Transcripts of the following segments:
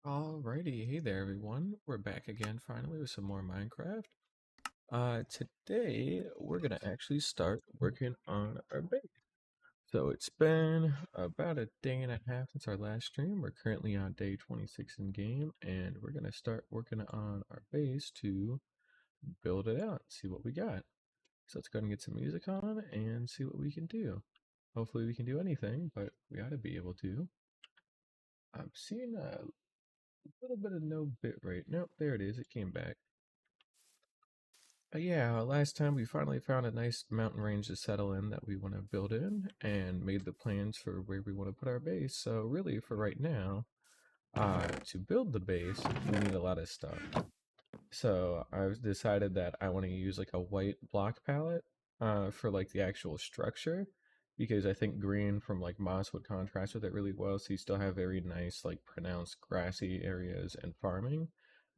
Alrighty, hey there everyone. We're back again finally with some more Minecraft. Today we're gonna actually start working on our base. So it's been about a day and a half since our last stream. We're currently on day 26 in game, and we're gonna start working on our base to build it out and see what we got. So let's go ahead and get some music on and see what we can do. Hopefully we can do anything, but we ought to be able to. I'm seeing a little bit of no bit rate. Nope, there it is. It came back. Yeah, last time we finally found a nice mountain range to settle in that we want to build in and made the plans for where we want to put our base. So really for right now, to build the base, we need a lot of stuff. So I've decided that I want to use like a white block palette for like the actual structure because I think green from like moss would contrast with it really well. So you still have very nice like pronounced grassy areas and farming,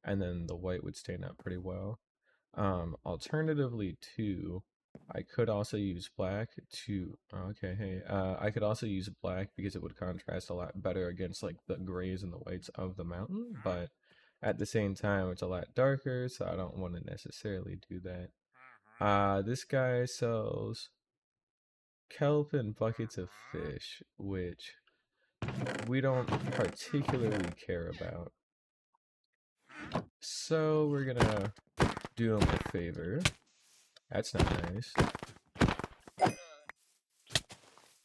and then the white would stand out pretty well. Alternatively too, I could also use black to, okay, hey, I could also use black because it would contrast a lot better against like the grays and the whites of the mountain, but at the same time, it's a lot darker, so I don't want to necessarily do that. This guy sells kelp and buckets of fish, which we don't particularly care about. So we're gonna do him a favor. That's not nice.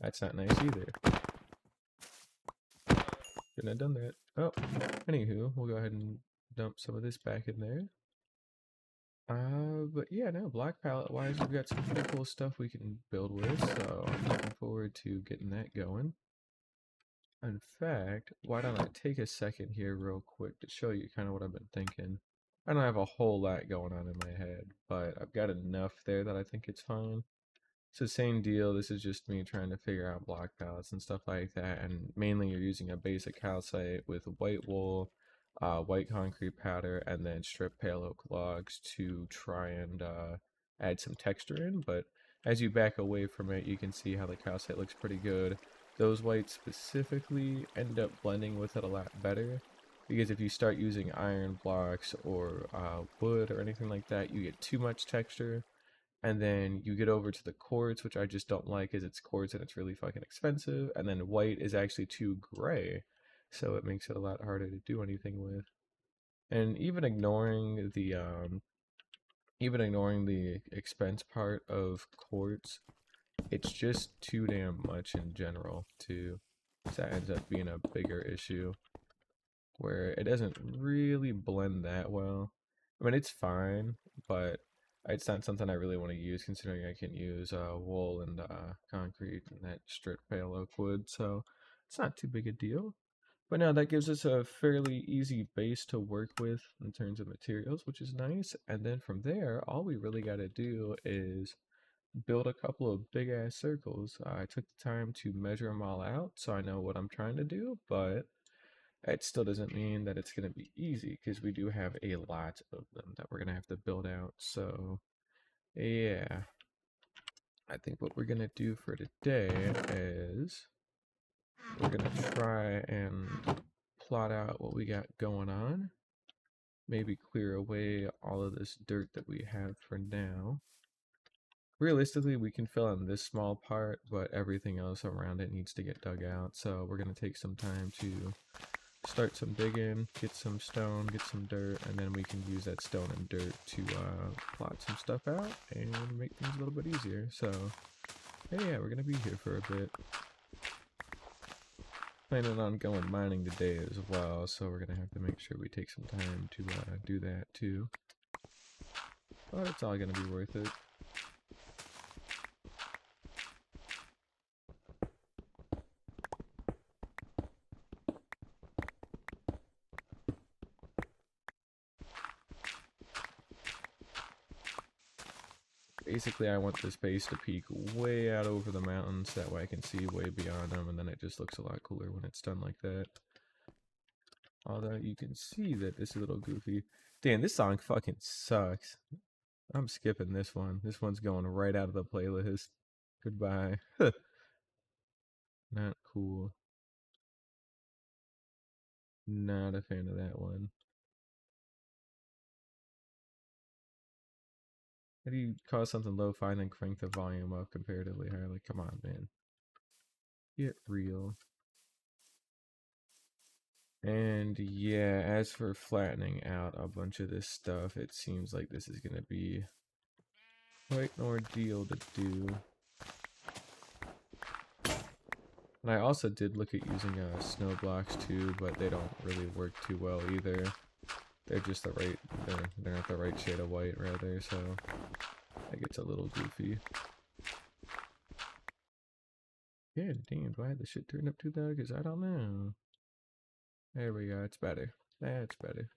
That's not nice either. Shouldn't have done that. Oh, anywho, we'll go ahead and dump some of this back in there. But yeah, no, black palette wise, we've got some pretty cool stuff we can build with, so I'm looking forward to getting that going. In fact, why don't I take a second here real quick to show you kind of what I've been thinking. I don't have a whole lot going on in my head, but I've got enough there that I think it's fine. So same deal, this is just me trying to figure out block palettes and stuff like that, and mainly you're using a basic calcite with white wool, white concrete powder, and then strip pale oak logs to try and add some texture in, but as you back away from it, you can see how the calcite looks pretty good. Those whites specifically end up blending with it a lot better, because if you start using iron blocks or wood or anything like that, you get too much texture, and then you get over to the quartz, which I just don't like as it's quartz and it's really fucking expensive, and then white is actually too gray, so it makes it a lot harder to do anything with. And even ignoring the expense part of quartz, it's just too damn much in general too. So that ends up being a bigger issue where it doesn't really blend that well. I mean, it's fine, but it's not something I really want to use considering I can use wool and concrete and that strip pale oak wood, so it's not too big a deal. But now that gives us a fairly easy base to work with in terms of materials, which is nice. And then from there, all we really got to do is build a couple of big ass circles. I took the time to measure them all out so I know what I'm trying to do, but it still doesn't mean that it's going to be easy because we do have a lot of them that we're going to have to build out. So, yeah, I think what we're going to do for today is we're going to try and plot out what we got going on. Maybe clear away all of this dirt that we have for now. Realistically, we can fill in this small part, but everything else around it needs to get dug out. So we're going to take some time to start some digging, get some stone, get some dirt, and then we can use that stone and dirt to plot some stuff out and make things a little bit easier. So, yeah, we're gonna be here for a bit. Planning on going mining today as well, so we're gonna have to make sure we take some time to do that too. But it's all gonna be worth it. Basically, I want this base to peak way out over the mountains, that way I can see way beyond them, and then it just looks a lot cooler when it's done like that. Although you can see that this is a little goofy. Damn, this song fucking sucks. I'm skipping this one. This one's going right out of the playlist. Goodbye. Not cool. Not a fan of that one. How do you cause something lo-fi and then crank the volume up comparatively high? Like, come on, man. Get real. And yeah, as for flattening out a bunch of this stuff, it seems like this is going to be quite an ordeal to do. And I also did look at using snow blocks too, but they don't really work too well either. They're just the right, they're not the right shade of white rather, so that gets a little goofy. Yeah, damn, do I have the shit turned up too loud? Because I don't know. There we go, it's better. That's better.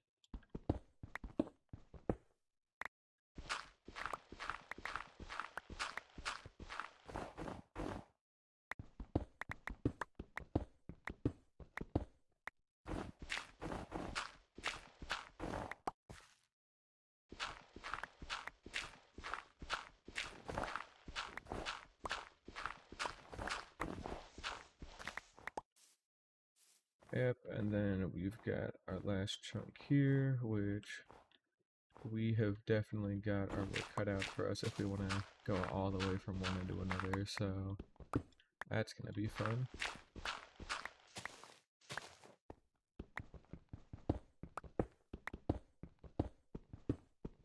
Yep, and then we've got our last chunk here, which we have definitely got our work cut out for us if we want to go all the way from one into another, so that's going to be fun.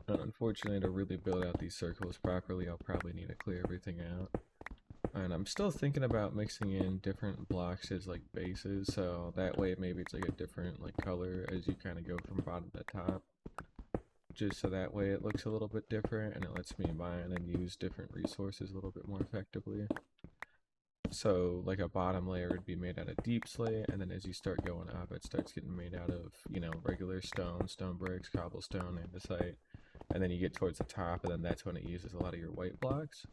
Unfortunately, to really build out these circles properly, I'll probably need to clear everything out. And I'm still thinking about mixing in different blocks as like bases, so that way maybe it's like a different like color as you kind of go from bottom to top. Just so that way it looks a little bit different and it lets me mine and use different resources a little bit more effectively. So like a bottom layer would be made out of deep slate, and then as you start going up it starts getting made out of, you know, regular stone, stone bricks, cobblestone, andesite. And then you get towards the top and then that's when it uses a lot of your white blocks.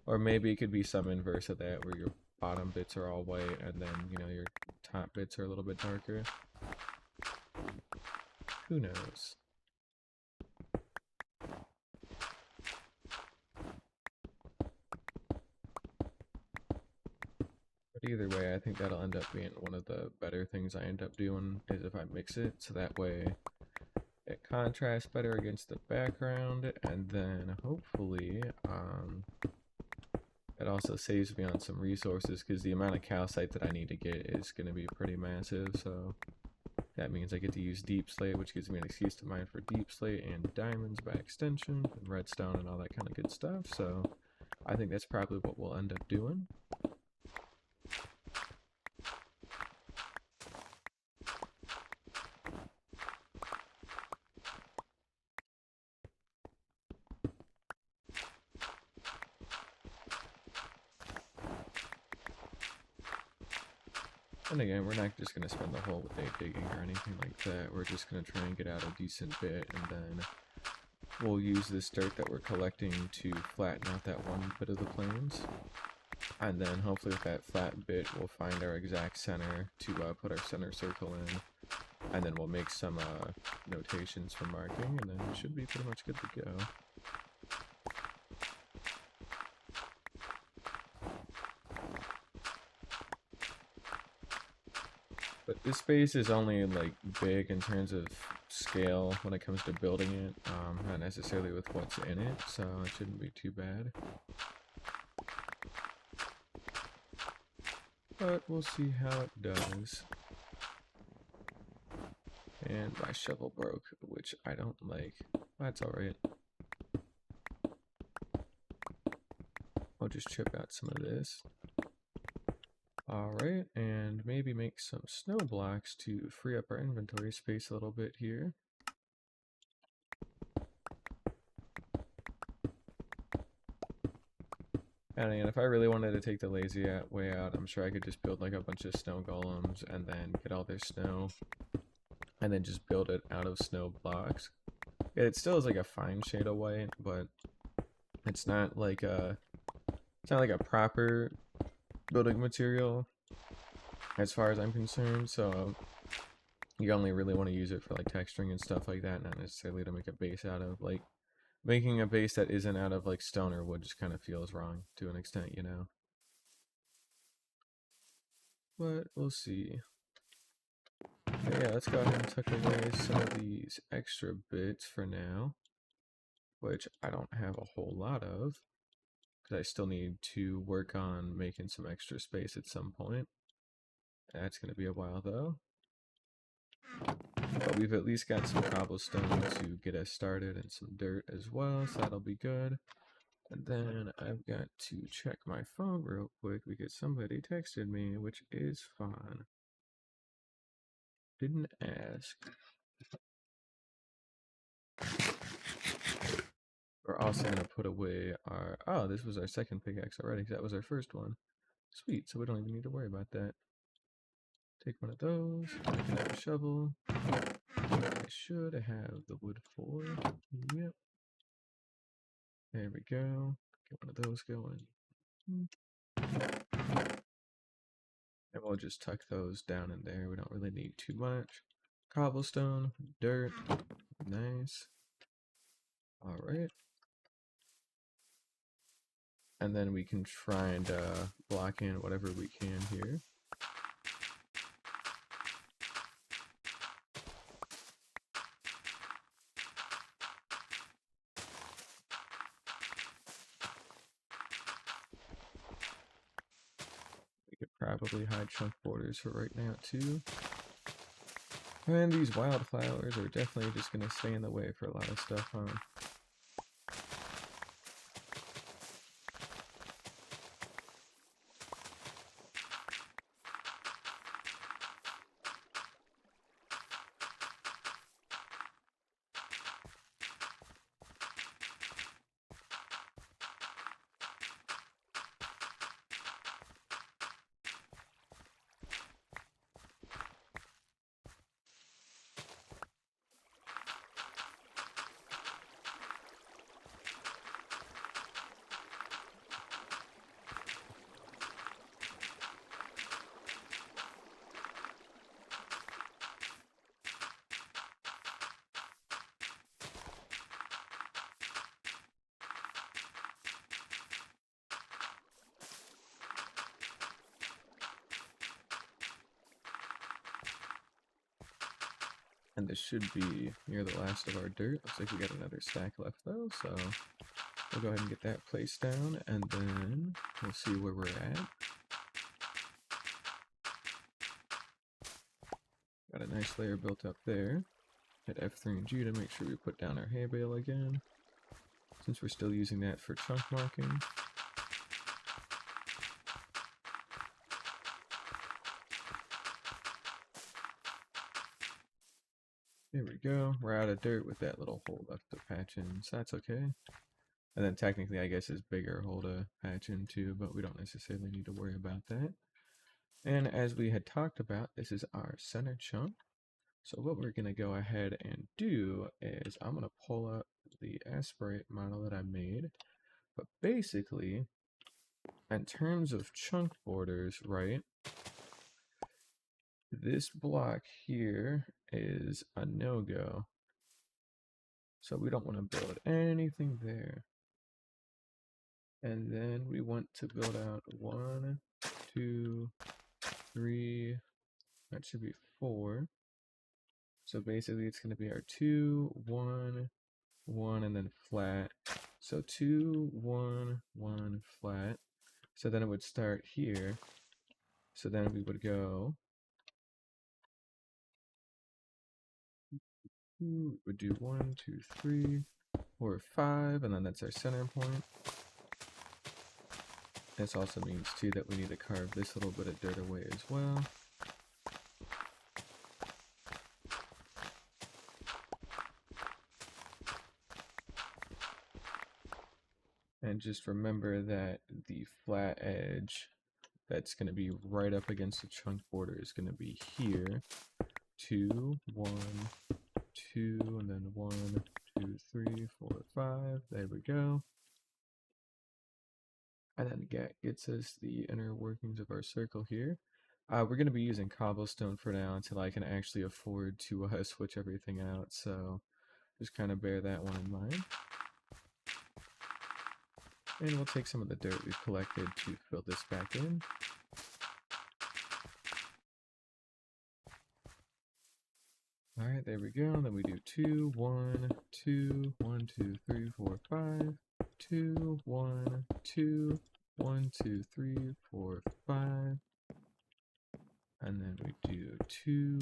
Or maybe it could be some inverse of that where your bottom bits are all white and then, you know, your top bits are a little bit darker. Who knows? But either way, I think that'll end up being one of the better things I end up doing is if I mix it, so that way it contrasts better against the background, and then hopefully it also saves me on some resources because the amount of calcite that I need to get is going to be pretty massive, so that means I get to use deep slate, which gives me an excuse to mine for deep slate and diamonds by extension, and redstone and all that kind of good stuff, so I think that's probably what we'll end up doing. And again, we're not just going to spend the whole day digging or anything like that. We're just going to try and get out a decent bit, and then we'll use this dirt that we're collecting to flatten out that one bit of the plains. And then hopefully with that flat bit, we'll find our exact center to put our center circle in. And then we'll make some notations for marking, and then we should be pretty much good to go. But this space is only like big in terms of scale when it comes to building it, not necessarily with what's in it, so it shouldn't be too bad. But we'll see how it does. And my shovel broke, which I don't like. That's alright. I'll just chip out some of this. Alright, and maybe make some snow blocks to free up our inventory space a little bit here. And again, if I really wanted to take the lazy way out, I'm sure I could just build like a bunch of snow golems and then get all their snow and then just build it out of snow blocks. It still is like a fine shade of white, but it's not like a proper building material as far as I'm concerned, so you only really want to use it for like texturing and stuff like that, not necessarily to make a base out of. Like making a base that isn't out of like stone or wood just kind of feels wrong to an extent, you know. But we'll see. But yeah, let's go ahead and tuck away some of these extra bits for now, which I don't have a whole lot of, because I still need to work on making some extra space at some point. That's going to be a while though. But we've at least got some cobblestone to get us started and some dirt as well, so that'll be good. And then I've got to check my phone real quick because somebody texted me, which is fine. Didn't ask. We're also going to put away our... Oh, this was our second pickaxe already. That was our first one. Sweet, so we don't even need to worry about that. Take one of those. Make another shovel. I should have the wood for. Yep. There we go. Get one of those going. And we'll just tuck those down in there. We don't really need too much. Cobblestone, dirt. Nice. Alright. And then we can try and block in whatever we can here. We could probably hide chunk borders for right now too. And these wildflowers are definitely just going to stay in the way for a lot of stuff, huh? And this should be near the last of our dirt. Looks like we got another stack left though, so we'll go ahead and get that placed down, and then we'll see where we're at. Got a nice layer built up there. Hit F3 and G to make sure we put down our hay bale again, since we're still using that for chunk marking. There we go. We're out of dirt with that little hole left to patch in, so that's okay. And then technically, I guess, is bigger hole to patch into, but we don't necessarily need to worry about that. And as we had talked about, this is our center chunk. So what we're going to go ahead and do is I'm going to pull up the aspirate model that I made. But basically, in terms of chunk borders, right, this block here is a no-go. So we don't want to build anything there. And then we want to build out 1, 2, 3, that should be 4. So basically it's going to be our 2, 1, 1, and then flat. So 2, 1, 1, flat. So then it would start here. So then we would go, we would do 1, 2, 3, 4, 5, and then that's our center point. This also means too that we need to carve this little bit of dirt away as well. And just remember that the flat edge that's going to be right up against the chunk border is going to be here. 2, 1, 2, and then 1, 2, 3, 4, 5. There we go. And then that gets us the inner workings of our circle here. We're going to be using cobblestone for now until I can actually afford to switch everything out. So just kind of bear that one in mind. And we'll take some of the dirt we've collected to fill this back in. Alright, there we go. Then we do 2, 1, 2, 1, 2, 3, 4, 5. 2, 1, 2, 1, 2, 3, 4, 5. And then we do 2,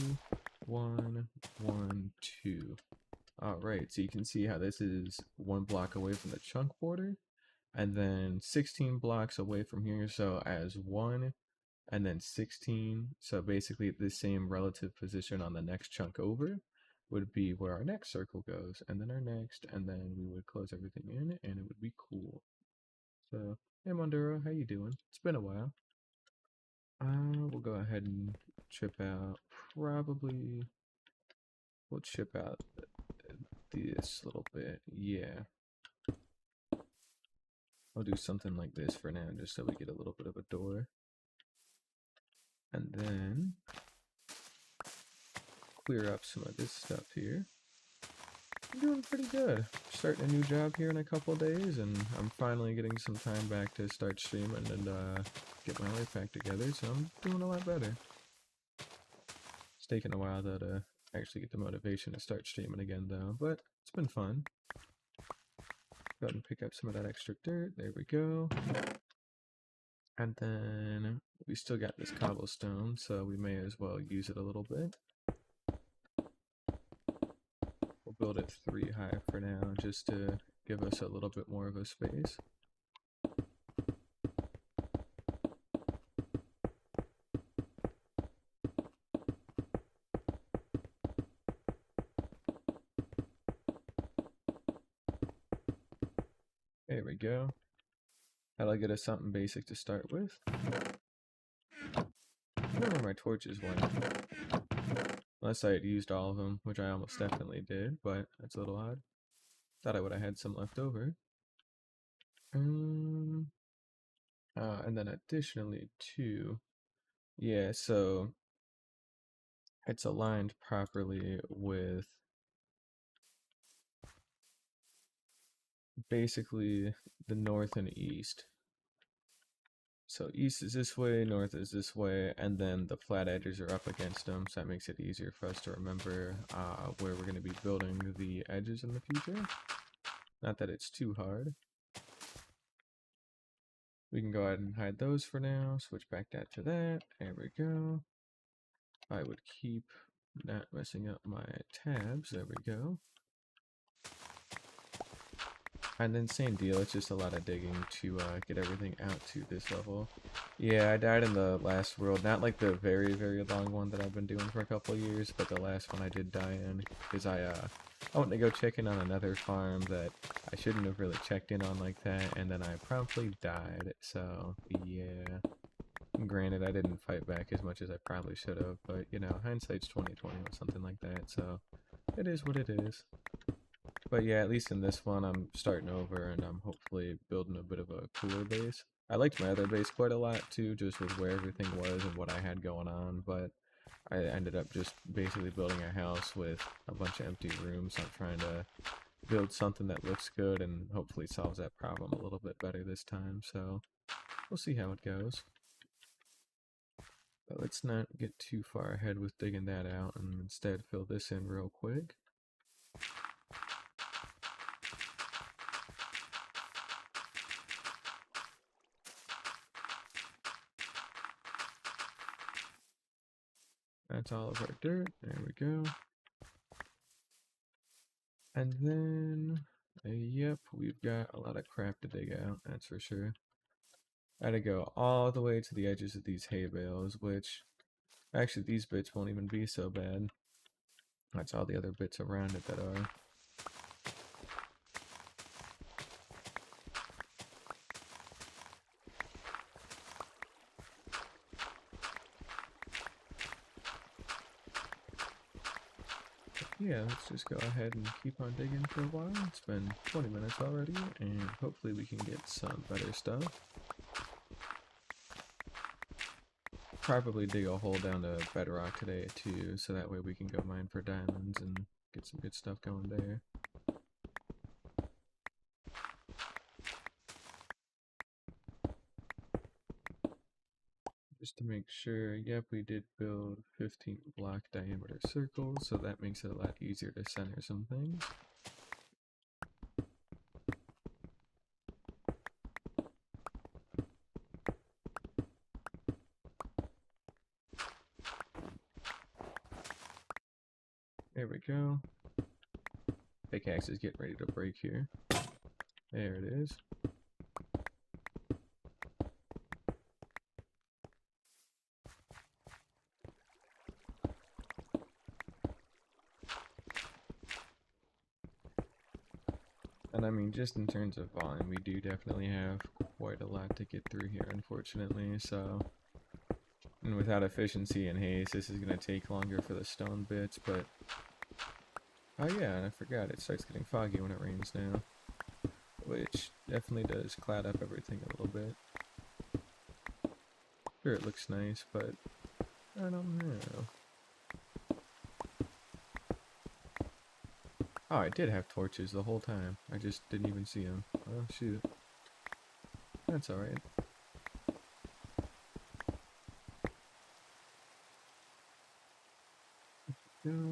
1, 1, 2. Alright, so you can see how this is 1 block away from the chunk border, and then 16 blocks away from here, so as 1, and then 16, so basically the same relative position on the next chunk over would be where our next circle goes, and then our next, and then we would close everything in, and it would be cool. So, hey Monduro, how you doing? It's been a while. We'll go ahead and chip out, probably, we'll chip out this little bit, yeah. I'll do something like this for now, just so we get a little bit of a door. And then clear up some of this stuff here. I'm doing pretty good. Starting a new job here in a couple of days, and I'm finally getting some time back to start streaming and get my life back together, so I'm doing a lot better. It's taken a while though to actually get the motivation to start streaming again though, but it's been fun. Go ahead and pick up some of that extra dirt. There we go. And then we still got this cobblestone, so we may as well use it a little bit. We'll build it 3 high for now, just to give us a little bit more of a space. There we go. That'll get us something basic to start with. I don't know where my torches went. Unless I had used all of them, which I almost definitely did, but that's a little odd. Thought I would have had some left over. And then additionally too, yeah, so it's aligned properly with basically the north and east. So east is this way, north is this way, and then the flat edges are up against them, so that makes it easier for us to remember where we're going to be building the edges in the future. Not that it's too hard. We can go ahead and hide those for now, switch back that to that, there we go. I would keep not messing up my tabs, there we go. And then same deal, it's just a lot of digging to get everything out to this level. Yeah, I died in the last world, not like the very, very long one that I've been doing for a couple of years, but the last one I did die in, because I went to go check in on another farm that I shouldn't have really checked in on like that, and then I promptly died, so yeah. Granted, I didn't fight back as much as I probably should have, but you know, hindsight's 20/20 or something like that, so it is what it is. But yeah, at least in this one, I'm starting over and I'm hopefully building a bit of a cooler base. I liked my other base quite a lot too, just with where everything was and what I had going on, but I ended up just basically building a house with a bunch of empty rooms. I'm trying to build something that looks good and hopefully solves that problem a little bit better this time, so we'll see how it goes. But let's not get too far ahead with digging that out and instead fill this in real quick. That's all of our dirt. There we go. And then, yep, we've got a lot of crap to dig out, that's for sure. I had to go all the way to the edges of these hay bales, which, actually these bits won't even be so bad. That's all the other bits around it that are. Yeah, let's just go ahead and keep on digging for a while. It's been 20 minutes already, and hopefully we can get some better stuff. Probably dig a hole down to bedrock today too, so that way we can go mine for diamonds and get some good stuff going there. Just to make sure, yep, we did build 15 block diameter circles, so that makes it a lot easier to center some things. There we go. Pickaxe is getting ready to break here. There it is. And I mean, just in terms of volume, we do definitely have quite a lot to get through here, unfortunately, so... And without efficiency and haste, this is going to take longer for the stone bits, but... Oh yeah, and I forgot, it starts getting foggy when it rains now. Which definitely does cloud up everything a little bit. Sure, it looks nice, but I don't know. Oh, I did have torches the whole time. I just didn't even see them. Oh, shoot. That's alright. Go.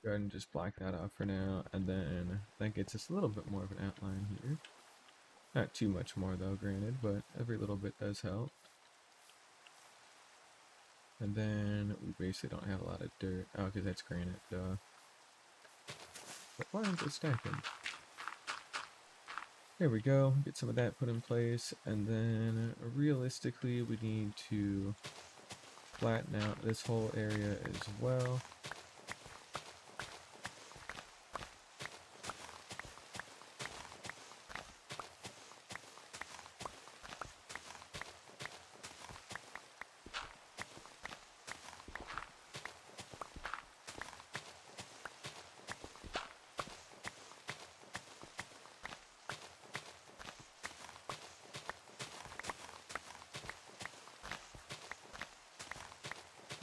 Go ahead and just black that out for now, and then that gets us a little bit more of an outline here. Not too much more though, granted, but every little bit does help. And then we basically don't have a lot of dirt. Oh, because that's granite, duh. But why is it stacking? There we go, get some of that put in place, and then realistically we need to flatten out this whole area as well.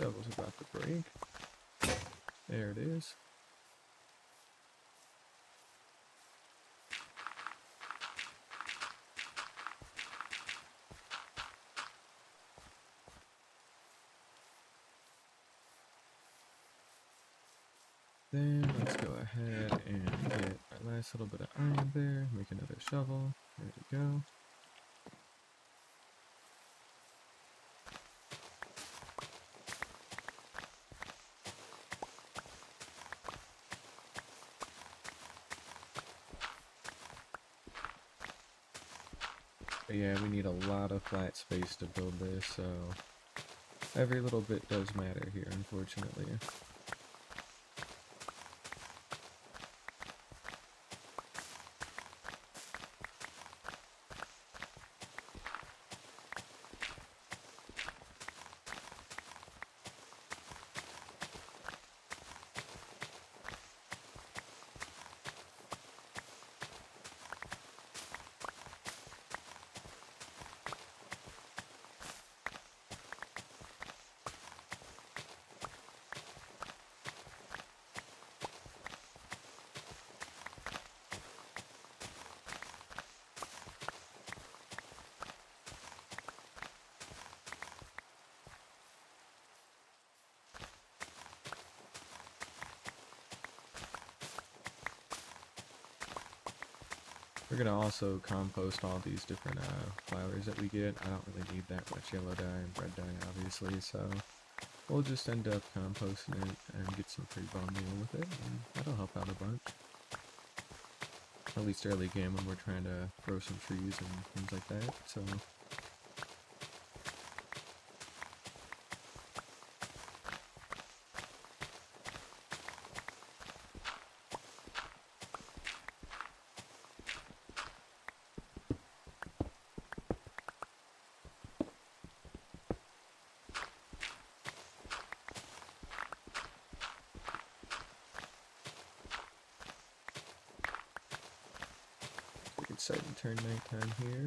Shovel's about to break. There it is. Then let's go ahead and get our last little bit of iron there, make another shovel. There we go. But yeah, we need a lot of flat space to build this, so every little bit does matter here, unfortunately. We're gonna also compost all these different flowers that we get. I don't really need that much yellow dye and red dye, obviously, so we'll just end up composting it and get some free bone meal with it, and that'll help out a bunch. At least early game when we're trying to grow some trees and things like that, so... It's starting to turn nighttime here.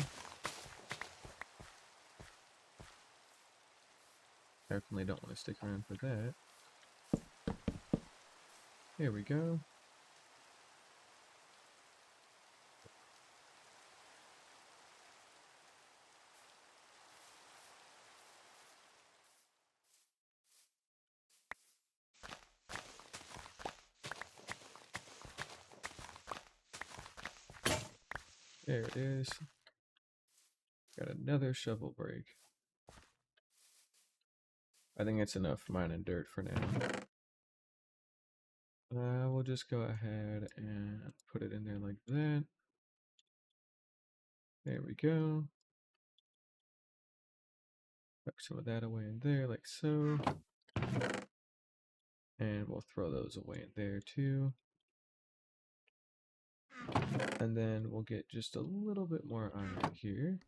Definitely don't want to stick around for that. Here we go. There it is. Got another shovel break. I think it's enough mining dirt for now. We'll just go ahead and put it in there like that. There we go. Tuck some of that away in there like so. And we'll throw those away in there too. And then we'll get just a little bit more iron here.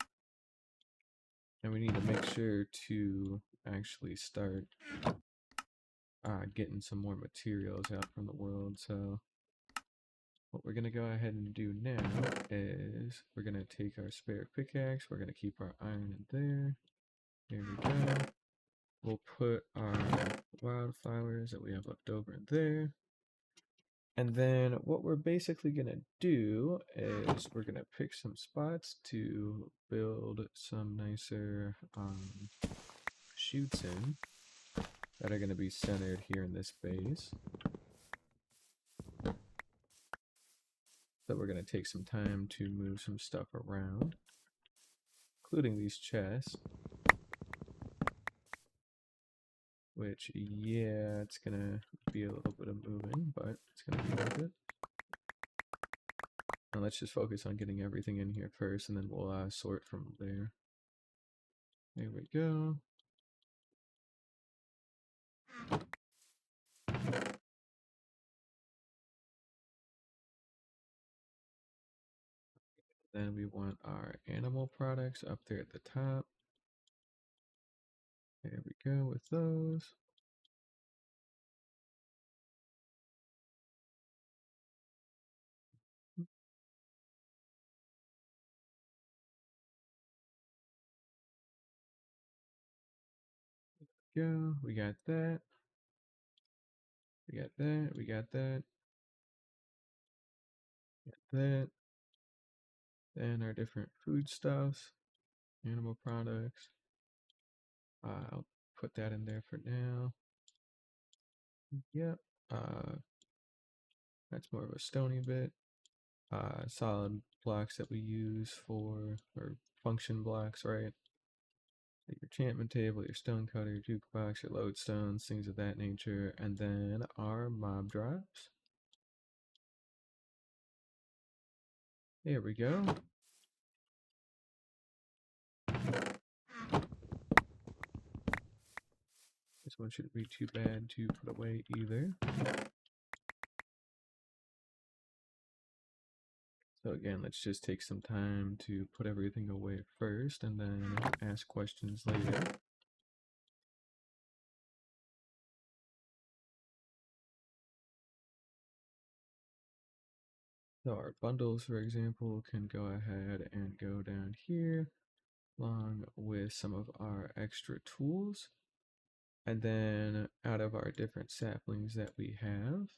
And we need to make sure to actually start getting some more materials out from the world. So what we're going to go ahead and do now is we're going to take our spare pickaxe. We're going to keep our iron in there. There we go. We'll put our wildflowers that we have left over in there. And then what we're basically going to do is we're going to pick some spots to build some nicer chutes in that are going to be centered here in this base. So we're going to take some time to move some stuff around, including these chests. Which, yeah, it's going to be a little bit of moving, but it's going to be worth it. And let's just focus on getting everything in here first, and then we'll sort from there. There we go. Then we want our animal products up there at the top. There we go with those. Go. We got that. We got that. We got that. Got that. Then our different foodstuffs, animal products. I'll put that in there for now. Yep. That's more of a stony bit. Solid blocks that we use for, or function blocks, right? Like your enchantment table, your stone cutter, your jukebox, your lodestones, things of that nature, and then our mob drops. There we go. This one shouldn't be too bad to put away either. So again, let's just take some time to put everything away first and then ask questions later. So our bundles, for example, can go ahead and go down here along with some of our extra tools. And then out of our different saplings that we have,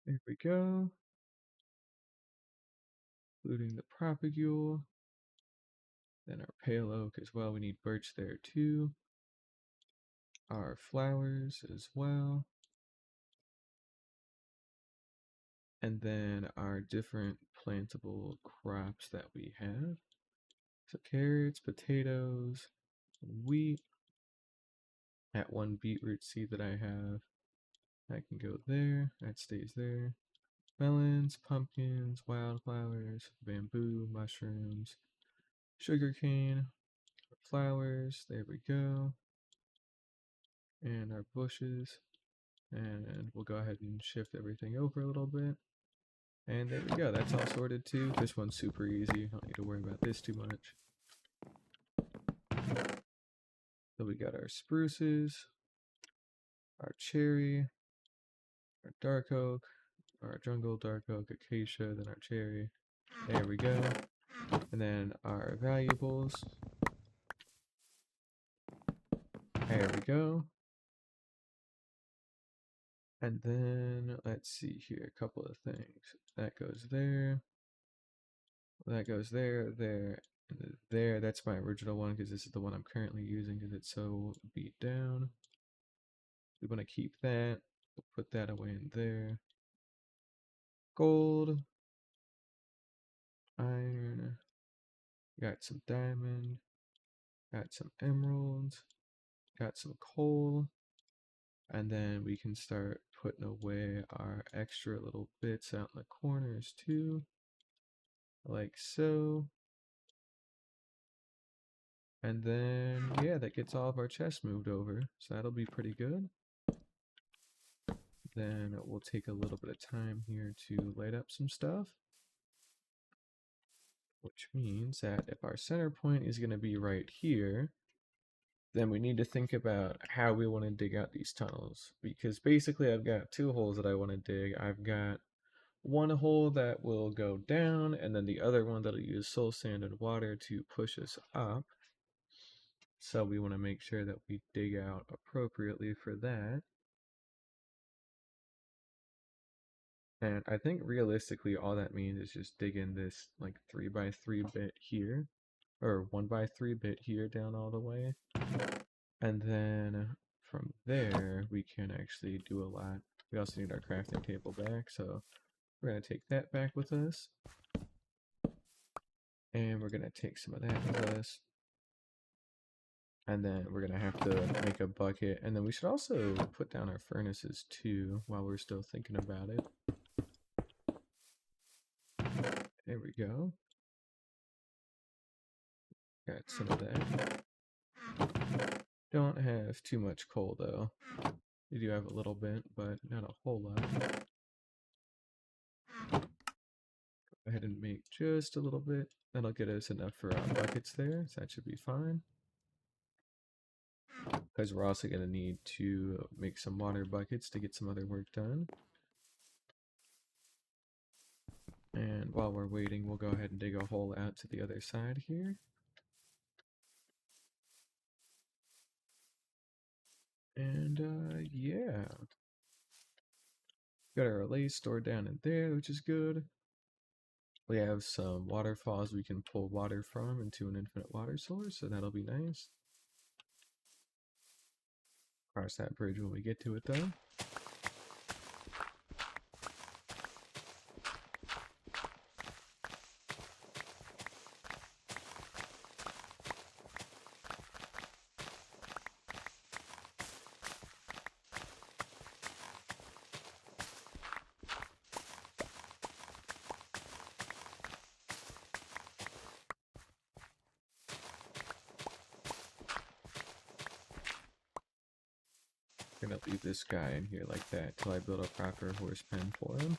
there we go, including the propagule, then our pale oak as well. We need birch there too. Our flowers as well. And then our different plantable crops that we have. So carrots, potatoes, wheat. That one beetroot seed that I have, that can go there, that stays there. Melons, pumpkins, wildflowers, bamboo, mushrooms, sugarcane, flowers, there we go. And our bushes. And we'll go ahead and shift everything over a little bit. And there we go, that's all sorted too. This one's super easy, don't need to worry about this too much. So we got our spruces, our cherry, our dark oak, our jungle, dark oak, acacia, then our cherry. There we go. And then our valuables. There we go. And then let's see here, a couple of things. That goes there. That goes there, there, and there. That's my original one because this is the one I'm currently using because it's so beat down. We want to keep that. We'll put that away in there. Gold, iron, got some diamond, got some emeralds, got some coal, and then we can start putting away our extra little bits out in the corners too, like so. And then, yeah, that gets all of our chests moved over, so that'll be pretty good. Then we'll take a little bit of time here to light up some stuff, which means that if our center point is going to be right here, then we need to think about how we want to dig out these tunnels, because basically I've got two holes that I want to dig. I've got one hole that will go down, and then the other one that'll use soul sand and water to push us up. So we want to make sure that we dig out appropriately for that. And I think realistically all that means is just dig in this like 3x3 bit here, or 1x3 bit here down all the way. And then from there we can actually do a lot. We also need our crafting table back, so we're going to take that back with us. And we're going to take some of that with us. And then we're going to have to make a bucket. And then we should also put down our furnaces too while we're still thinking about it. There we go. Got some of that. Don't have too much coal though. We do have a little bit, but not a whole lot. Go ahead and make just a little bit. That'll get us enough for buckets there, so that should be fine. Because we're also going to need to make some water buckets to get some other work done. And while we're waiting, we'll go ahead and dig a hole out to the other side here. And yeah. Got our relay stored down in there, which is good. We have some waterfalls we can pull water from into an infinite water source, so that'll be nice. Cross that bridge when we get to it though. Gonna leave this guy in here like that till I build a proper horse pen for him.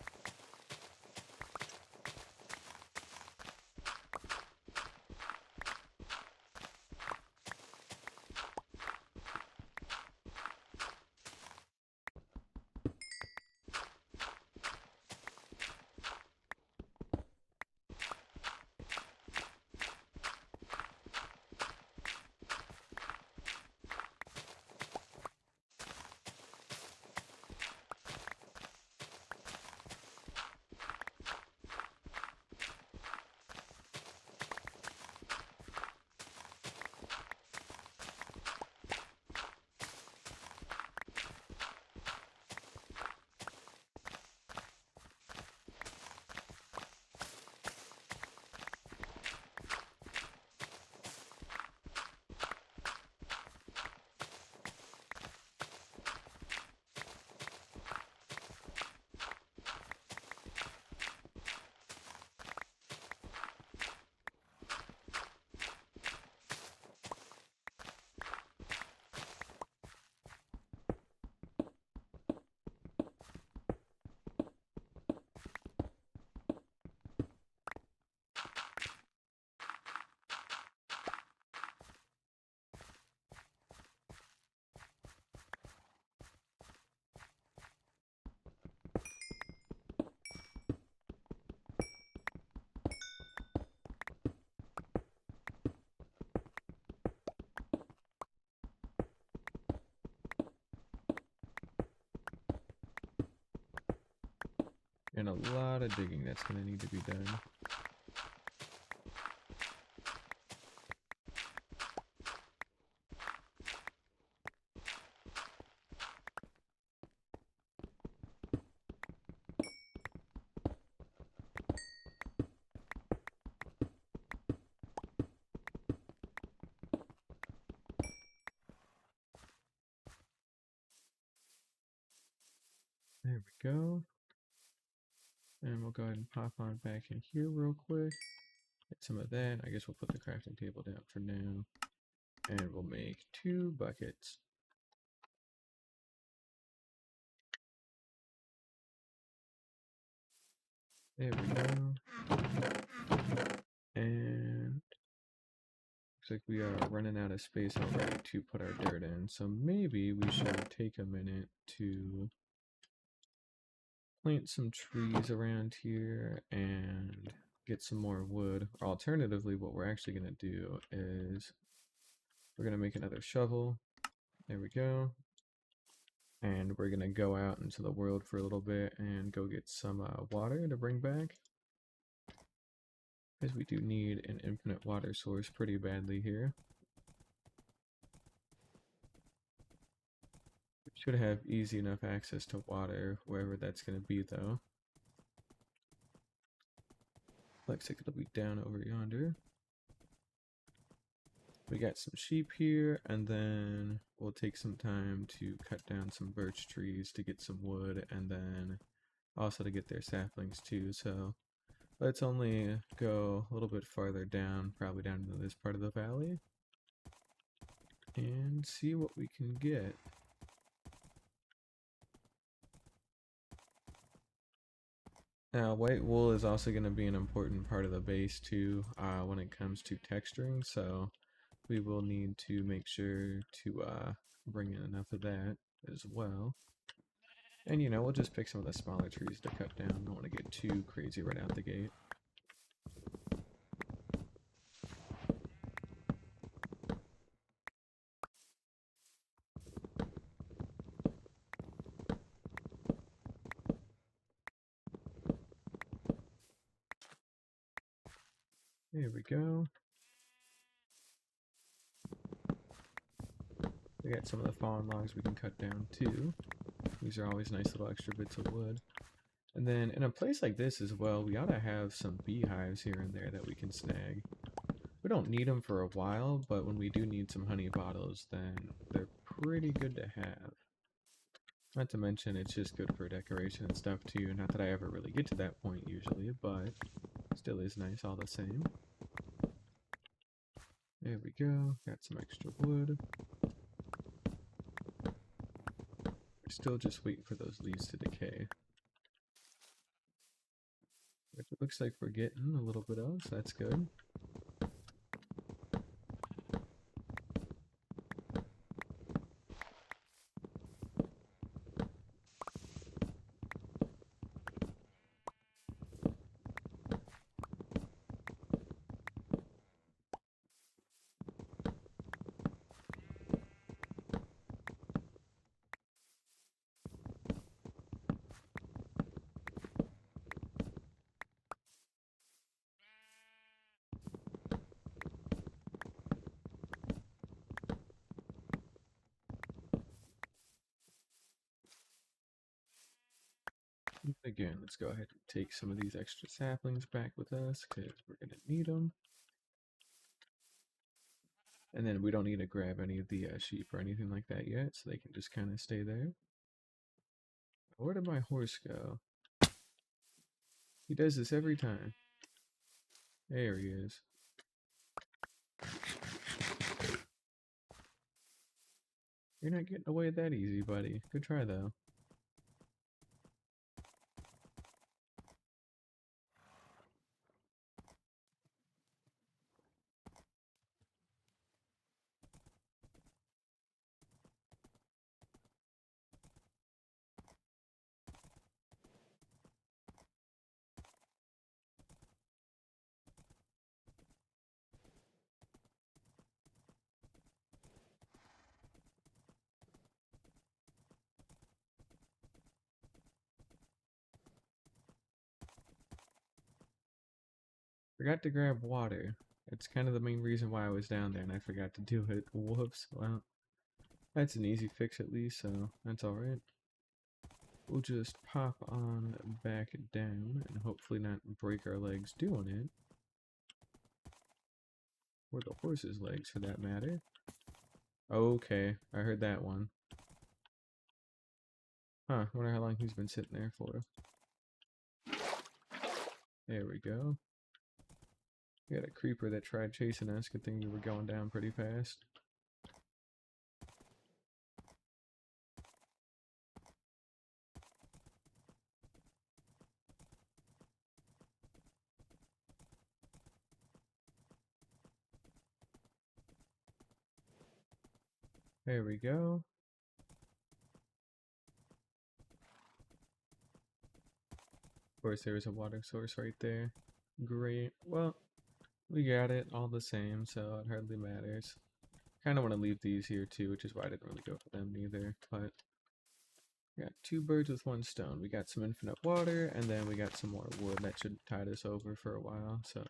a lot of digging that's going to need to be done. There we go. And we'll go ahead and pop on back in here real quick. Get some of that. I guess we'll put the crafting table down for now. And we'll make 2 buckets. There we go. And looks like we are running out of space already to put our dirt in. So maybe we should take a minute to plant some trees around here and get some more wood. Or alternatively, what we're actually going to do is we're going to make another shovel. There we go. And we're going to go out into the world for a little bit and go get some water to bring back. Because we do need an infinite water source pretty badly here. We should have easy enough access to water wherever that's going to be though. Looks like it'll be down over yonder. We got some sheep here, and then we'll take some time to cut down some birch trees to get some wood, and then also to get their saplings too. So let's only go a little bit farther down, probably down into this part of the valley, and see what we can get. Now, white wool is also going to be an important part of the base too when it comes to texturing, so we will need to make sure to bring in enough of that as well. And you know, we'll just pick some of the smaller trees to cut down. Don't want to get too crazy right out the gate. There we go. We got some of the fallen logs we can cut down too. These are always nice little extra bits of wood. And then in a place like this as well, we ought to have some beehives here and there that we can snag. We don't need them for a while, but when we do need some honey bottles, then they're pretty good to have. Not to mention, it's just good for decoration and stuff too. Not that I ever really get to that point usually, but still is nice all the same. There we go. Got some extra wood. We're still just waiting for those leaves to decay. Which it looks like we're getting a little bit of, so that's good. Again, let's go ahead and take some of these extra saplings back with us because we're going to need them. And then we don't need to grab any of the sheep or anything like that yet, so they can just kind of stay there. Where did my horse go? He does this every time. There he is. You're not getting away that easy, buddy. Good try, though. Forgot to grab water. It's kind of the main reason why I was down there and I forgot to do it. Whoops. Well, that's an easy fix at least, so that's alright. We'll just pop on back down and hopefully not break our legs doing it. Or the horse's legs for that matter. Okay, I heard that one. Huh, wonder how long he's been sitting there for. There we go. We got a creeper that tried chasing us. Good thing we were going down pretty fast. There we go. Of course, there's a water source right there. Great. Well, we got it all the same, so it hardly matters. Kind of want to leave these here too, which is why I didn't really go for them either. But we got two birds with one stone. We got some infinite water, and then we got some more wood that should tide us over for a while. So,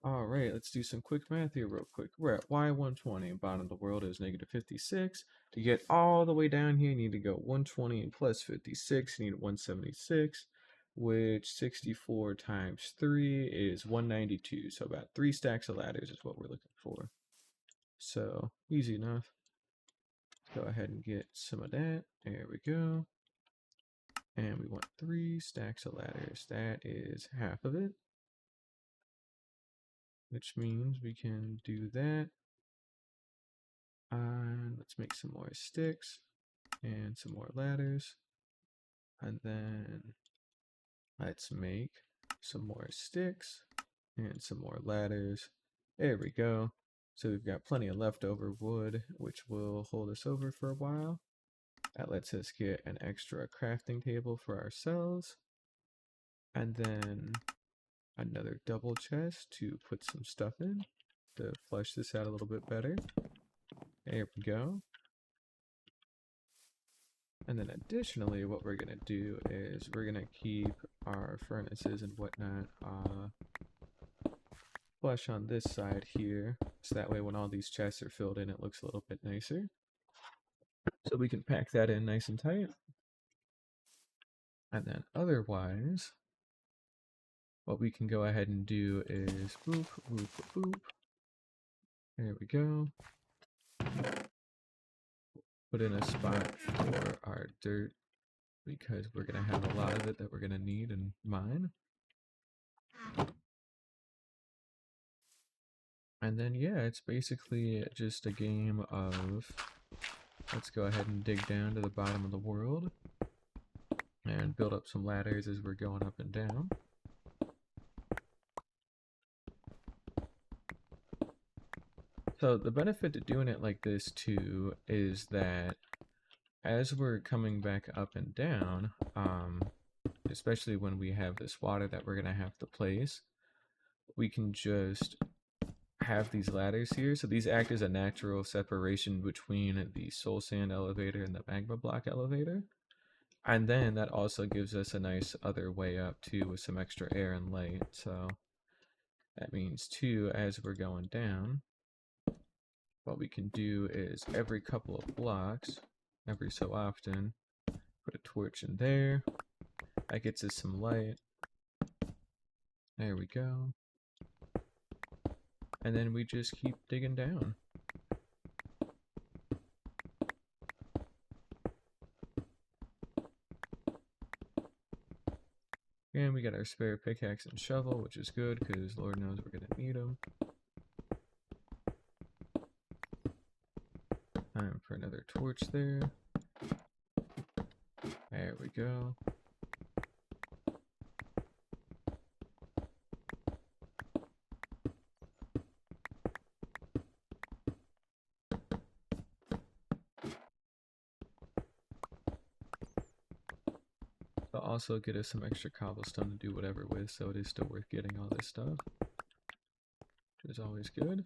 all right, let's do some quick math here real quick. We're at y120. Bottom of the world is negative 56. To get all the way down here, you need to go 120 plus 56. You need 176, which 64 times 3 is 192. So about 3 stacks of ladders is what we're looking for. So easy enough. Go ahead and get some of that. There we go. And we want 3 stacks of ladders. That is half of it. Which means we can do that. Let's make some more sticks and some more ladders. And then let's make some more sticks and some more ladders. There we go. So we've got plenty of leftover wood, which will hold us over for a while. That lets us get an extra crafting table for ourselves. And then another double chest to put some stuff in to flesh this out a little bit better. There we go. And then additionally, what we're going to do is we're going to keep our furnaces and whatnot flush on this side here. So that way when all these chests are filled in, it looks a little bit nicer. So we can pack that in nice and tight. And then otherwise, what we can go ahead and do is boop, boop, boop. There we go. Put in a spot for our dirt because we're going to have a lot of it that we're going to need and mine. And then, yeah, it's basically just a game of let's go ahead and dig down to the bottom of the world and build up some ladders as we're going up and down. So the benefit to doing it like this too is that as we're coming back up and down, especially when we have this water that we're gonna have to place, we can just have these ladders here. So these act as a natural separation between the soul sand elevator and the magma block elevator. And then that also gives us a nice other way up too with some extra air and light. So that means too, as we're going down, what we can do is every couple of blocks, every so often, put a torch in there. That gets us some light. There we go. And then we just keep digging down. And we got our spare pickaxe and shovel, which is good because Lord knows we're going to need them. Time for another torch there. There we go. They'll also get us some extra cobblestone to do whatever with, so it is still worth getting all this stuff, which is always good.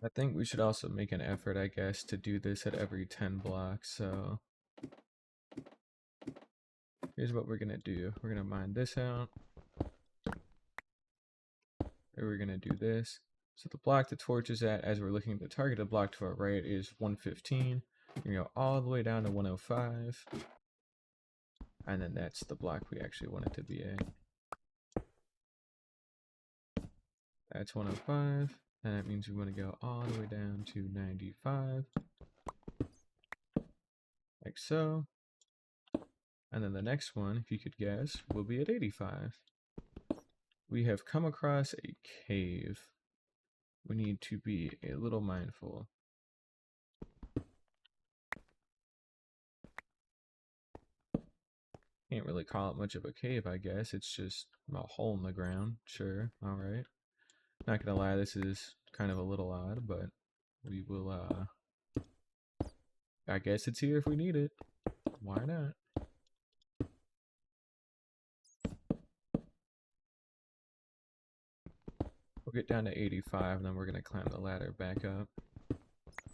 I think we should also make an effort, I guess, to do this at every 10 blocks. So here's what we're gonna do. We're gonna mine this out. And we're gonna do this. So the block the torch is at, as we're looking at the targeted block to our right, is 115. We're gonna go all the way down to 105. And then that's the block we actually want it to be at. That's 105. And that means we want to go all the way down to 95. Like so. And then the next one, if you could guess, will be at 85. We have come across a cave. We need to be a little mindful. Can't really call it much of a cave, I guess. It's just a hole in the ground. Sure, alright. Not gonna lie, this is kind of a little odd, but we will, I guess it's here if we need it. Why not? We'll get down to 85, and then we're gonna climb the ladder back up.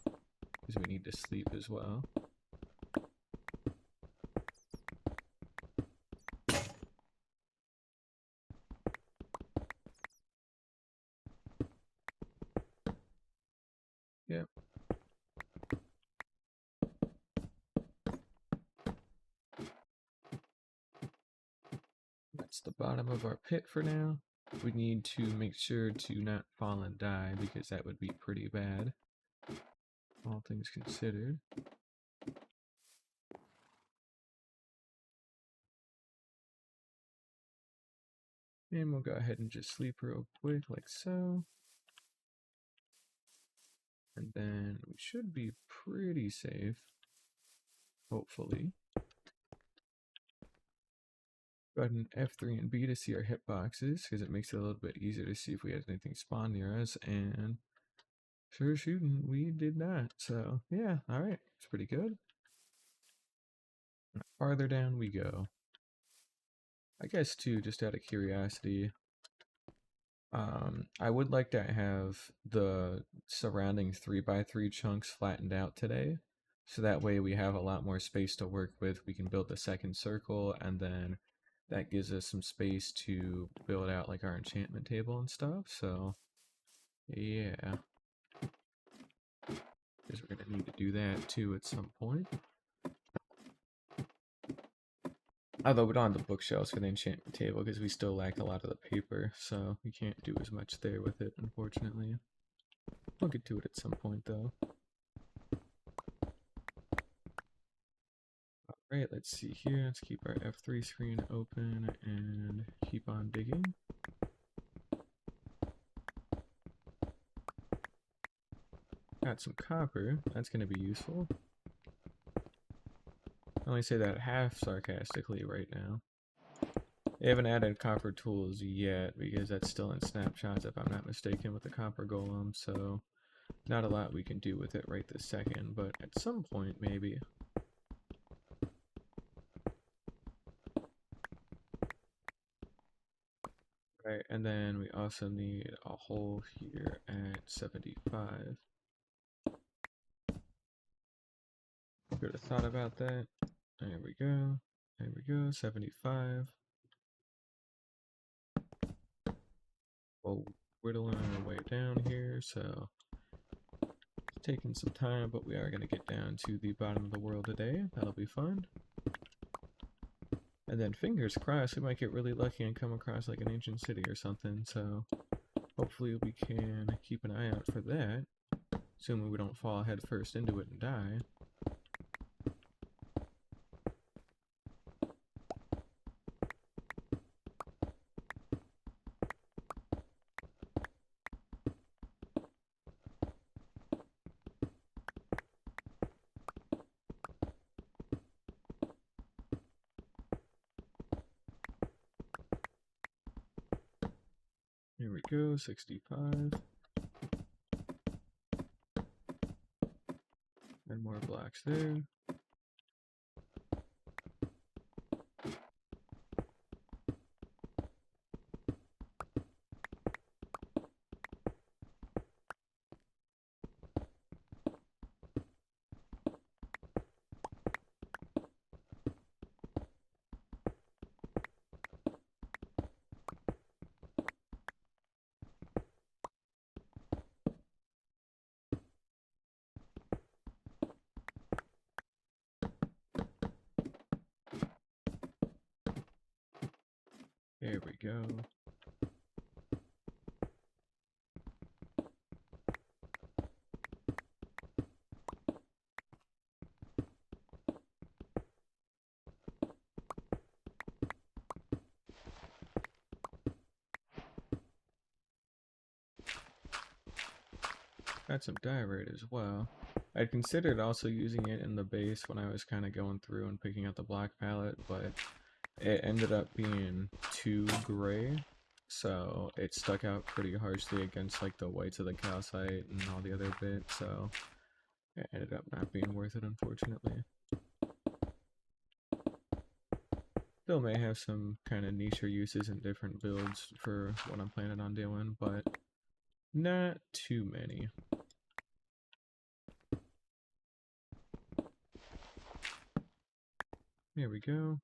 Because we need to sleep as well. Yep. That's the bottom of our pit for now. We need to make sure to not fall and die, because that would be pretty bad. All things considered. And we'll go ahead and just sleep real quick, like so. And then we should be pretty safe. Hopefully. Go ahead and F3 and B to see our hitboxes, because it makes it a little bit easier to see if we had anything spawn near us. And sure shooting, we did not. So yeah, alright, it's pretty good. Farther down we go. I guess too, just out of curiosity, I would like to have the surrounding 3x3 chunks flattened out today. So that way we have a lot more space to work with. We can build the second circle, and then that gives us some space to build out like our enchantment table and stuff. So yeah, because we're gonna need to do that too at some point. Although we don't have the bookshelves for the enchantment table because we still lack a lot of the paper, so we can't do as much there with it, unfortunately. We'll get to it at some point though. Alright, let's see here. Let's keep our F3 screen open and keep on digging. Got some copper. That's going to be useful. I only say that half sarcastically right now. They haven't added copper tools yet because that's still in snapshots if I'm not mistaken with the copper golem, so not a lot we can do with it right this second, but at some point maybe. Right, and then we also need a hole here at 75. Could have thought about that. There we go. There we go, 75. Well, whittling our way down here, so it's taking some time, but we are going to get down to the bottom of the world today. That'll be fun. And then fingers crossed, we might get really lucky and come across like an ancient city or something, so hopefully we can keep an eye out for that, assuming we don't fall head first into it and die. Here we go, 65. And more blocks there. There we go. Got some diorite as well. I'd considered also using it in the base when I was kind of going through and picking out the black palette, but it ended up being too gray, so it stuck out pretty harshly against like the whites of the calcite and all the other bits, so it ended up not being worth it, unfortunately. Still may have some kind of niche uses in different builds for what I'm planning on doing, but not too many. There we go.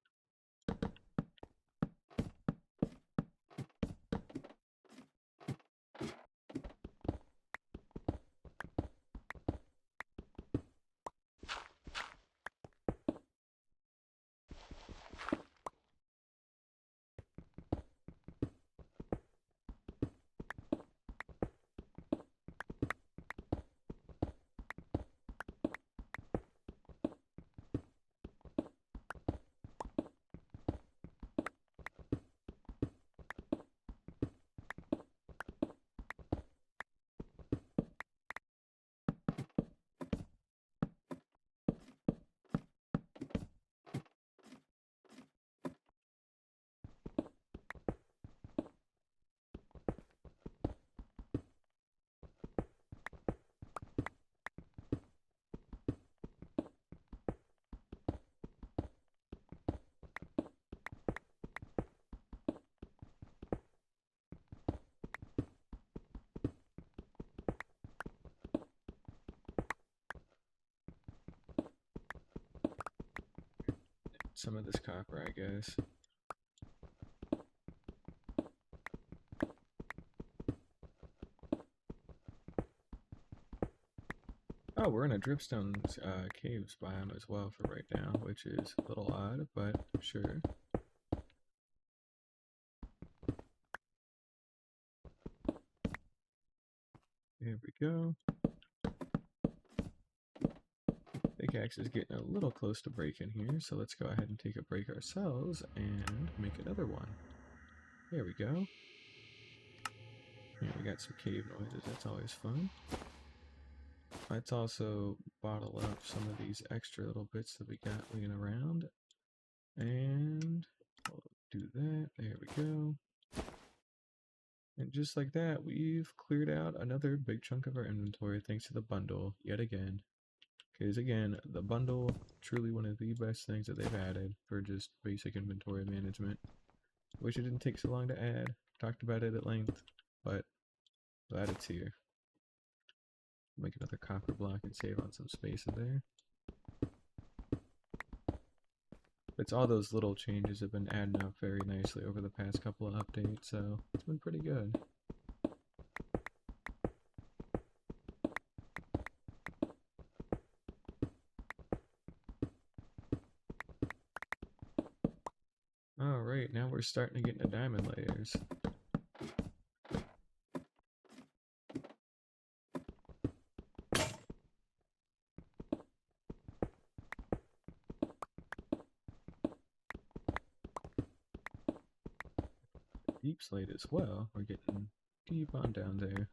Some of this copper, I guess. Oh, we're in a dripstone caves biome as well for right now, which is a little odd, but sure. There we go. Pickaxe is getting a little close to breaking here, so let's go ahead and take a break ourselves and make another one. There we go. And we got some cave noises, that's always fun. Let's also bottle up some of these extra little bits that we got laying around. And we'll do that. There we go. And just like that, we've cleared out another big chunk of our inventory thanks to the bundle, yet again. Because again, the bundle, truly one of the best things that they've added for just basic inventory management. Wish it didn't take so long to add. Talked about it at length, but glad it's here. Make another copper block and save on some space in there. It's all those little changes have been adding up very nicely over the past couple of updates, so it's been pretty good. Alright, now we're starting to get into diamond layers. Deep slate as well. We're getting deep on down there.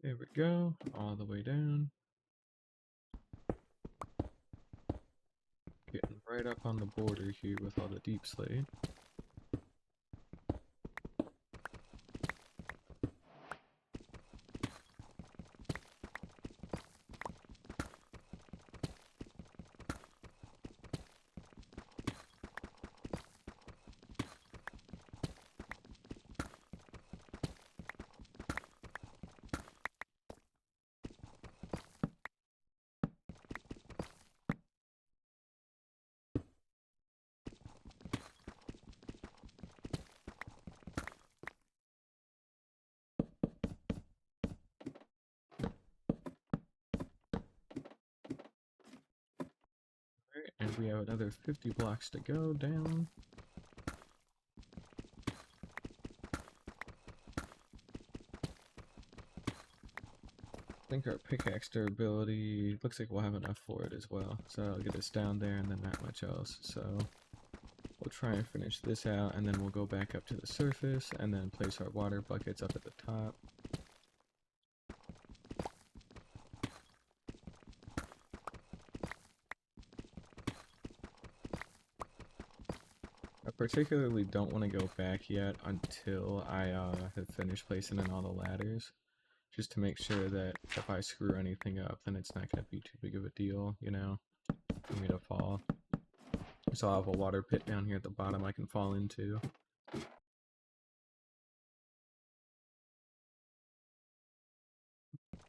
There we go, all the way down. Getting right up on the border here with all the deep slate. And we have another 50 blocks to go down. I think our pickaxe durability looks like we'll have enough for it as well. So I'll get us down there and then not much else. So we'll try and finish this out and then we'll go back up to the surface and then place our water buckets up at the top. I particularly don't want to go back yet until I have finished placing in all the ladders. Just to make sure that if I screw anything up, then it's not going to be too big of a deal, you know, for me to fall. So I'll have a water pit down here at the bottom I can fall into.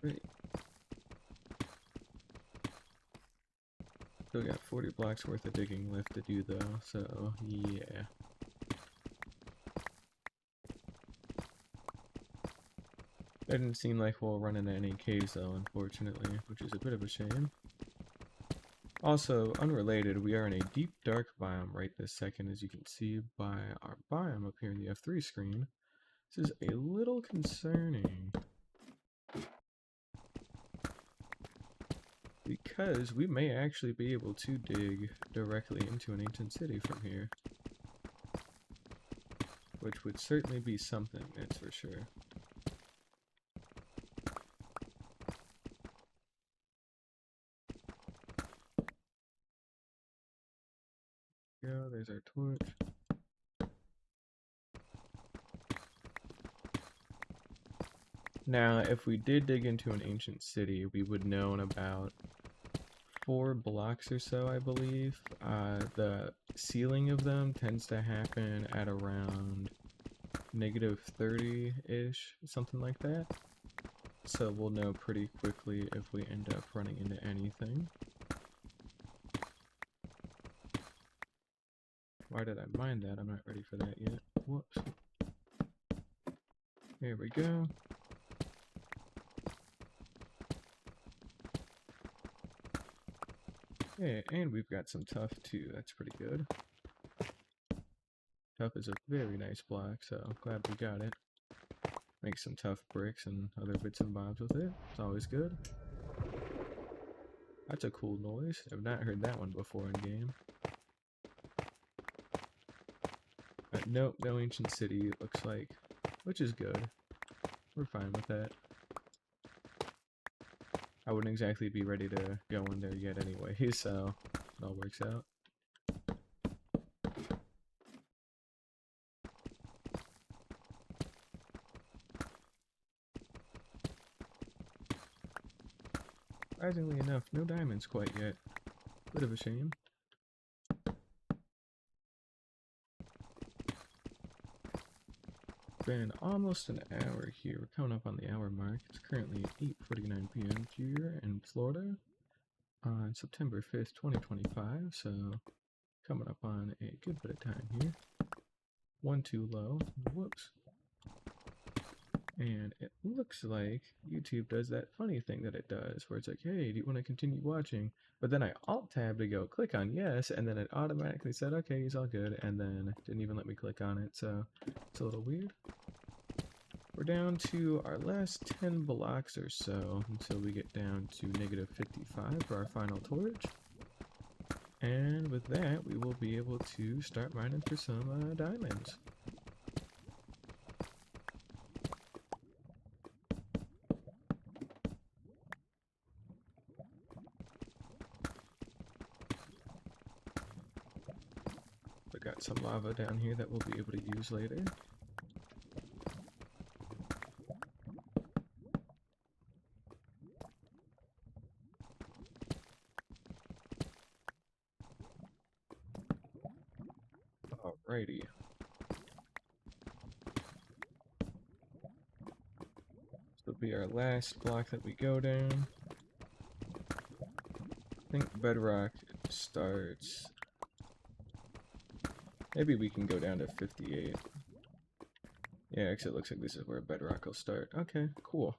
Great. Still got 40 blocks worth of digging left to do though, so yeah. Doesn't seem like we'll run into any caves though, unfortunately, which is a bit of a shame. Also, unrelated, we are in a deep dark biome right this second, as you can see by our biome up here in the F3 screen. This is a little concerning, because we may actually be able to dig directly into an ancient city from here. Which would certainly be something, that's for sure. Go, there's our torch. Now, if we did dig into an ancient city, we would know in about 4 blocks or so, I believe. The ceiling of them tends to happen at around -30-ish, something like that. So we'll know pretty quickly if we end up running into anything. Why did I mind that? I'm not ready for that yet. Whoops. Here we go. Yeah, and we've got some tuff too. That's pretty good. Tuff is a very nice block, so glad we got it. Make some tough bricks and other bits and bobs with it. It's always good. That's a cool noise. I've not heard that one before in game. Nope, no ancient city, it looks like. Which is good. We're fine with that. I wouldn't exactly be ready to go in there yet anyway, so it all works out. Surprisingly enough, no diamonds quite yet. Bit of a shame. Been almost an hour here. We're coming up on the hour mark. It's currently 8:49 p.m. here in Florida on September 5th, 2025. So coming up on a good bit of time here. 1 too low. Whoops. And it looks like YouTube does that funny thing that it does, where it's like, hey, do you want to continue watching? But then I alt-tab to go click on yes, and then it automatically said, okay, he's all good, and then didn't even let me click on it, so it's a little weird. We're down to our last 10 blocks or so until we get down to -55 for our final torch. And with that, we will be able to start mining for some diamonds. We got some lava down here that we'll be able to use later. Alrighty. This will be our last block that we go down. I think bedrock starts... Maybe we can go down to 58. Yeah, because it looks like this is where bedrock will start. Okay, cool.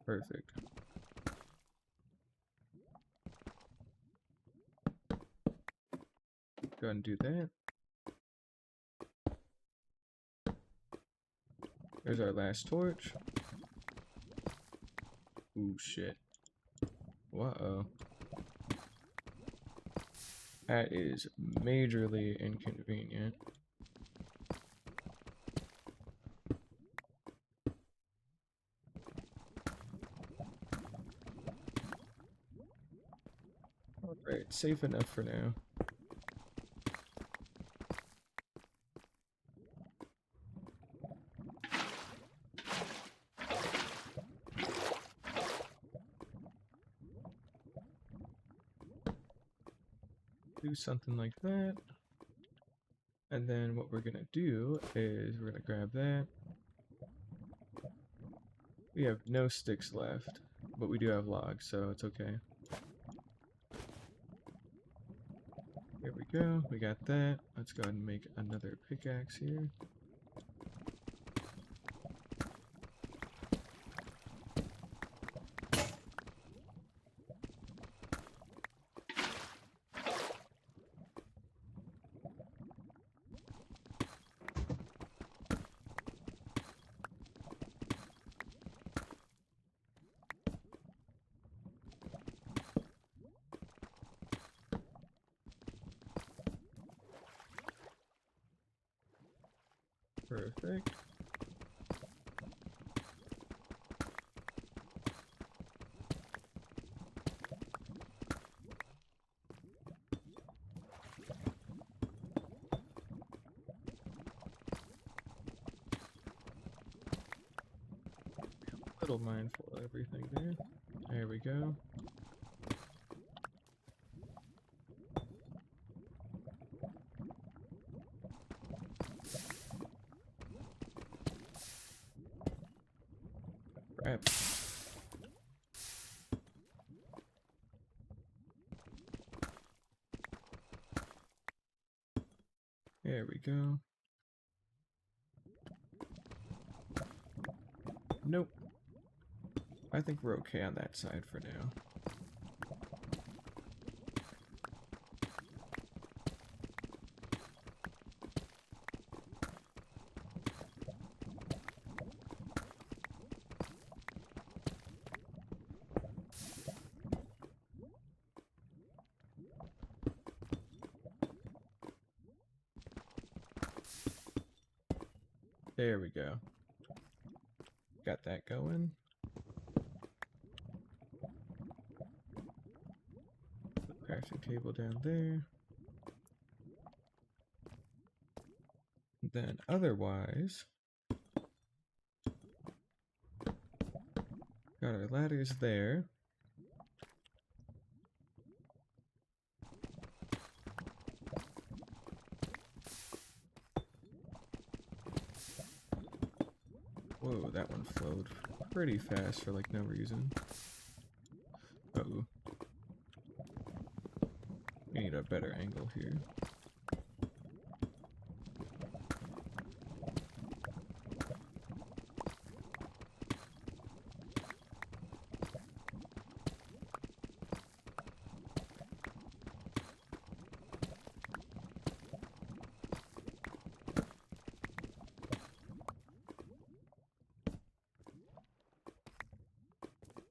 Perfect. go ahead and do that. There's our last torch. Ooh, shit. Uh-oh. That is majorly inconvenient. Alright, safe enough for now. Do something like that. And then what we're gonna do is we're gonna grab that. We have no sticks left, but we do have logs, so it's okay. There we go, we got that. Let's go ahead and make another pickaxe here. Perfect. A little mindful of everything there. There we go. Crap. There we go. Nope. I think we're okay on that side for now. There we go. Got that going. Crafting table down there. Then otherwise, got our ladders there. Whoa, that one flowed pretty fast for like no reason. Uh-oh. We need a better angle here.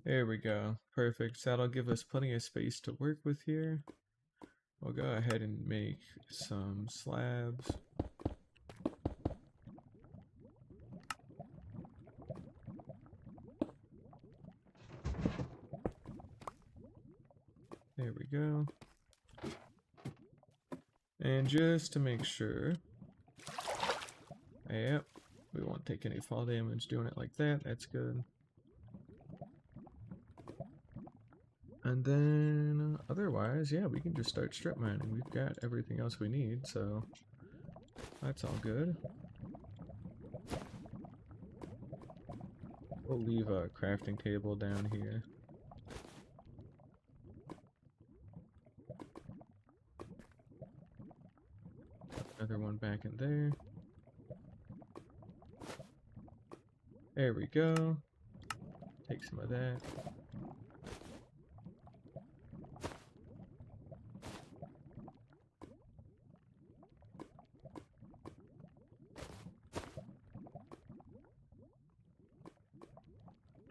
There we go. Perfect. So that'll give us plenty of space to work with here. We'll go ahead and make some slabs. There we go. And just to make sure, yep, we won't take any fall damage doing it like that. That's good. And then otherwise, yeah, we can just start strip mining. We've got everything else we need, so that's all good. We'll leave a crafting table down here. Another one back in there. There we go. Take some of that.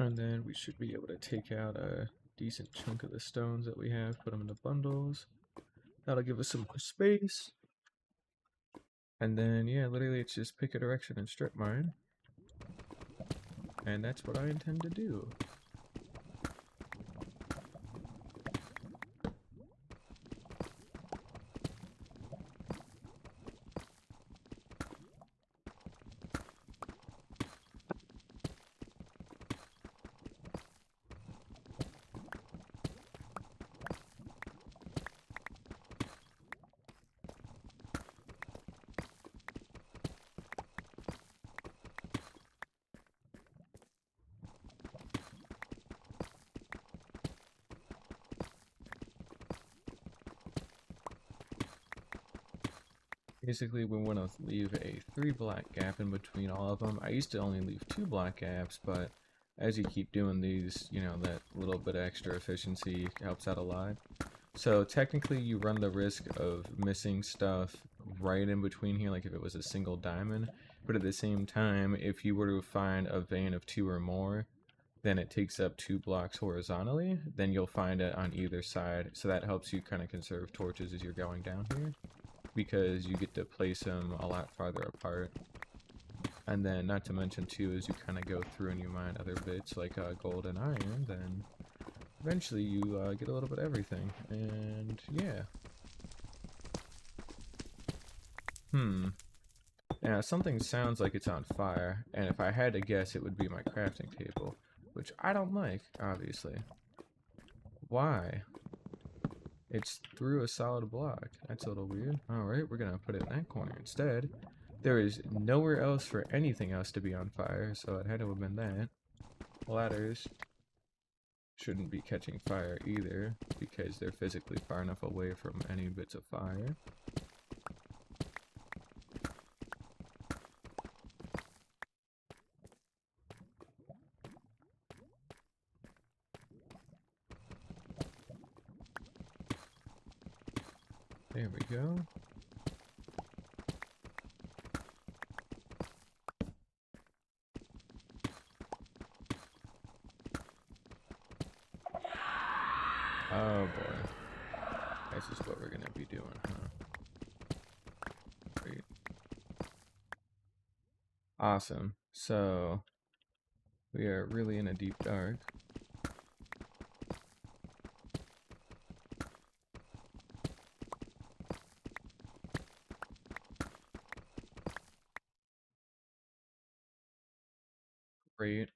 And then we should be able to take out a decent chunk of the stones that we have, put them into bundles. That'll give us some more space. And then, yeah, literally it's just pick a direction and strip mine. And that's what I intend to do. Basically, we want to leave a 3 block gap in between all of them. I used to only leave 2 block gaps, but as you keep doing these, you know, that little bit of extra efficiency helps out a lot. So technically you run the risk of missing stuff right in between here, like if it was a single diamond, but at the same time, if you were to find a vein of 2 or more, then it takes up 2 blocks horizontally, then you'll find it on either side, so that helps you kind of conserve torches as you're going down here, because you get to place them a lot farther apart. And then, not to mention too, as you kind of go through and you mine other bits like gold and iron, then eventually you get a little bit of everything. And yeah. Now something sounds like it's on fire, and if I had to guess, it would be my crafting table, which I don't like, obviously. Why? It's through a solid block. That's a little weird. Alright, we're gonna put it in that corner instead. There is nowhere else for anything else to be on fire, so it had to have been that. Ladders shouldn't be catching fire either, because they're physically far enough away from any bits of fire. There we go. Oh boy. That's just what we're gonna be doing, huh? Great. Awesome. So, we are really in a deep dark. Great.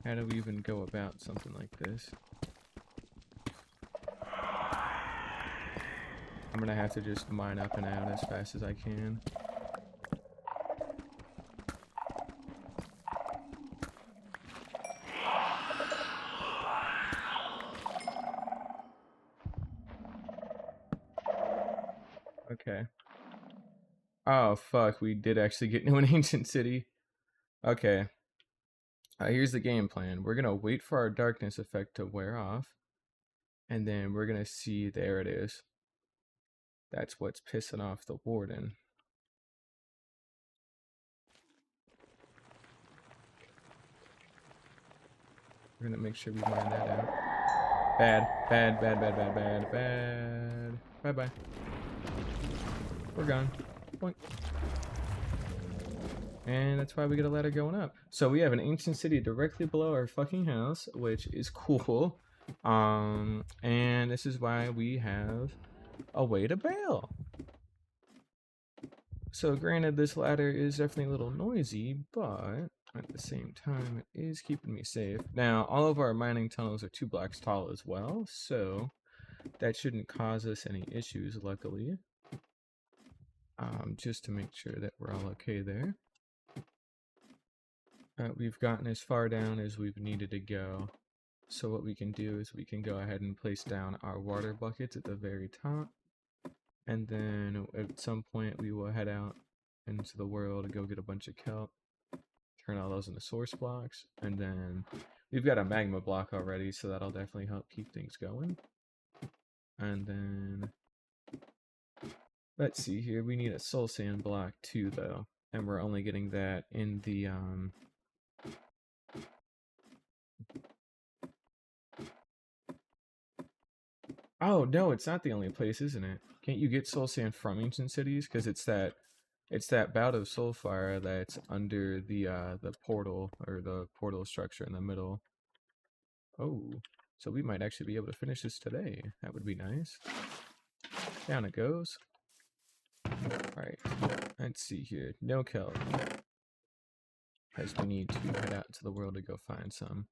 How do we even go about something like this? I'm gonna have to just mine up and out as fast as I can. Okay. Oh, fuck, we did actually get into an ancient city. Okay. Here's the game plan. We're gonna wait for our darkness effect to wear off, and then we're gonna see, there it is. That's what's pissing off the warden. We're gonna make sure we mine that out. Bad, bad, bad, bad, bad, bad, bad. Bye-bye. We're gone. Point. And that's why we get a ladder going up. So we have an ancient city directly below our fucking house, which is cool. And this is why we have a way to bail. So granted, this ladder is definitely a little noisy, but at the same time, it is keeping me safe. Now, all of our mining tunnels are 2 blocks tall as well, so that shouldn't cause us any issues, luckily. Just to make sure that we're all okay there. We've gotten as far down as we've needed to go. So what we can do is we can go ahead and place down our water buckets at the very top. And then at some point we will head out into the world and go get a bunch of kelp. Turn all those into source blocks. And then we've got a magma block already, so that'll definitely help keep things going. And then let's see here. We need a soul sand block too, though. And we're only getting that in the Oh no, it's not the only place, isn't it? Can't you get soul sand from ancient cities? Because it's that bout of soulfire that's under the portal or the portal structure in the middle. Oh, so we might actually be able to finish this today. That would be nice. Down it goes. Alright, let's see here. No kelp. Because we need to head out into the world to go find some.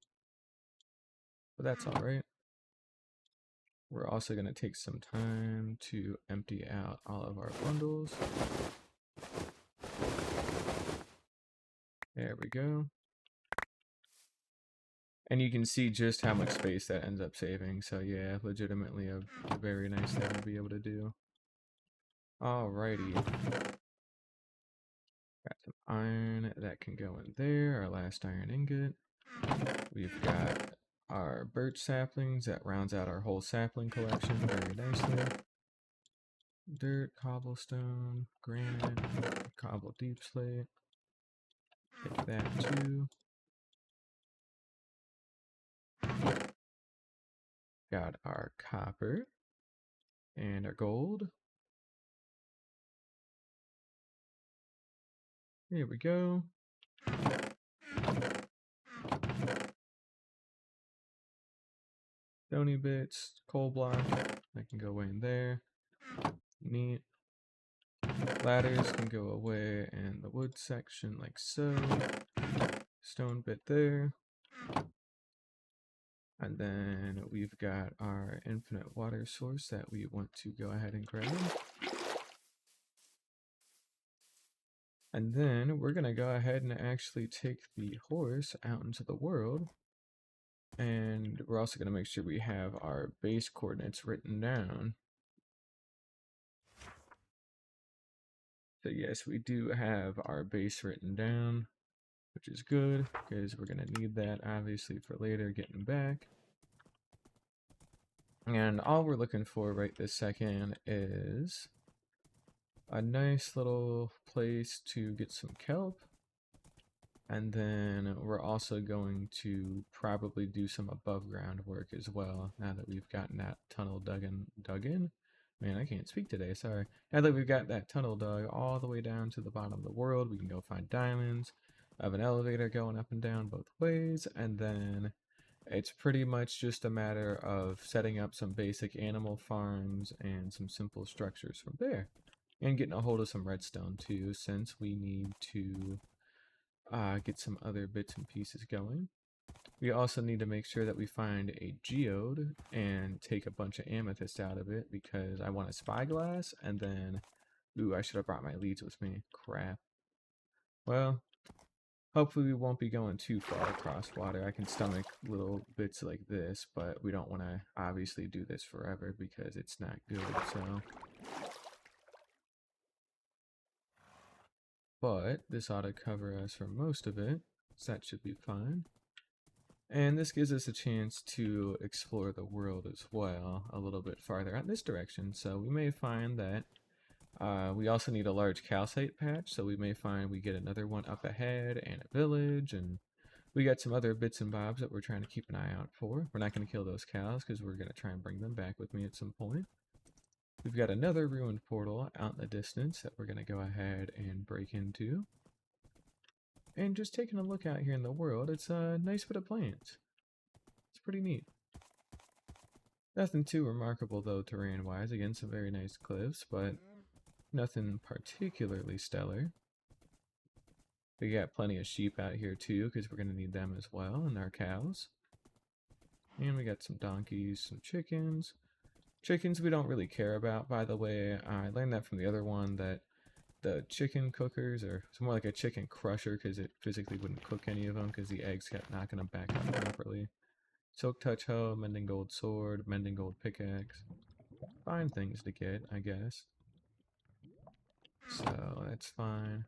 But that's alright. We're also going to take some time to empty out all of our bundles. There we go. And you can see just how much space that ends up saving. So yeah, legitimately a very nice thing to be able to do. Alrighty. Got some iron that can go in there. Our last iron ingot. We've got our birch saplings. That rounds out our whole sapling collection very nicely. Dirt, cobblestone, granite, cobble deep slate. Take that too. Got our copper and our gold. Here we go. Stony bits, coal block. That can go away in there. Neat. Ladders can go away in the wood section like so. Stone bit there. And then we've got our infinite water source that we want to go ahead and grab. And then we're going to go ahead and actually take the horse out into the world. And we're also going to make sure we have our base coordinates written down. So yes, we do have our base written down, which is good because we're going to need that obviously for later getting back. And all we're looking for right this second is a nice little place to get some kelp. And then we're also going to probably do some above ground work as well, now that we've gotten that tunnel dug in. Man, I can't speak today, sorry. Now that we've got that tunnel dug all the way down to the bottom of the world, we can go find diamonds. I have an elevator going up and down both ways, and then it's pretty much just a matter of setting up some basic animal farms and some simple structures from there. And getting a hold of some redstone too, since we need to get some other bits and pieces going. We also need to make sure that we find a geode and take a bunch of amethyst out of it because I want a spyglass, and then, ooh, I should have brought my leads with me. Crap. Well, hopefully we won't be going too far across water. I can stomach little bits like this, but we don't want to obviously do this forever because it's not good, so. But this ought to cover us for most of it, so that should be fine. And this gives us a chance to explore the world as well a little bit farther out in this direction. So we may find that we also need a large calcite patch. So we may find we get another one up ahead and a village. And we got some other bits and bobs that we're trying to keep an eye out for. We're not going to kill those cows because we're going to try and bring them back with me at some point. We've got another ruined portal out in the distance that we're going to go ahead and break into. And just taking a look out here in the world, it's a nice bit of plants. It's pretty neat. Nothing too remarkable though terrain-wise. Again, some very nice cliffs, but nothing particularly stellar. We got plenty of sheep out here too, because we're going to need them as well, and our cows. And we got some donkeys, some chickens. Chickens we don't really care about, by the way. I learned that from the other one, that the chicken cookers are it's more like a chicken crusher because it physically wouldn't cook any of them because the eggs kept knocking them back up properly. Silk touch hoe, mending gold sword, mending gold pickaxe. Fine things to get, I guess. So that's fine.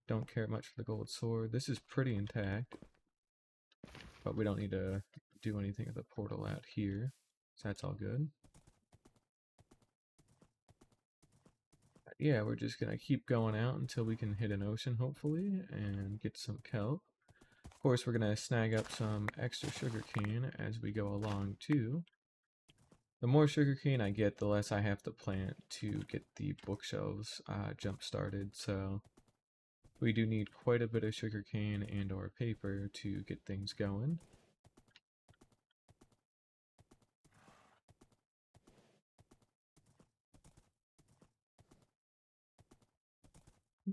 Don't care much for the gold sword. This is pretty intact. But we don't need to do anything with the portal out here. So that's all good. Yeah, we're just gonna keep going out until we can hit an ocean, hopefully, and get some kelp. Of course, we're gonna snag up some extra sugar cane as we go along, too. The more sugarcane I get, the less I have to plant to get the bookshelves jump started. So we do need quite a bit of sugarcane and or paper to get things going.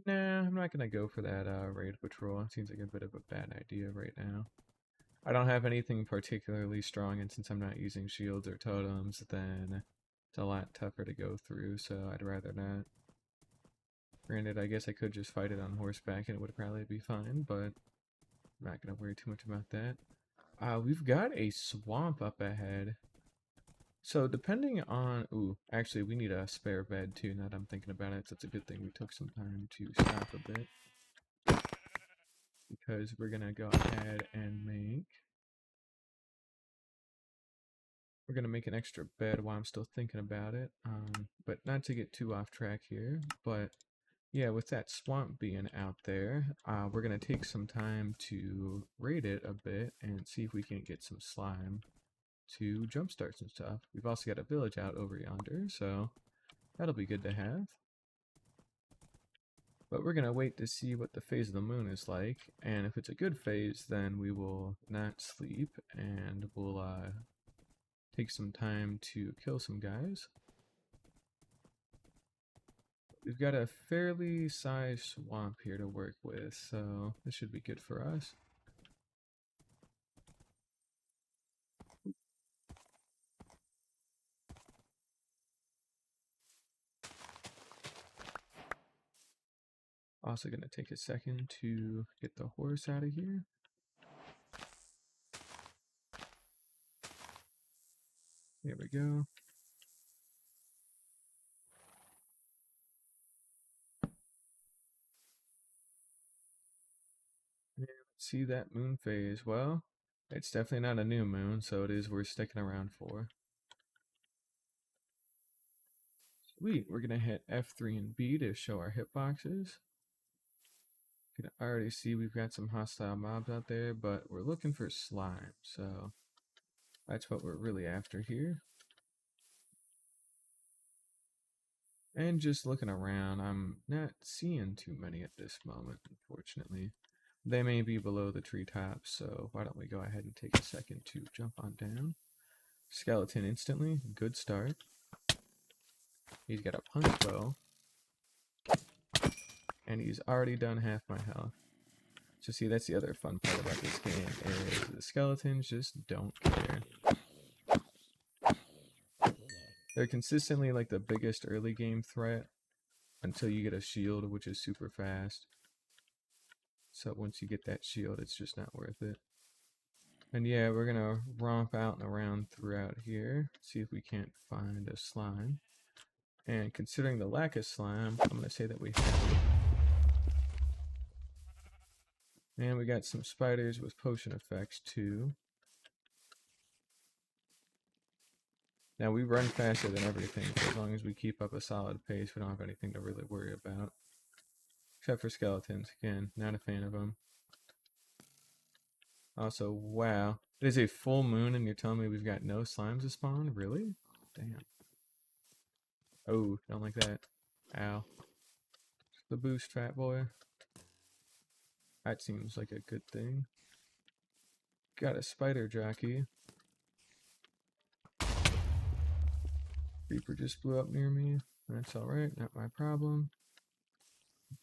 Nah, I'm not gonna go for that raid patrol. It seems like a bit of a bad idea right now. I don't have anything particularly strong, and since I'm not using shields or totems, then it's a lot tougher to go through, so I'd rather not. Granted, I guess I could just fight it on horseback and it would probably be fine, but I'm not gonna worry too much about that. We've got a swamp up ahead. So depending on, ooh, actually we need a spare bed too, now that I'm thinking about it, so it's a good thing we took some time to stop a bit. Because we're gonna go ahead and we're gonna make an extra bed while I'm still thinking about it. But not to get too off track here, but yeah, with that swamp being out there, we're gonna take some time to raid it a bit and see if we can't get some slime to jumpstart some stuff. We've also got a village out over yonder, so that'll be good to have. But we're gonna wait to see what the phase of the moon is like, and if it's a good phase, then we will not sleep, and we'll take some time to kill some guys. We've got a fairly sized swamp here to work with, so this should be good for us. Also gonna take a second to get the horse out of here. There we go. And let's see that moon phase. Well, it's definitely not a new moon, so it is worth sticking around for. Sweet, we're gonna hit F3 and B to show our hitboxes. You can already see we've got some hostile mobs out there, but we're looking for slime, so that's what we're really after here. And just looking around, I'm not seeing too many at this moment, unfortunately. They may be below the treetops, so why don't we go ahead and take a second to jump on down. Skeleton instantly, good start. He's got a punch bow. And he's already done half my health. So see, that's the other fun part about this game, is the skeletons just don't care. They're consistently like the biggest early game threat until you get a shield, which is super fast. So once you get that shield, it's just not worth it. And yeah, we're gonna romp out and around throughout here, see if we can't find a slime. And considering the lack of slime, I'm gonna say that we have it. And we got some spiders with potion effects too. Now we run faster than everything, so as long as we keep up a solid pace, we don't have anything to really worry about. Except for skeletons. Again, not a fan of them. Also, wow. It is a full moon and you're telling me we've got no slimes to spawn? Really? Damn. Oh, don't like that. Ow. The boost, fat boy. That seems like a good thing. Got a spider jockey. Creeper just blew up near me. That's alright, not my problem.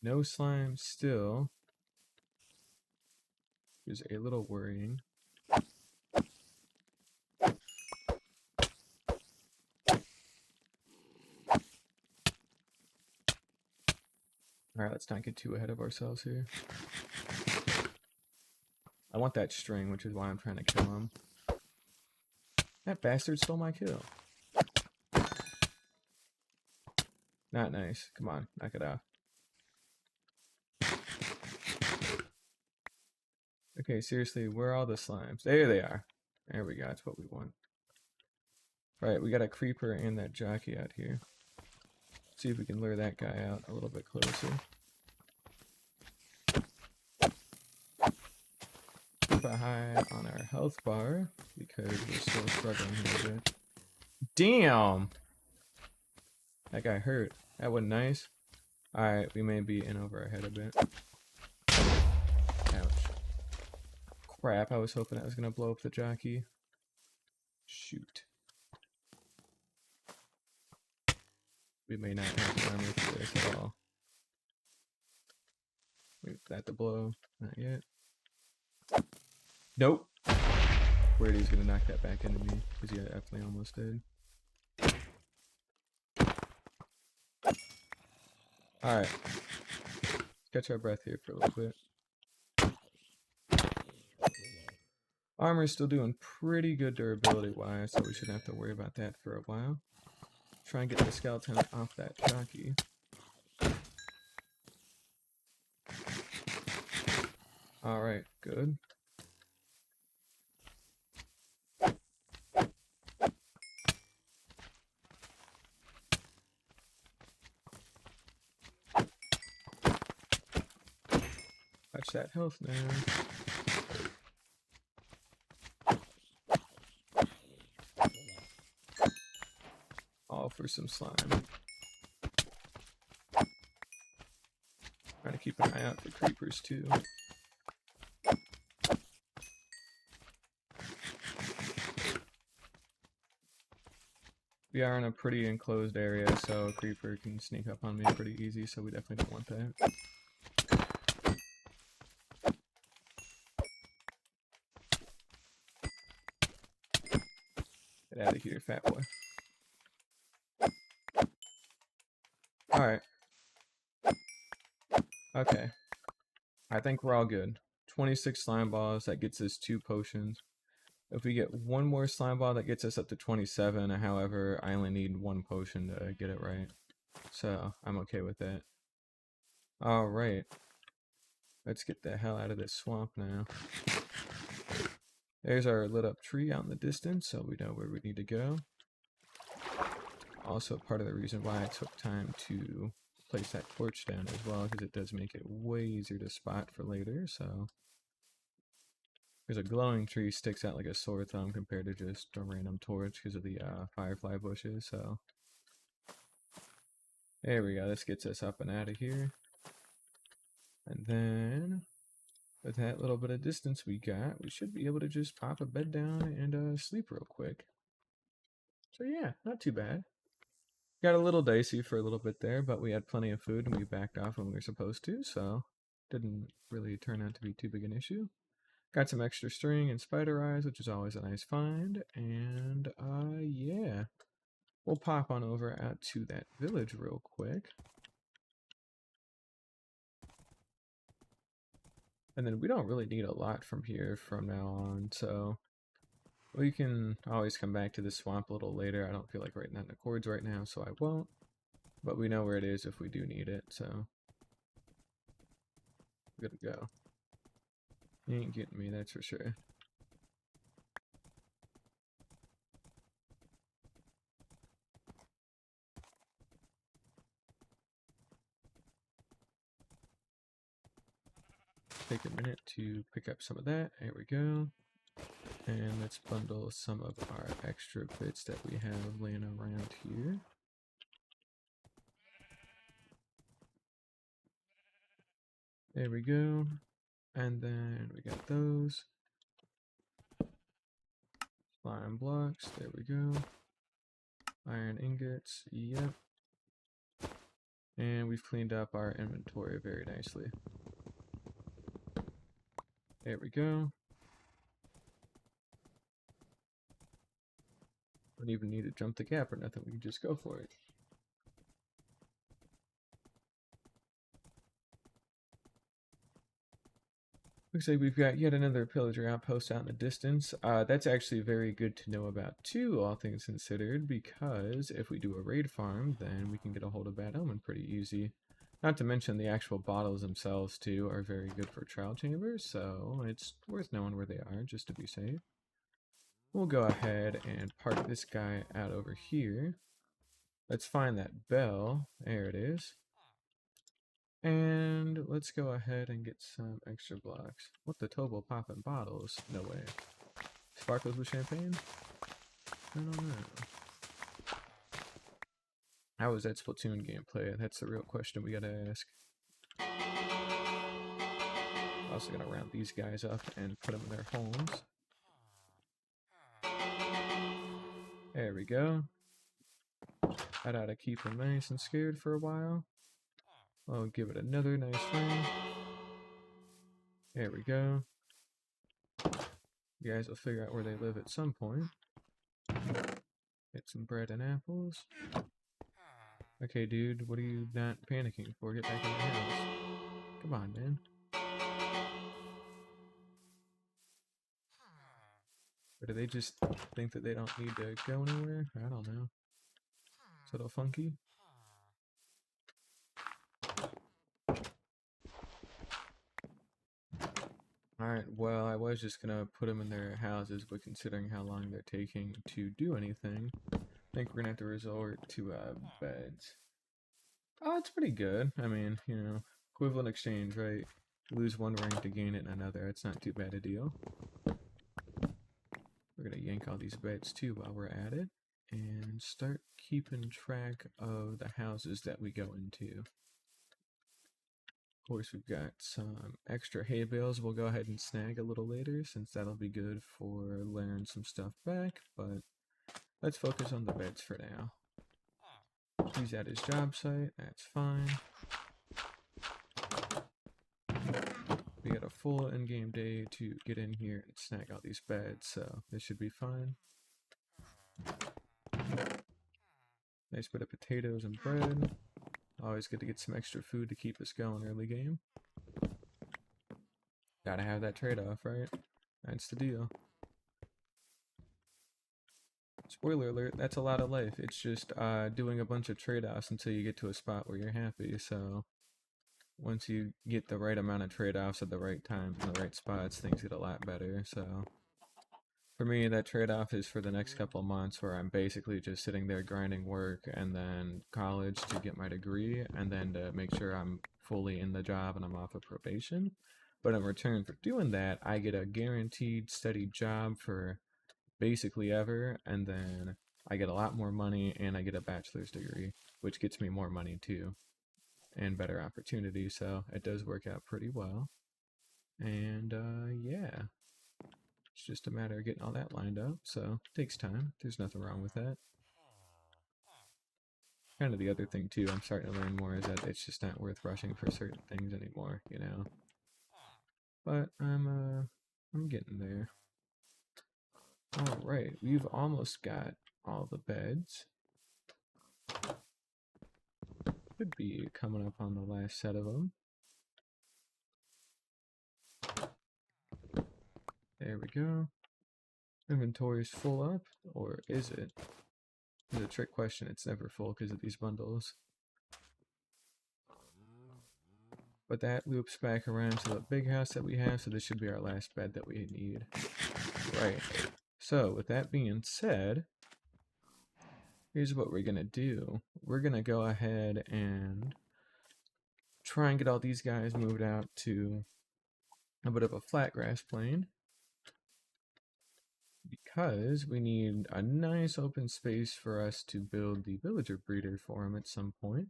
No slime still. Is a little worrying. Alright, let's not get too ahead of ourselves here. I want that string, which is why I'm trying to kill him. That bastard stole my kill. Not nice. Come on, knock it off. Okay, seriously, where are all the slimes? There they are. There we go, that's what we want. Alright, we got a creeper and that jockey out here. See if we can lure that guy out a little bit closer. Keep an eye on our health bar, because we're still struggling here a bit. Damn! That guy hurt. That wasn't nice. Alright, we may be in over our head a bit. Ouch. Crap, I was hoping that was gonna blow up the jockey. Shoot. We may not have the armor for this at all. Wait for that to blow. Not yet. Nope. Worried he's gonna knock that back into me, because he definitely almost did. Alright. Catch our breath here for a little bit. Armor's still doing pretty good durability wise, so we shouldn't have to worry about that for a while. Try and get the skeleton off that jockey. Alright, good. Touch that health now. All for some slime. Trying to keep an eye out for creepers too. We are in a pretty enclosed area, so a creeper can sneak up on me pretty easy, so we definitely don't want that. Get out of here, fat boy. Alright. Okay. I think we're all good. 26 slime balls, that gets us 2 potions. If we get one more slime ball, that gets us up to 27. However, I only need 1 potion to get it right. So, I'm okay with that. Alright. Let's get the hell out of this swamp now. There's our lit up tree out in the distance, so we know where we need to go. Also, part of the reason why I took time to place that torch down as well, because it does make it way easier to spot for later, so... There's a glowing tree sticks out like a sore thumb compared to just a random torch because of the firefly bushes, so... There we go, this gets us up and out of here. And then, with that little bit of distance we got, we should be able to just pop a bed down and sleep real quick. So yeah, not too bad. Got a little dicey for a little bit there, but we had plenty of food and we backed off when we were supposed to, so didn't really turn out to be too big an issue. Got some extra string and spider eyes, which is always a nice find, and yeah. We'll pop on over out to that village real quick. And then we don't really need a lot from here from now on, so we can always come back to the swamp a little later. I don't feel like writing that in the chords right now, so I won't. But we know where it is if we do need it, so we're good to go. You ain't getting me, that's for sure. Take a minute to pick up some of that. There we go. And let's bundle some of our extra bits that we have laying around here. There we go. And then we got those. Slime blocks, there we go. Iron ingots, yep. And we've cleaned up our inventory very nicely. There we go. Don't even need to jump the gap or nothing, we can just go for it. Looks like we've got yet another pillager outpost out in the distance. That's actually very good to know about too, all things considered, because if we do a raid farm, then we can get a hold of Bad Omen pretty easy. Not to mention the actual bottles themselves too are very good for trial chambers, so it's worth knowing where they are just to be safe. We'll go ahead and park this guy out over here. Let's find that bell. There it is. And let's go ahead and get some extra blocks. What the Tobo popping bottles? No way. Sparkles with champagne? I don't know. How was that Splatoon gameplay? That's the real question we gotta ask. Also gonna round these guys up and put them in their homes. There we go. That ought to keep them nice and scared for a while. I'll give it another nice ring. There we go. You guys will figure out where they live at some point. Get some bread and apples. Okay, dude, what are you not panicking for? Get back in the house. Come on, man. Or do they just think that they don't need to go anywhere? I don't know. Is that all funky? Alright, well, I was just gonna put them in their houses, but considering how long they're taking to do anything, I think we're gonna have to resort to beds. Oh, it's pretty good. I mean, you know, equivalent exchange, right? Lose one rank to gain it in another. It's not too bad a deal. We're gonna yank all these beds too while we're at it, and start keeping track of the houses that we go into. Of course, we've got some extra hay bales we'll go ahead and snag a little later, since that'll be good for layering some stuff back, but let's focus on the beds for now. He's at his job site, that's fine. We got a full in-game day to get in here and snag all these beds, so this should be fine. Nice bit of potatoes and bread. Always good to get some extra food to keep us going early game. Gotta have that trade-off, right? That's the deal. Spoiler alert, that's a lot of life. It's just doing a bunch of trade-offs until you get to a spot where you're happy, so once you get the right amount of trade-offs at the right times in the right spots, things get a lot better, so for me, that trade-off is for the next couple of months where I'm basically just sitting there grinding work and then college to get my degree and then to make sure I'm fully in the job and I'm off of probation. But in return for doing that, I get a guaranteed steady job for basically ever, and then I get a lot more money and I get a bachelor's degree, which gets me more money too and better opportunities, so it does work out pretty well. And yeah. It's just a matter of getting all that lined up, so it takes time. There's nothing wrong with that. Kind of the other thing too, I'm starting to learn more is that it's just not worth rushing for certain things anymore, you know. But I'm getting there. All right, we've almost got all the beds. Could be coming up on the last set of them. There we go. Inventory's full up, or is it? It's a trick question. It's never full because of these bundles. But that loops back around to the big house that we have, so this should be our last bed that we need. Right. So, with that being said, here's what we're going to do. We're going to go ahead and try and get all these guys moved out to a bit of a flat grass plain, because we need a nice open space for us to build the villager breeder for them at some point.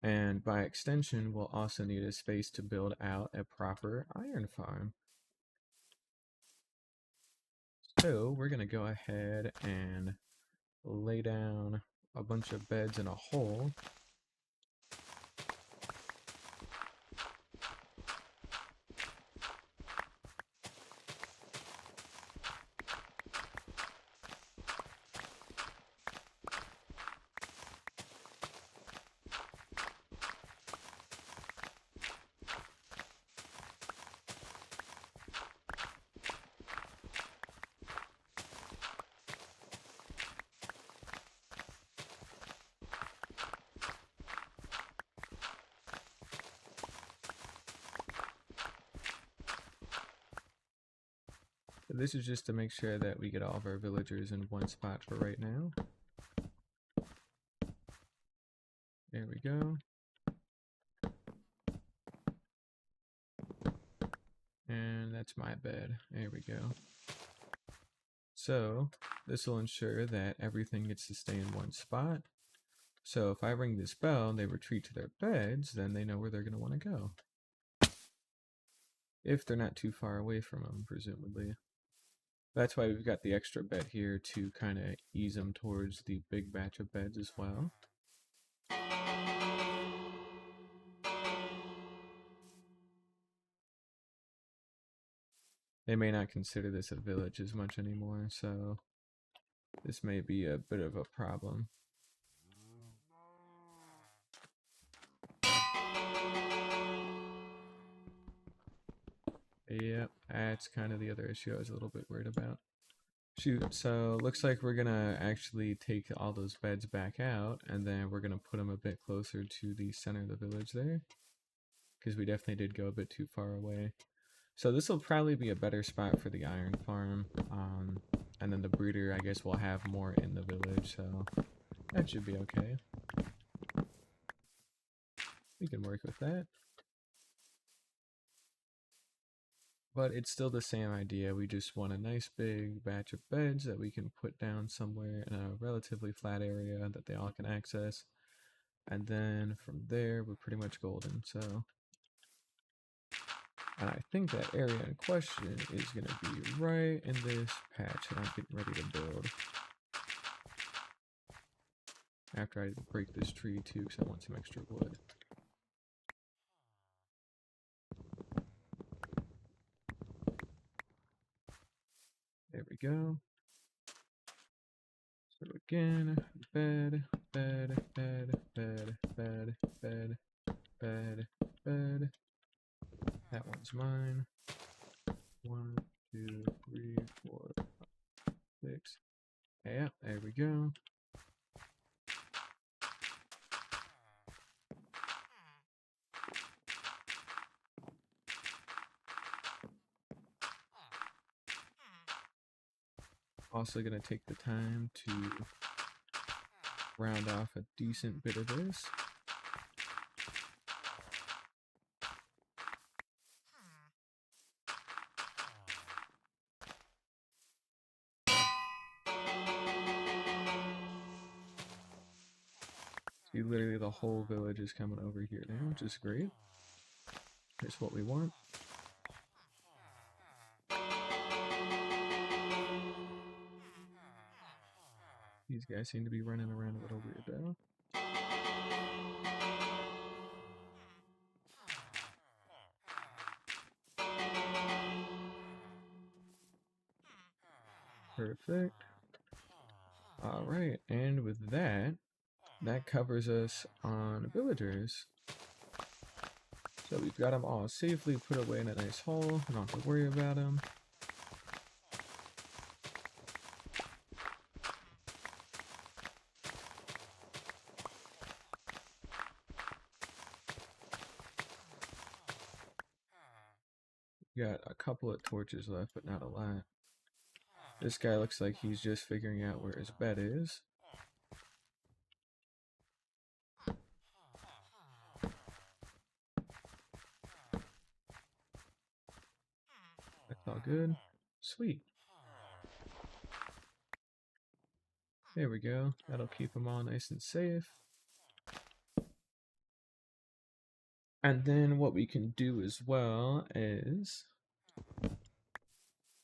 And by extension, we'll also need a space to build out a proper iron farm. So we're going to go ahead and lay down a bunch of beds in a hole. This is just to make sure that we get all of our villagers in one spot for right now. There we go. And that's my bed. There we go. So this will ensure that everything gets to stay in one spot. So if I ring this bell and they retreat to their beds, then they know where they're going to want to go. If they're not too far away from them, presumably. That's why we've got the extra bed here to kind of ease them towards the big batch of beds as well. They may not consider this a village as much anymore, so this may be a bit of a problem. Yep, that's kind of the other issue I was a little bit worried about. Shoot, so looks like we're gonna actually take all those beds back out, and then we're gonna put them a bit closer to the center of the village there, because we definitely did go a bit too far away. So this will probably be a better spot for the iron farm, and then the breeder, I guess, will have more in the village, so that should be okay. We can work with that. But it's still the same idea. We just want a nice big batch of beds that we can put down somewhere in a relatively flat area that they all can access. And then from there, we're pretty much golden. So, and I think that area in question is going to be right in this patch that I'm getting ready to build. After I break this tree too, because I want some extra wood. There we go. So again, bed, bed, bed, bed, bed, bed, bed, bed. That one's mine. 1, 2, 3, 4, 5, 6. Yeah, there we go. Also gonna take the time to round off a decent bit of this. See, literally the whole village is coming over here now, which is great. That's what we want. These guys seem to be running around a little weird though. Perfect. Alright, and with that, that covers us on villagers. So we've got them all safely put away in a nice hole. We don't have to worry about them. Got a couple of torches left, but not a lot. This guy looks like he's just figuring out where his bed is. That's all good. Sweet. There we go. That'll keep them all nice and safe. And then what we can do as well is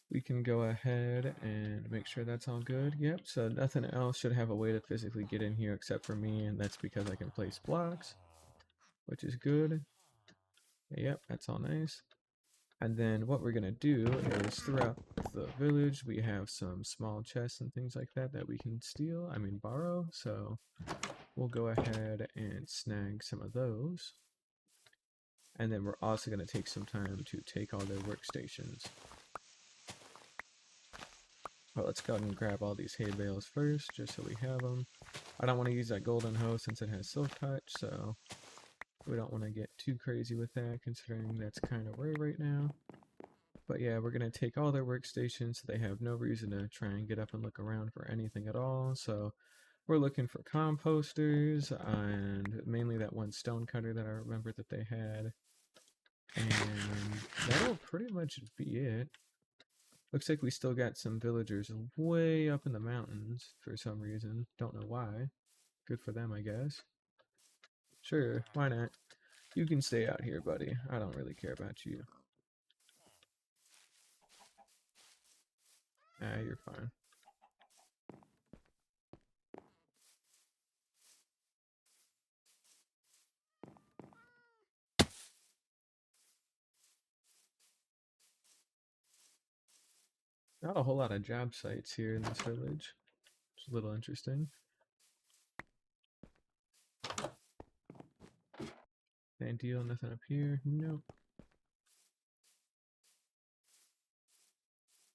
we can go ahead and make sure that's all good. Yep, so nothing else should have a way to physically get in here except for me, and that's because I can place blocks, which is good. Yep, that's all nice. And then what we're going to do is throughout the village, we have some small chests and things like that that we can steal, borrow. So we'll go ahead and snag some of those. And then we're also going to take some time to take all their workstations. But let's go ahead and grab all these hay bales first, just so we have them. I don't want to use that golden hoe since it has silk touch, so we don't want to get too crazy with that, considering that's kind of rare right now. But yeah, we're going to take all their workstations so they have no reason to try and get up and look around for anything at all. So we're looking for composters and mainly that one stone cutter that I remember that they had. And that'll pretty much be it. Looks like we still got some villagers way up in the mountains for some reason. Don't know why. Good for them, I guess. Sure, why not? You can stay out here, buddy. I don't really care about you. Ah, you're fine. Not a whole lot of job sites here in this village. It's a little interesting. Can't deal, nothing up here. Nope.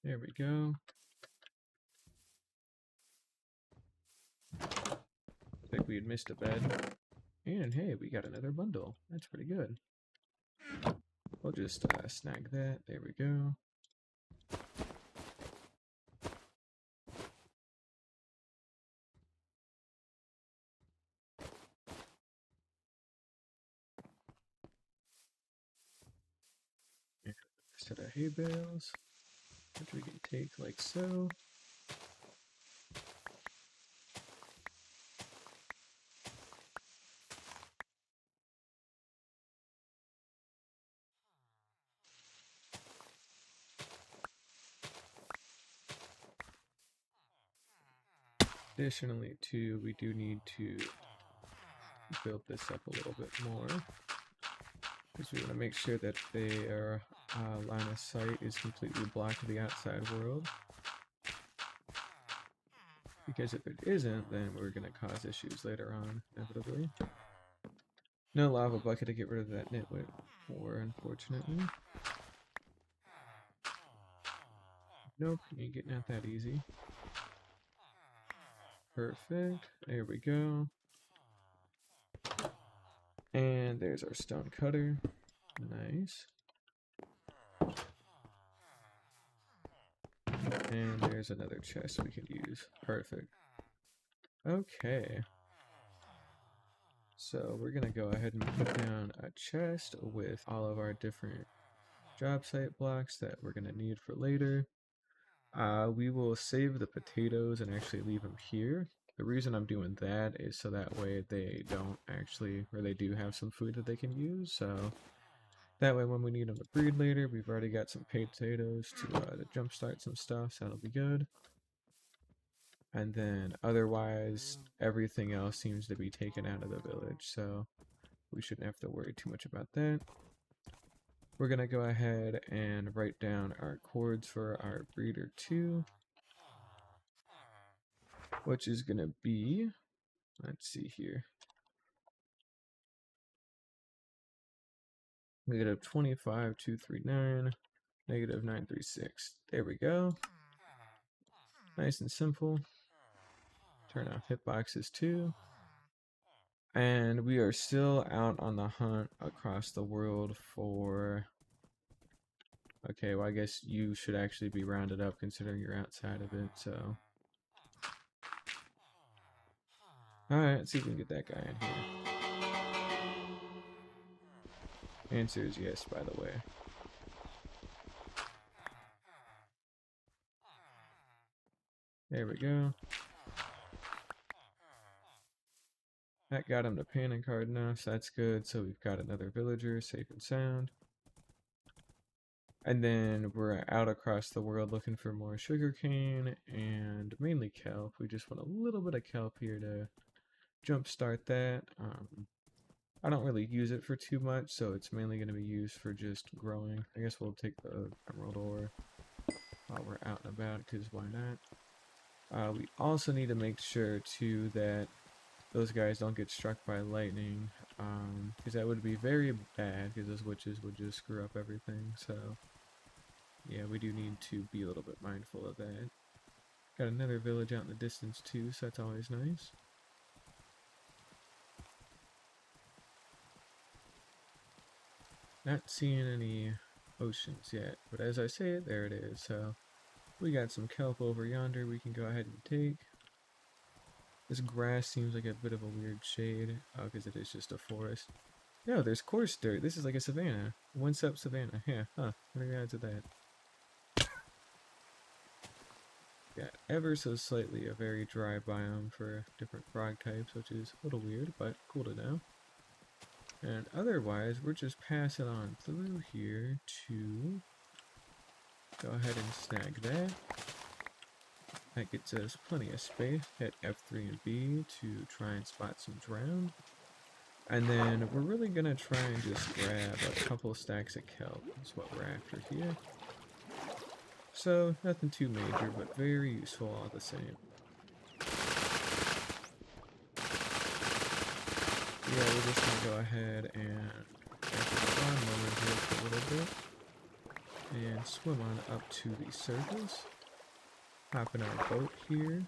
There we go. Like we had missed a bed. And hey, we got another bundle. That's pretty good. We'll just snag that. There we go. And a set of hay bales, which we can take like so. Additionally, too, we do need to build this up a little bit more because we want to make sure that their line of sight is completely blocked to the outside world. Because if it isn't, then we're going to cause issues later on, inevitably. No lava bucket to get rid of that nitwit for, unfortunately. Nope, you ain't getting out that easy. Perfect. There we go. And there's our stone cutter. Nice. And there's another chest we can use. Perfect. Okay. So we're going to go ahead and put down a chest with all of our different job site blocks that we're going to need for later. We will save the potatoes and actually leave them here. The reason I'm doing that is so that way they don't actually, or they do have some food that they can use. So that way when we need them to breed later, we've already got some potatoes to jumpstart some stuff, so that'll be good. And then otherwise, everything else seems to be taken out of the village, so we shouldn't have to worry too much about that. We're going to go ahead and write down our coords for our breeder 2. Which is going to be, let's see here, -25,239, -936. There we go. Nice and simple. Turn off hitboxes too. And we are still out on the hunt across the world for... Okay, well I guess you should actually be rounded up considering you're outside of it, so... Alright, let's see if we can get that guy in here. Answer is yes, by the way. There we go. That got him to panic hard enough, so that's good. So we've got another villager, safe and sound. And then we're out across the world looking for more sugarcane and mainly kelp. We just want a little bit of kelp here to jumpstart that. I don't really use it for too much, so it's mainly going to be used for just growing. I guess we'll take the emerald ore while we're out and about, because why not? We also need to make sure, too, that those guys don't get struck by lightning, because that would be very bad, because those witches would just screw up everything, so... Yeah, we do need to be a little bit mindful of that. Got another village out in the distance too, so that's always nice. Not seeing any oceans yet, but as I say it, there it is. So we got some kelp over yonder we can go ahead and take. This grass seems like a bit of a weird shade, because it is just a forest. No, there's coarse dirt. This is like a savanna. One step savanna. Yeah, huh. What are the odds of that? Got ever so slightly a very dry biome for different frog types, which is a little weird, but cool to know. And otherwise, we're just passing on through here to go ahead and snag that. That gets us plenty of space. Hit F3 and B to try and spot some drowned. And then we're really gonna try and just grab a couple stacks of kelp. That's what we're after here. So, nothing too major, but very useful all the same. Yeah, we're just gonna go ahead and after the farm over here for a little bit and swim on up to the surface. Hop in our boat here.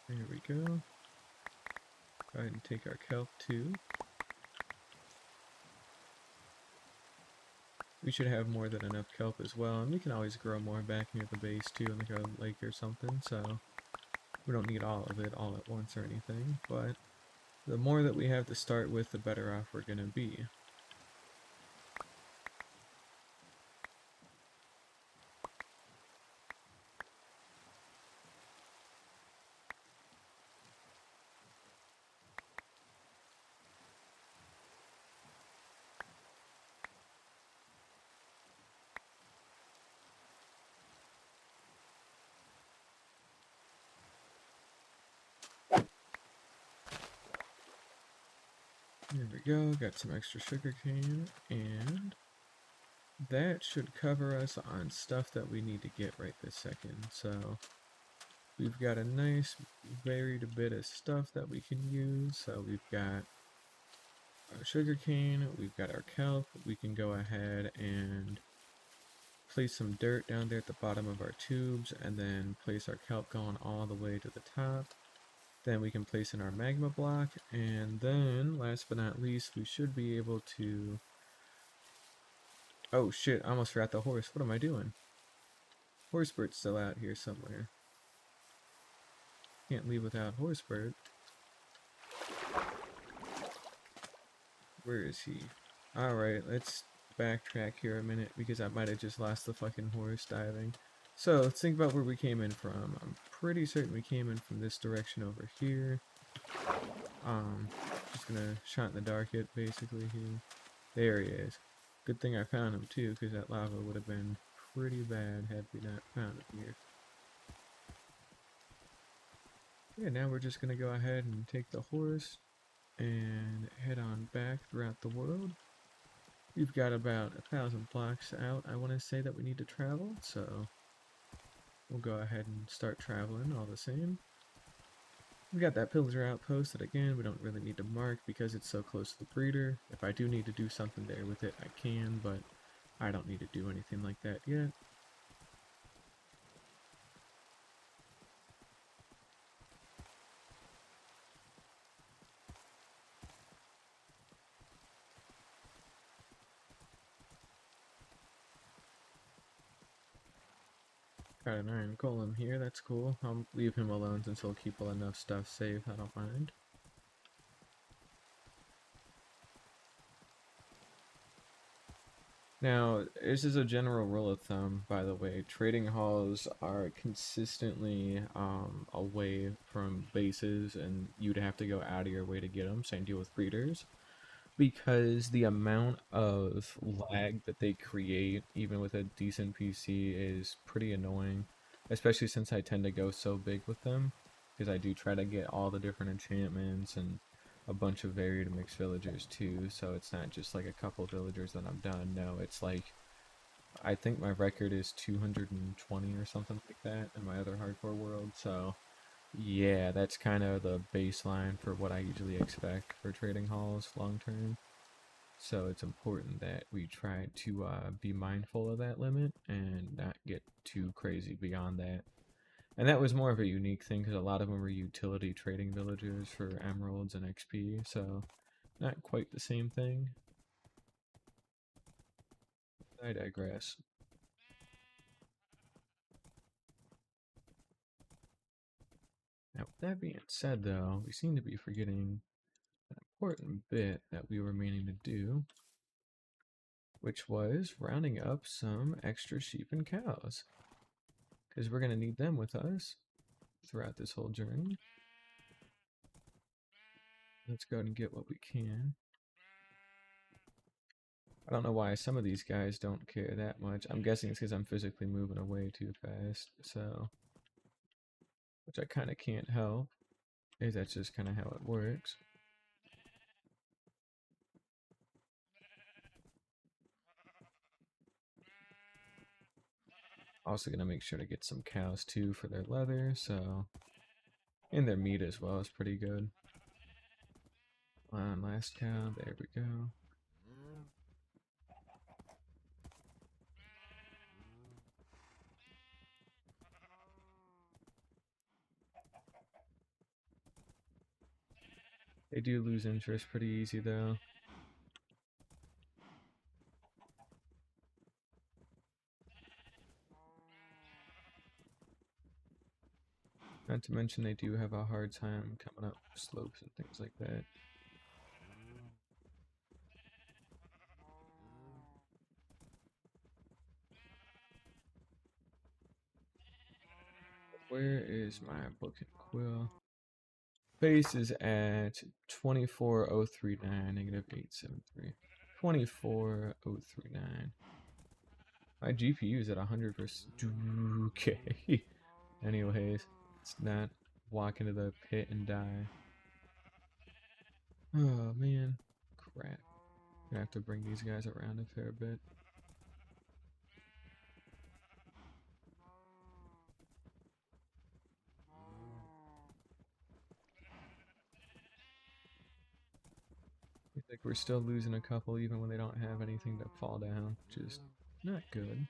There we go. Go ahead and take our kelp too. We should have more than enough kelp as well, and we can always grow more back near the base too, in like a lake or something, so we don't need all of it all at once or anything, but the more that we have to start with, the better off we're going to be. There we go, got some extra sugarcane, and that should cover us on stuff that we need to get right this second. So we've got a nice varied bit of stuff that we can use. So we've got our sugarcane, we've got our kelp. We can go ahead and place some dirt down there at the bottom of our tubes, and then place our kelp going all the way to the top. Then we can place in our magma block, and then last but not least, we should be able to... Oh shit, I almost forgot the horse. What am I doing? Horsebird's still out here somewhere. Can't leave without Horsebird. Where is he? Alright, let's backtrack here a minute because I might have just lost the fucking horse diving. So, let's think about where we came in from. I'm pretty certain we came in from this direction over here. Just gonna shot in the dark it basically here. There he is. Good thing I found him too, because that lava would have been pretty bad had we not found him here. Yeah, now we're just gonna go ahead and take the horse and head on back throughout the world. We've got about 1,000 blocks out, I want to say, that we need to travel, so we'll go ahead and start traveling all the same. We got that pillager outpost that, again, we don't really need to mark because it's so close to the breeder. If I do need to do something there with it, I can, but I don't need to do anything like that yet. Got an iron golem here, that's cool. I'll leave him alone since he'll keep all enough stuff safe, I don't mind. Now, this is a general rule of thumb, by the way. Trading halls are consistently away from bases, and you'd have to go out of your way to get them. Same deal with breeders. Because the amount of lag that they create, even with a decent PC, is pretty annoying. Especially since I tend to go so big with them. Because I do try to get all the different enchantments and a bunch of varied mixed villagers too. So it's not just like a couple villagers that I'm done. No, it's like, I think my record is 220 or something like that in my other hardcore world. So yeah, that's kind of the baseline for what I usually expect for trading halls long term. So it's important that we try to be mindful of that limit and not get too crazy beyond that. And that was more of a unique thing because a lot of them were utility trading villagers for emeralds and XP, so not quite the same thing. I digress. Now, with that being said, though, we seem to be forgetting an important bit that we were meaning to do, which was rounding up some extra sheep and cows, because we're going to need them with us throughout this whole journey. Let's go ahead and get what we can. I don't know why some of these guys don't care that much. I'm guessing it's because I'm physically moving away too fast, so... Which I kind of can't help. That's just kind of how it works. Also gonna make sure to get some cows too for their leather, so... And their meat as well is pretty good. One last cow, there we go. They do lose interest pretty easy though. Not to mention they do have a hard time coming up slopes and things like that. Where is my book and quill? Base is at 24039, negative 873. 24039. My GPU is at 100%. Okay. Anyways, let's not walk into the pit and die. Oh man. Crap. Gonna have to bring these guys around a fair bit. Looks like we're still losing a couple even when they don't have anything to fall down, which is not good.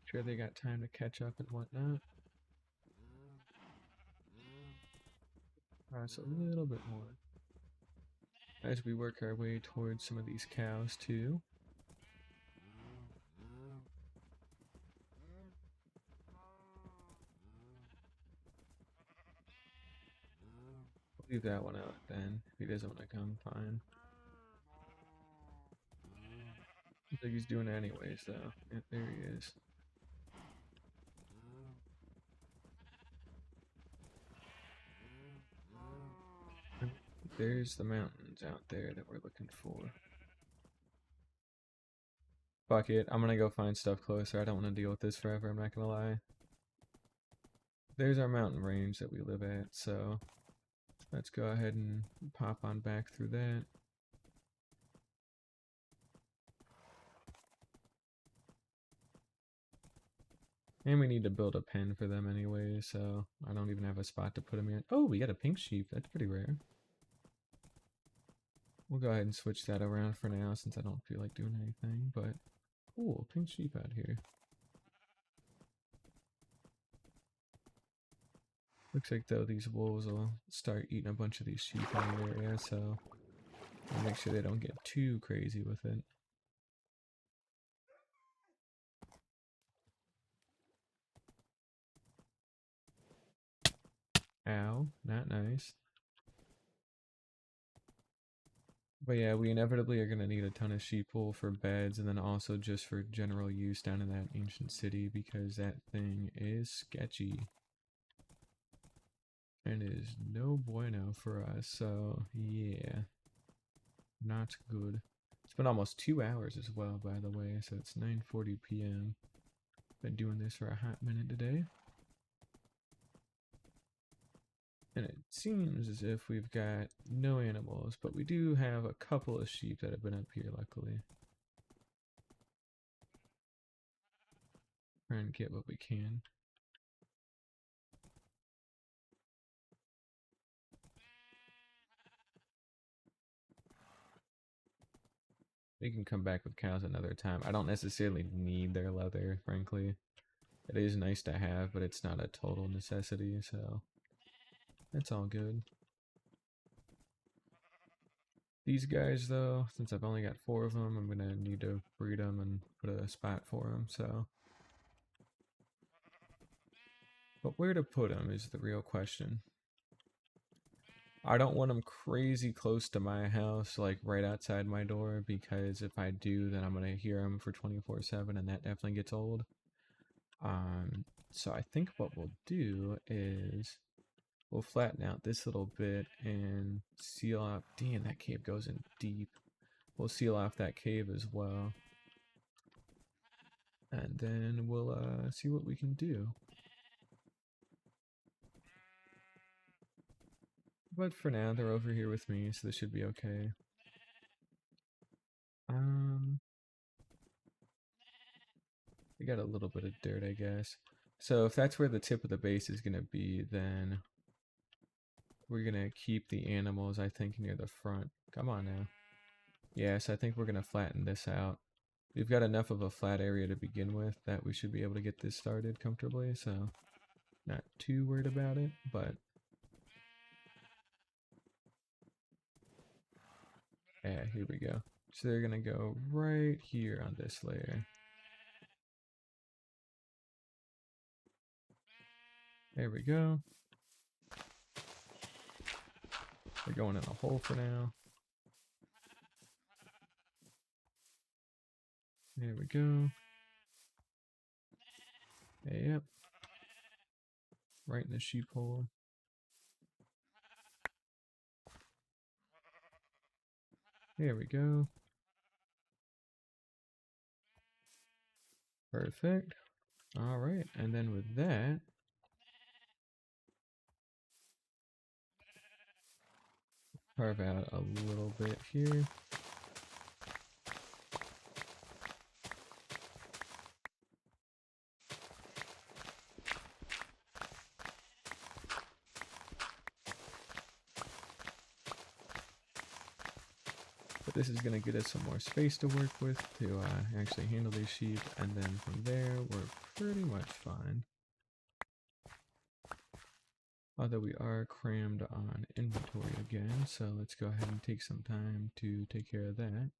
Sure they got time to catch up and whatnot. Alright, so a little bit more. As we work our way towards some of these cows too. Leave that one out then. If he doesn't want to come, fine. Looks like he's doing it anyways though. Yeah, there he is. There's the mountains out there that we're looking for. Fuck it, I'm gonna go find stuff closer. I don't want to deal with this forever, I'm not gonna lie. There's our mountain range that we live at, so let's go ahead and pop on back through that. And we need to build a pen for them anyway, so I don't even have a spot to put them in. Oh, we got a pink sheep. That's pretty rare. We'll go ahead and switch that around for now since I don't feel like doing anything, but cool, pink sheep out here. Looks like though these wolves will start eating a bunch of these sheep in the area, so I'll make sure they don't get too crazy with it. Ow, not nice. But yeah, we inevitably are going to need a ton of sheep wool for beds and then also just for general use down in that ancient city because that thing is sketchy. And is no bueno for us, so yeah. Not good. It's been almost 2 hours as well, by the way, so it's 9:40 p.m. Been doing this for a hot minute today. And it seems as if we've got no animals, but we do have a couple of sheep that have been up here, luckily. Try and get what we can. We can come back with cows another time. I don't necessarily need their leather, frankly. It is nice to have, but it's not a total necessity, so that's all good. These guys, though, since I've only got 4 of them, I'm gonna need to breed them and put a spot for them, so. But where to put them is the real question. I don't want them crazy close to my house, like right outside my door, because if I do, then I'm gonna hear them for 24/7, and that definitely gets old. So I think what we'll do is we'll flatten out this little bit and seal off. Damn, that cave goes in deep. We'll seal off that cave as well. And then we'll see what we can do. But for now, they're over here with me, so this should be okay. We got a little bit of dirt, I guess. So if that's where the tip of the base is going to be, then we're going to keep the animals, I think, near the front. Come on now. Yes, I think we're going to flatten this out. We've got enough of a flat area to begin with that we should be able to get this started comfortably, so not too worried about it, but yeah, here we go. So they're going to go right here on this layer. There we go. They're going in a hole for now. There we go. Yep. Right in the sheep hole. There we go. Perfect. Alright, and then with that, carve out a little bit here. But this is going to get us some more space to work with to actually handle these sheep, and then from there, we're pretty much fine. Although we are crammed on inventory again, so let's go ahead and take some time to take care of that.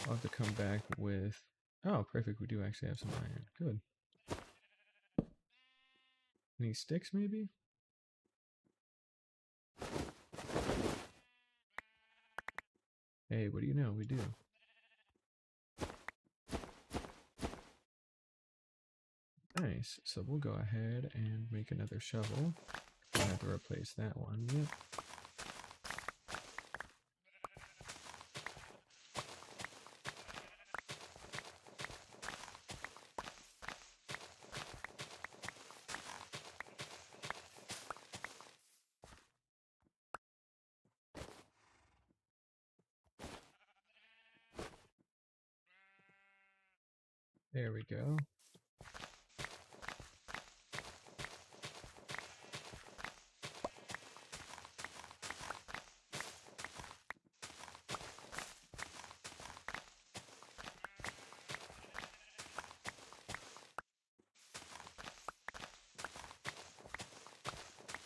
I'll have to come back with... Oh, perfect, we do actually have some iron. Good. Any sticks, maybe? Hey, what do you know? We do. Nice. So we'll go ahead and make another shovel. I have to replace that one. Yep. There we go.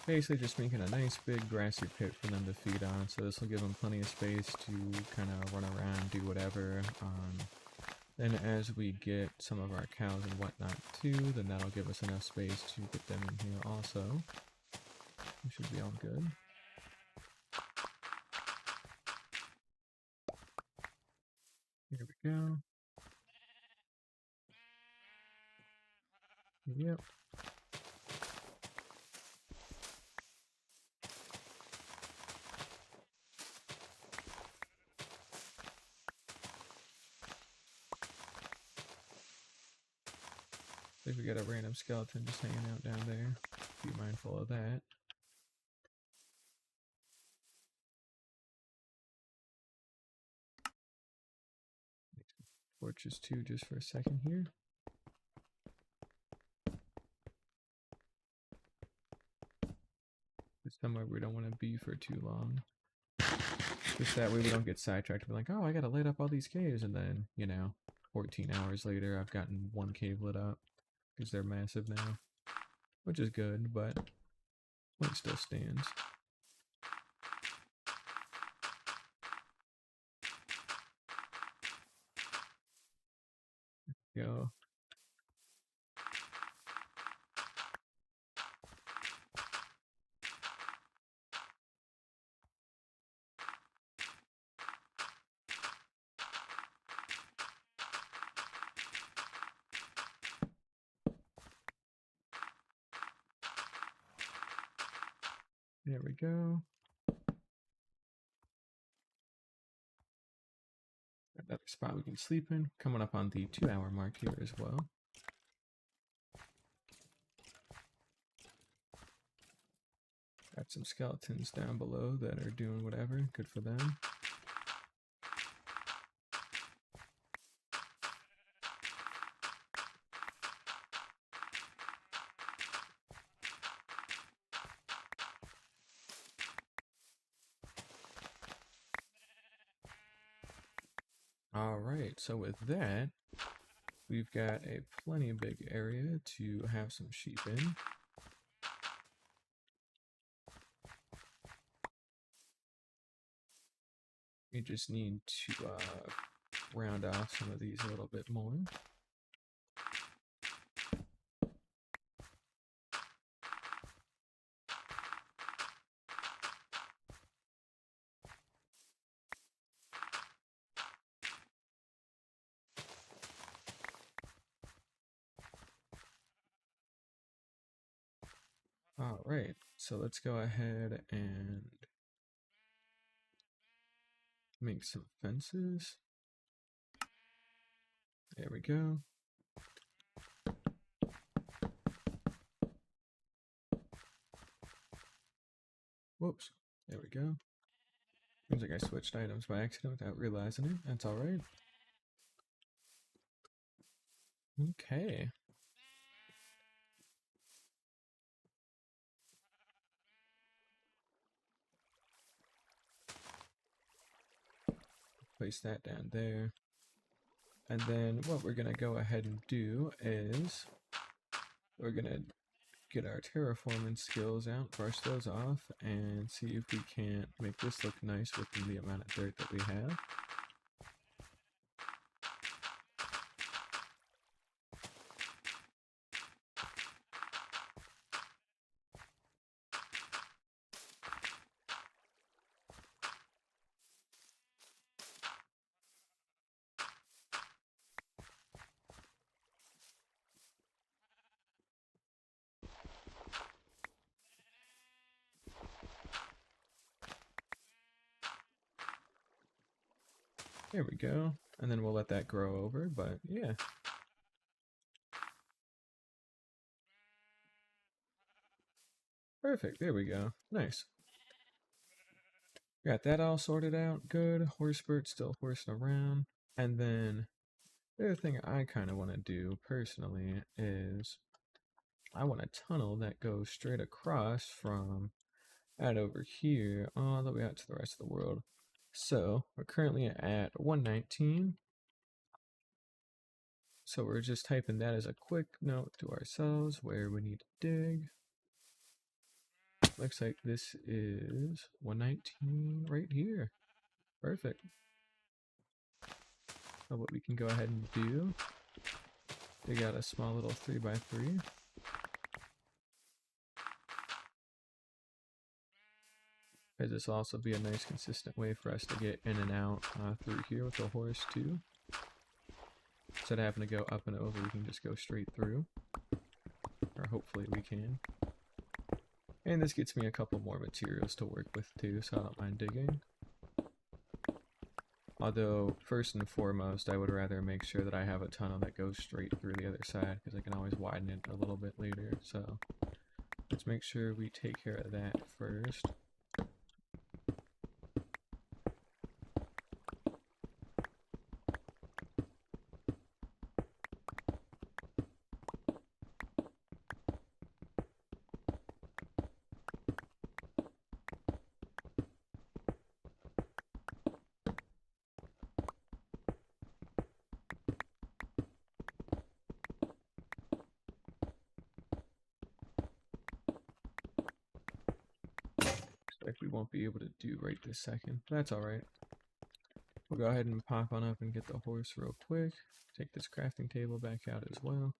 Basically just making a nice big grassy pit for them to feed on, so this will give them plenty of space to kind of run around, do whatever. Then as we get some of our cows and whatnot too, then that'll give us enough space to get them in here also. We should be all good. Here we go. Yep. If we got a random skeleton just hanging out down there, be mindful of that. Torches too, just for a second here. It's somewhere we don't want to be for too long. Just that way we don't get sidetracked. We're like, oh, I gotta light up all these caves, and then, 14 hours later, I've gotten one cave lit up because they're massive now, which is good, but point still stands. Go. There we go. Another spot we can sleep in. Coming up on the 2-hour mark here as well. Got some skeletons down below that are doing whatever. Good for them. Alright, so with that, we've got a plenty big area to have some sheep in. We just need to round off some of these a little bit more. Alright, so let's go ahead and make some fences. There we go. Whoops. There we go. Seems like I switched items by accident without realizing it. That's alright. Okay. Place that down there. And then what we're going to go ahead and do is we're going to get our terraforming skills out, brush those off, and see if we can't make this look nice within the amount of dirt that we have. There we go. And then we'll let that grow over, but yeah. Perfect, there we go. Nice. Got that all sorted out. Good. Horsebird still horsing around. And then the other thing I kind of want to do personally is I want a tunnel that goes straight across from out over here all the way out to the rest of the world. So we're currently at 119. So we're just typing that as a quick note to ourselves where we need to dig. Looks like this is 119 right here. Perfect. So what we can go ahead and do, dig out a small little 3x3. Because this will also be a nice consistent way for us to get in and out through here with the horse too. Instead of having to go up and over, we can just go straight through. Or hopefully we can. And this gets me a couple more materials to work with too, so I don't mind digging. Although, first and foremost, I would rather make sure that I have a tunnel that goes straight through the other side, because I can always widen it a little bit later. So, let's make sure we take care of that first. we won't be able to do right this second. That's alright. We'll go ahead and pop on up and get the horse real quick. Take this crafting table back out as well.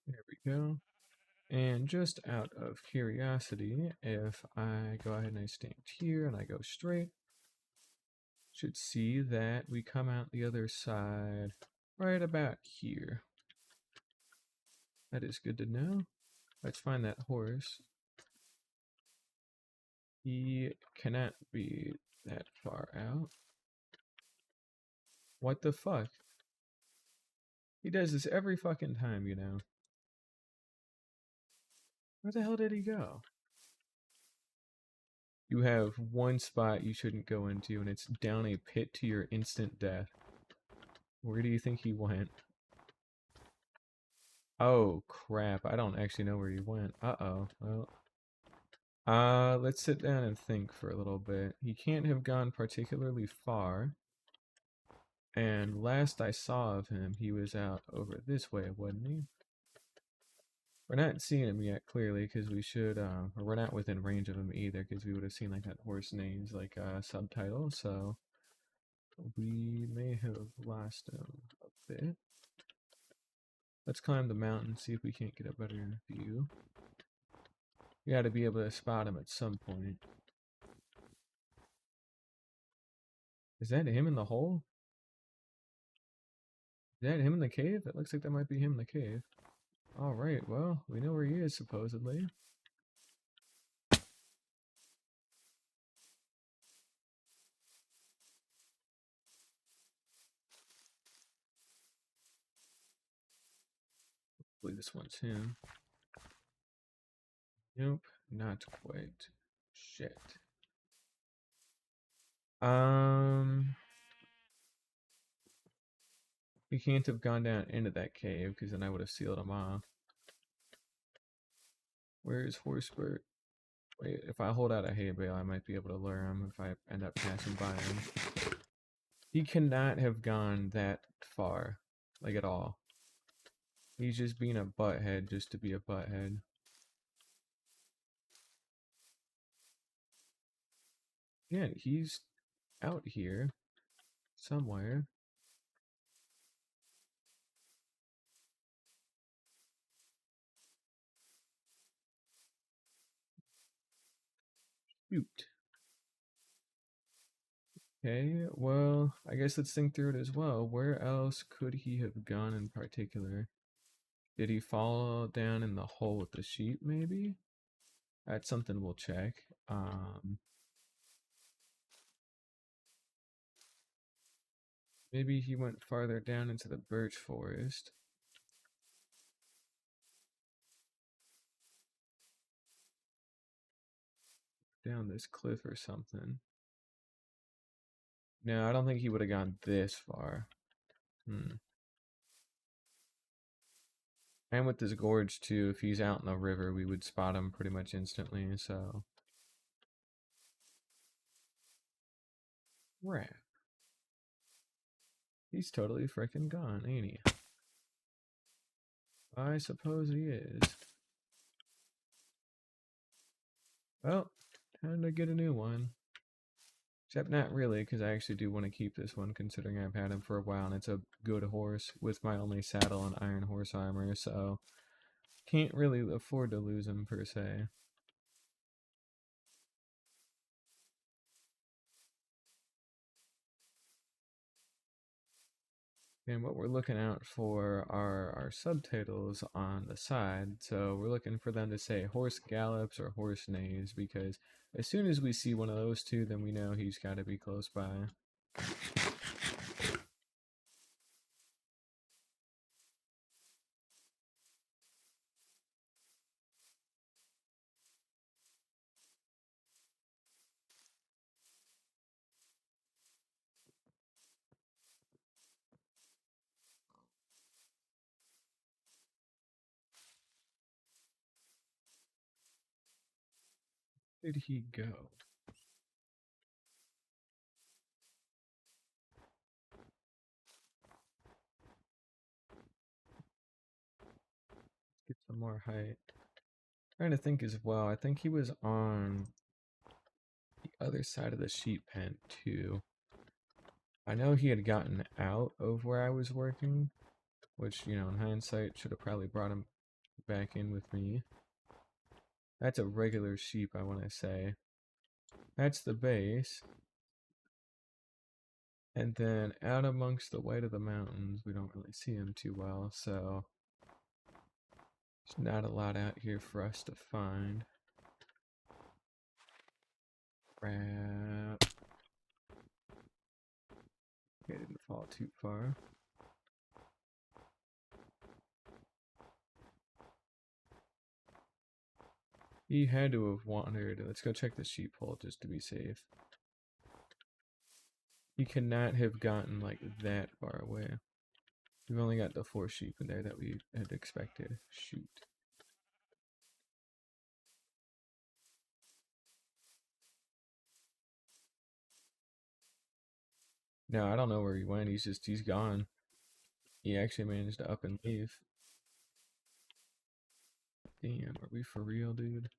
There we go. And just out of curiosity, if I go ahead and I stand here and I go straight, should see that we come out the other side right about here. That is good to know. Let's find that horse. He cannot be that far out. What the fuck? He does this every fucking time, you know. Where the hell did he go? You have one spot you shouldn't go into, and it's down a pit to your instant death. Where do you think he went? Oh, crap. I don't actually know where he went. Uh-oh. Well, let's sit down and think for a little bit. He can't have gone particularly far. And last I saw of him, he was out over this way, wasn't he? We're not seeing him yet, clearly, because we should, or we're not within range of him either, because we would have seen, like, that horse names, like, subtitle, so we may have lost him a bit. Let's climb the mountain, see if we can't get a better view. We gotta be able to spot him at some point. Is that him in the hole? Is that him in the cave? It looks like that might be him in the cave. Alright, well, we know where he is, supposedly. Hopefully this one's him. Nope, not quite. Shit. He can't have gone down into that cave, because then I would have sealed him off. Where is Horsebert? Wait, if I hold out a hay bale, I might be able to lure him if I end up passing by him. He cannot have gone that far, like at all. He's just being a butthead just to be a butthead. Yeah, he's out here somewhere. Shoot. Okay, well, I guess let's think through it as well. Where else could he have gone in particular? Did he fall down in the hole with the sheep, maybe? That's something we'll check. Maybe he went farther down into the birch forest. Down this cliff or something. No, I don't think he would have gone this far. And with this gorge too, if he's out in the river, we would spot him pretty much instantly, so. Crap. He's totally freaking gone, ain't he? I suppose he is. Well, time to get a new one. Except not really, because I actually do want to keep this one, considering I've had him for a while, and it's a good horse with my only saddle and iron horse armor, so can't really afford to lose him per se. And what we're looking out for are our subtitles on the side. So we're looking for them to say horse gallops or horse neighs, because as soon as we see one of those two, then we know he's got to be close by. Where did he go? more height. Trying to think as well. I think he was on the other side of the sheep pen too. I know he had gotten out of where I was working, which, you know, in hindsight, should have probably brought him back in with me. That's a regular sheep, I want to say. That's the base. And then out amongst the white of the mountains, we don't really see him too well, so there's not a lot out here for us to find. Crap. Okay, didn't fall too far. He had to have wandered. Let's go check the sheep hole just to be safe. He cannot have gotten like that far away. We've only got the 4 sheep in there that we had expected. Shoot. No, I don't know where he went. He's gone. He actually managed to up and leave. Damn, are we for real, dude?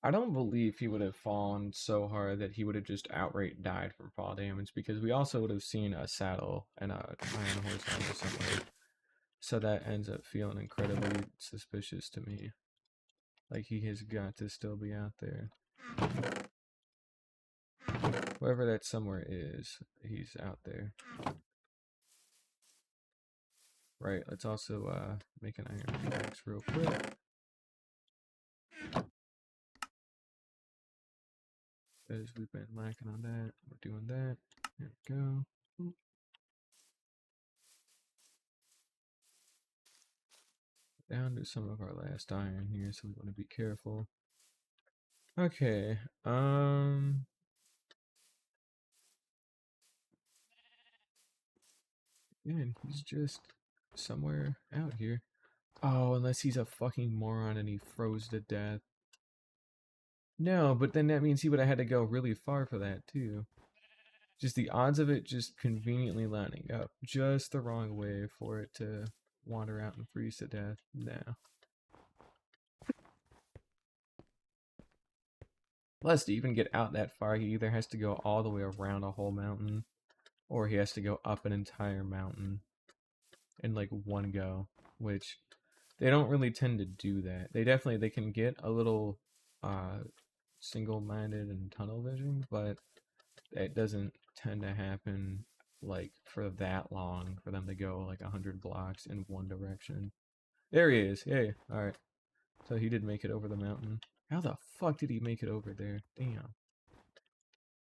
I don't believe he would have fallen so hard that he would have just outright died from fall damage, because we also would have seen a saddle and a iron horse helmet somewhere. So that ends up feeling incredibly suspicious to me. Like, he has got to still be out there. Whoever that somewhere is, he's out there. Right, let's also make an iron pickaxe real quick. Because we've been lacking on that. We're doing that. There we go. Down to some of our last iron here, so we want to be careful. Okay, man, he's just somewhere out here. Oh, unless he's a fucking moron and he froze to death. No, but then that means he would have had to go really far for that, too. Just the odds of it just conveniently lining up just the wrong way for it to wander out and freeze to death. No. Plus, to even get out that far, he either has to go all the way around a whole mountain, or he has to go up an entire mountain in like one go, which they don't really tend to do that. They can get a little single-minded and tunnel vision, but it doesn't tend to happen like for that long for them to go like 100 blocks in one direction. There he is. Hey, all right. So he did make it over the mountain. How the fuck did he make it over there? Damn.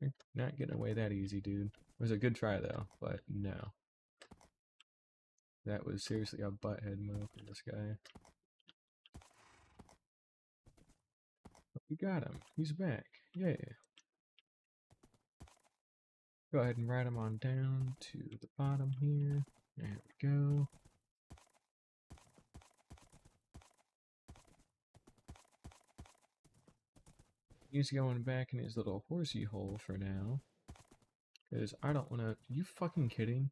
You're not getting away that easy, dude. It was a good try though, but no. That was seriously a butthead move from this guy. But we got him. He's back. Yay. Go ahead and ride him on down to the bottom here. There we go. He's going back in his little horsey hole for now. Because I don't want to... You fucking kidding?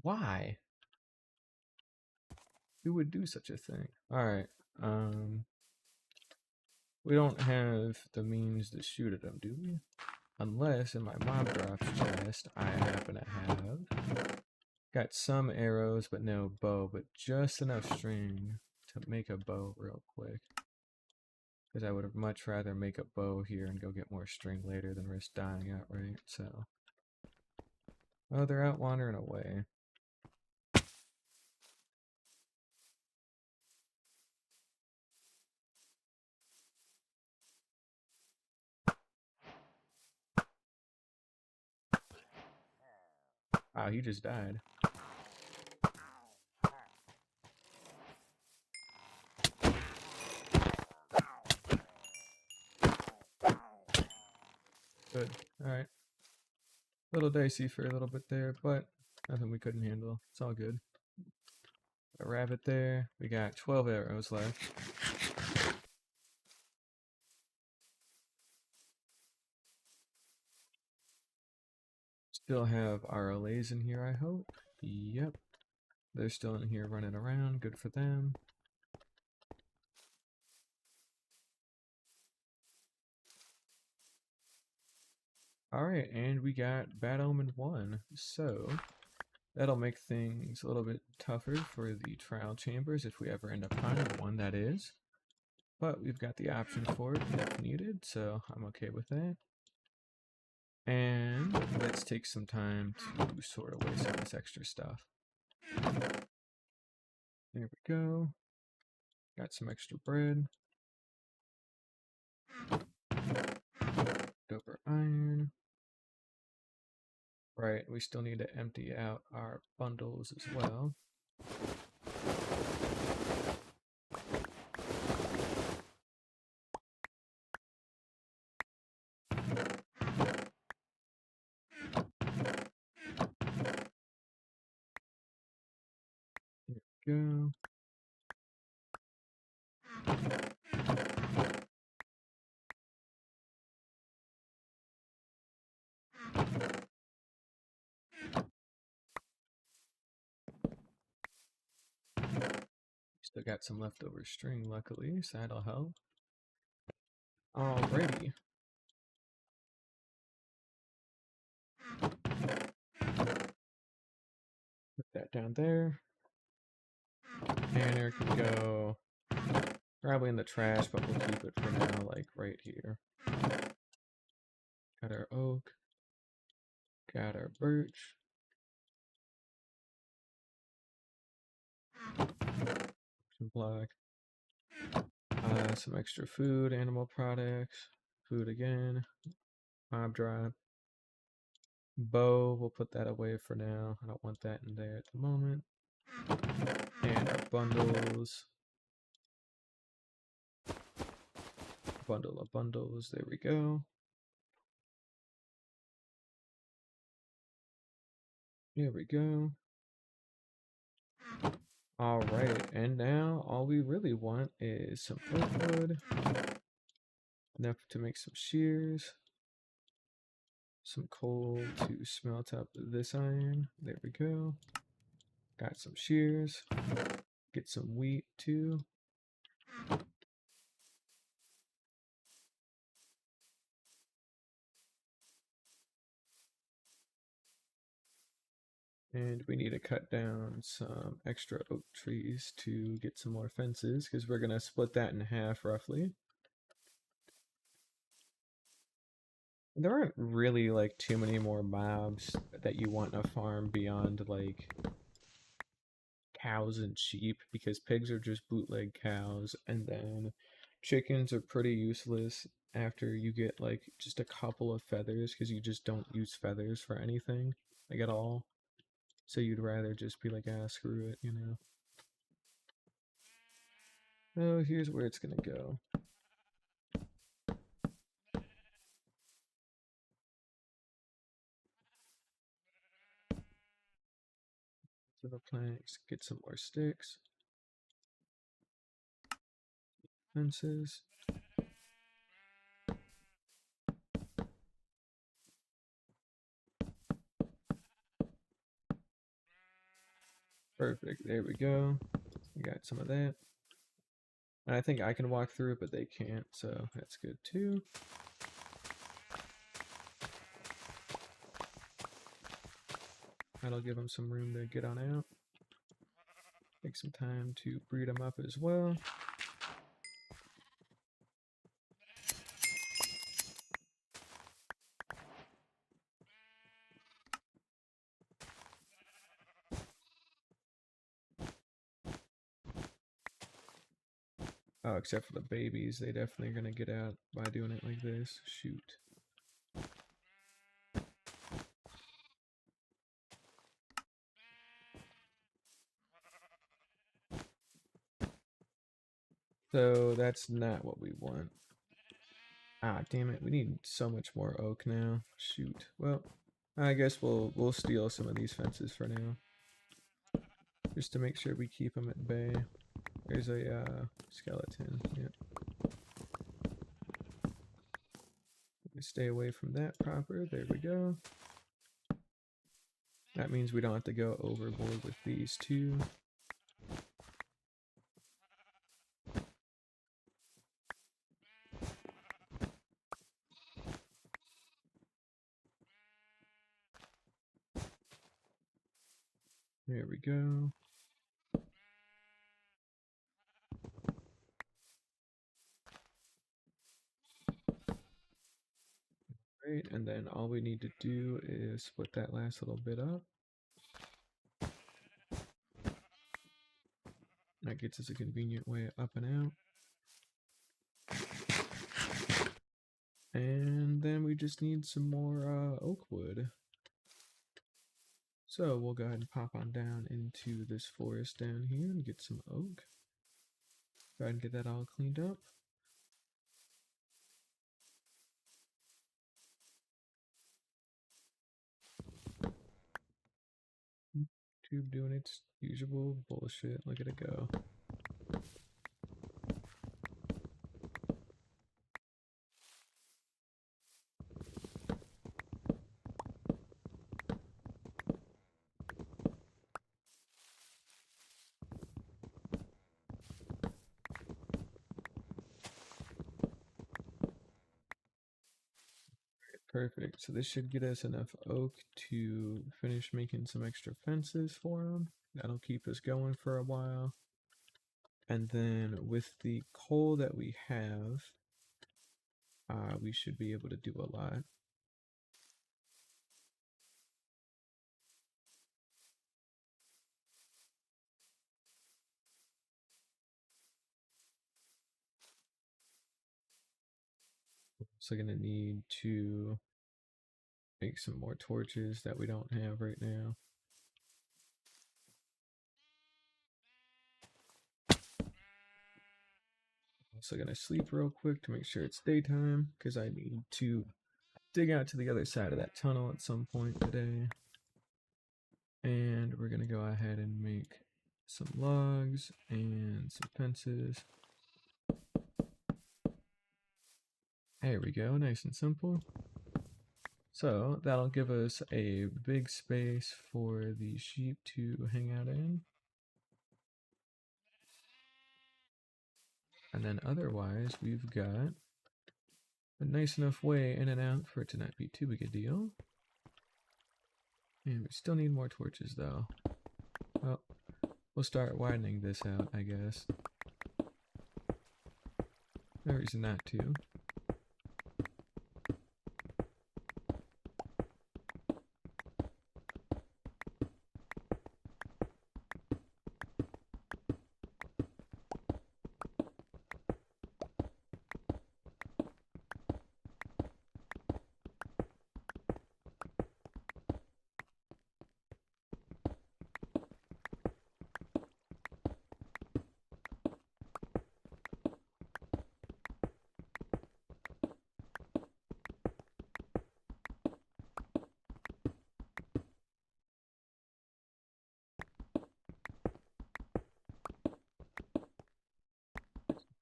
Why? Who would do such a thing? Alright. We don't have the means to shoot at him, do we? Unless in my mob drops chest, I happen to have... Got some arrows, but no bow, but just enough string to make a bow real quick. Because I would have much rather make a bow here and go get more string later than risk dying outright, so... Oh, they're out wandering away. Wow, he just died. Good. Alright. A little dicey for a little bit there, but nothing we couldn't handle. It's all good. A rabbit there. We got 12 arrows left. Still have RLAs in here, I hope. Yep. They're still in here running around. Good for them. Alright, and we got Bad Omen 1. So, that'll make things a little bit tougher for the trial chambers if we ever end up finding one, that is. But we've got the option for it if needed, so I'm okay with that. And let's take some time to sort away some of this extra stuff. There we go. Got some extra bread. Doper iron. Right, we still need to empty out our bundles as well. There we go. Still got some leftover string, luckily, so that'll help. Alrighty. Put that down there. Banner can go probably in the trash, but we'll keep it for now, like right here. Got our oak. Got our birch. Some black. Some extra food, animal products. Food again. Mob drop. Bow, we'll put that away for now. I don't want that in there at the moment. And our bundles. Bundle of bundles, there we go. There we go. Alright, and now all we really want is some oak wood. Enough to make some shears. Some coal to smelt up this iron. There we go. Got some shears. Get some wheat too. And we need to cut down some extra oak trees to get some more fences, because we're going to split that in half roughly. There aren't really like too many more mobs that you want in a farm beyond like cows and sheep, because pigs are just bootleg cows, and then chickens are pretty useless after you get like just a couple of feathers, because you just don't use feathers for anything like at all. So you'd rather just be like, ah, screw it, you know. Oh, here's where it's gonna go. To the planks, get some more sticks. Fences. Perfect, there we go. We got some of that. And I think I can walk through it, but they can't, so that's good too. That'll give them some room to get on out. Take some time to breed them up as well. Oh, except for the babies, they definitely are gonna get out by doing it like this. Shoot. So that's not what we want. Ah, damn it, we need so much more oak now. Shoot. Well, I guess we'll steal some of these fences for now. Just to make sure we keep them at bay. There's a skeleton. Yep. Stay away from that proper. There we go. That means we don't have to go overboard with these two. There we go. Great, and then all we need to do is split that last little bit up. That gets us a convenient way up and out. And then we just need some more oak wood. So we'll go ahead and pop on down into this forest down here and get some oak. Go ahead and get that all cleaned up. YouTube doing its usual bullshit. Look at it go. Perfect. So this should get us enough oak to finish making some extra fences for them. That'll keep us going for a while. And then with the coal that we have, we should be able to do a lot. So gonna need to make some more torches that we don't have right now. Also gonna sleep real quick to make sure it's daytime because I need to dig out to the other side of that tunnel at some point today. And we're gonna go ahead and make some logs and some fences. There we go, nice and simple. So that'll give us a big space for the sheep to hang out in. And then otherwise, we've got a nice enough way in and out for it to not be too big a deal. And we still need more torches though. Well, we'll start widening this out, I guess. No reason not to.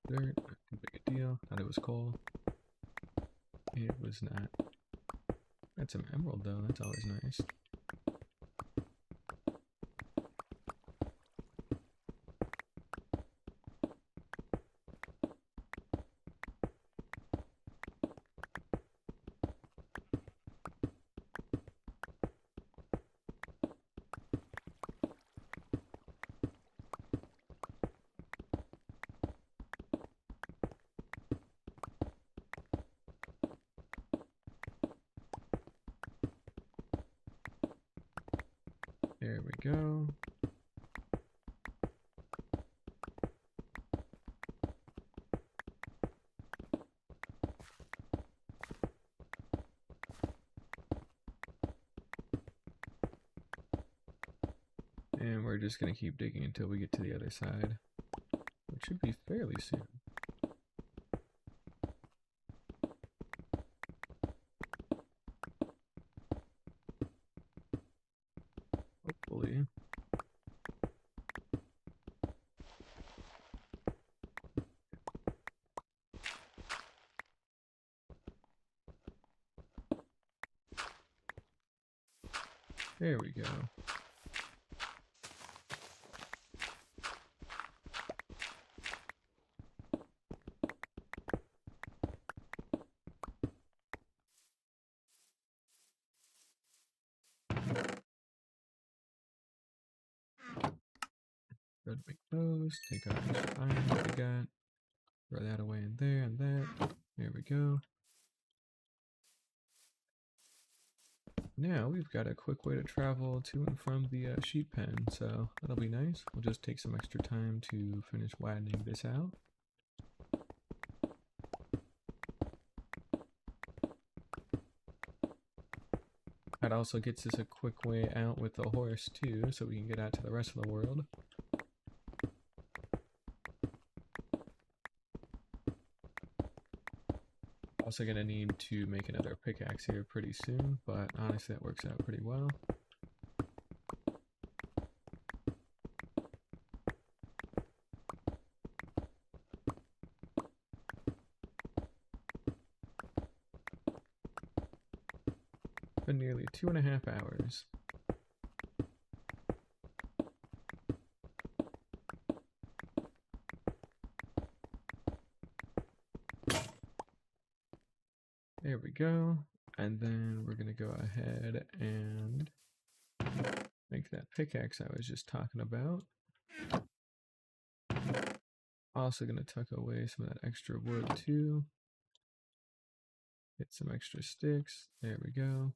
Dirt, not too big a deal. Thought it was coal. It was not. That's some emerald though, that's always nice. There we go. And we're just going to keep digging until we get to the other side, which should be fairly soon. Hopefully. There we go. Go to make those, take out extra iron that we got, throw that away in there and that. There we go. Now we've got a quick way to travel to and from the sheep pen, so that'll be nice. We'll just take some extra time to finish widening this out. That also gets us a quick way out with the horse too, so we can get out to the rest of the world. Also gonna need to make another pickaxe here pretty soon, but honestly that works out pretty well. Been nearly 2.5 hours. There we go. And then we're gonna go ahead and make that pickaxe I was just talking about. Also gonna tuck away some of that extra wood too. Get some extra sticks. There we go.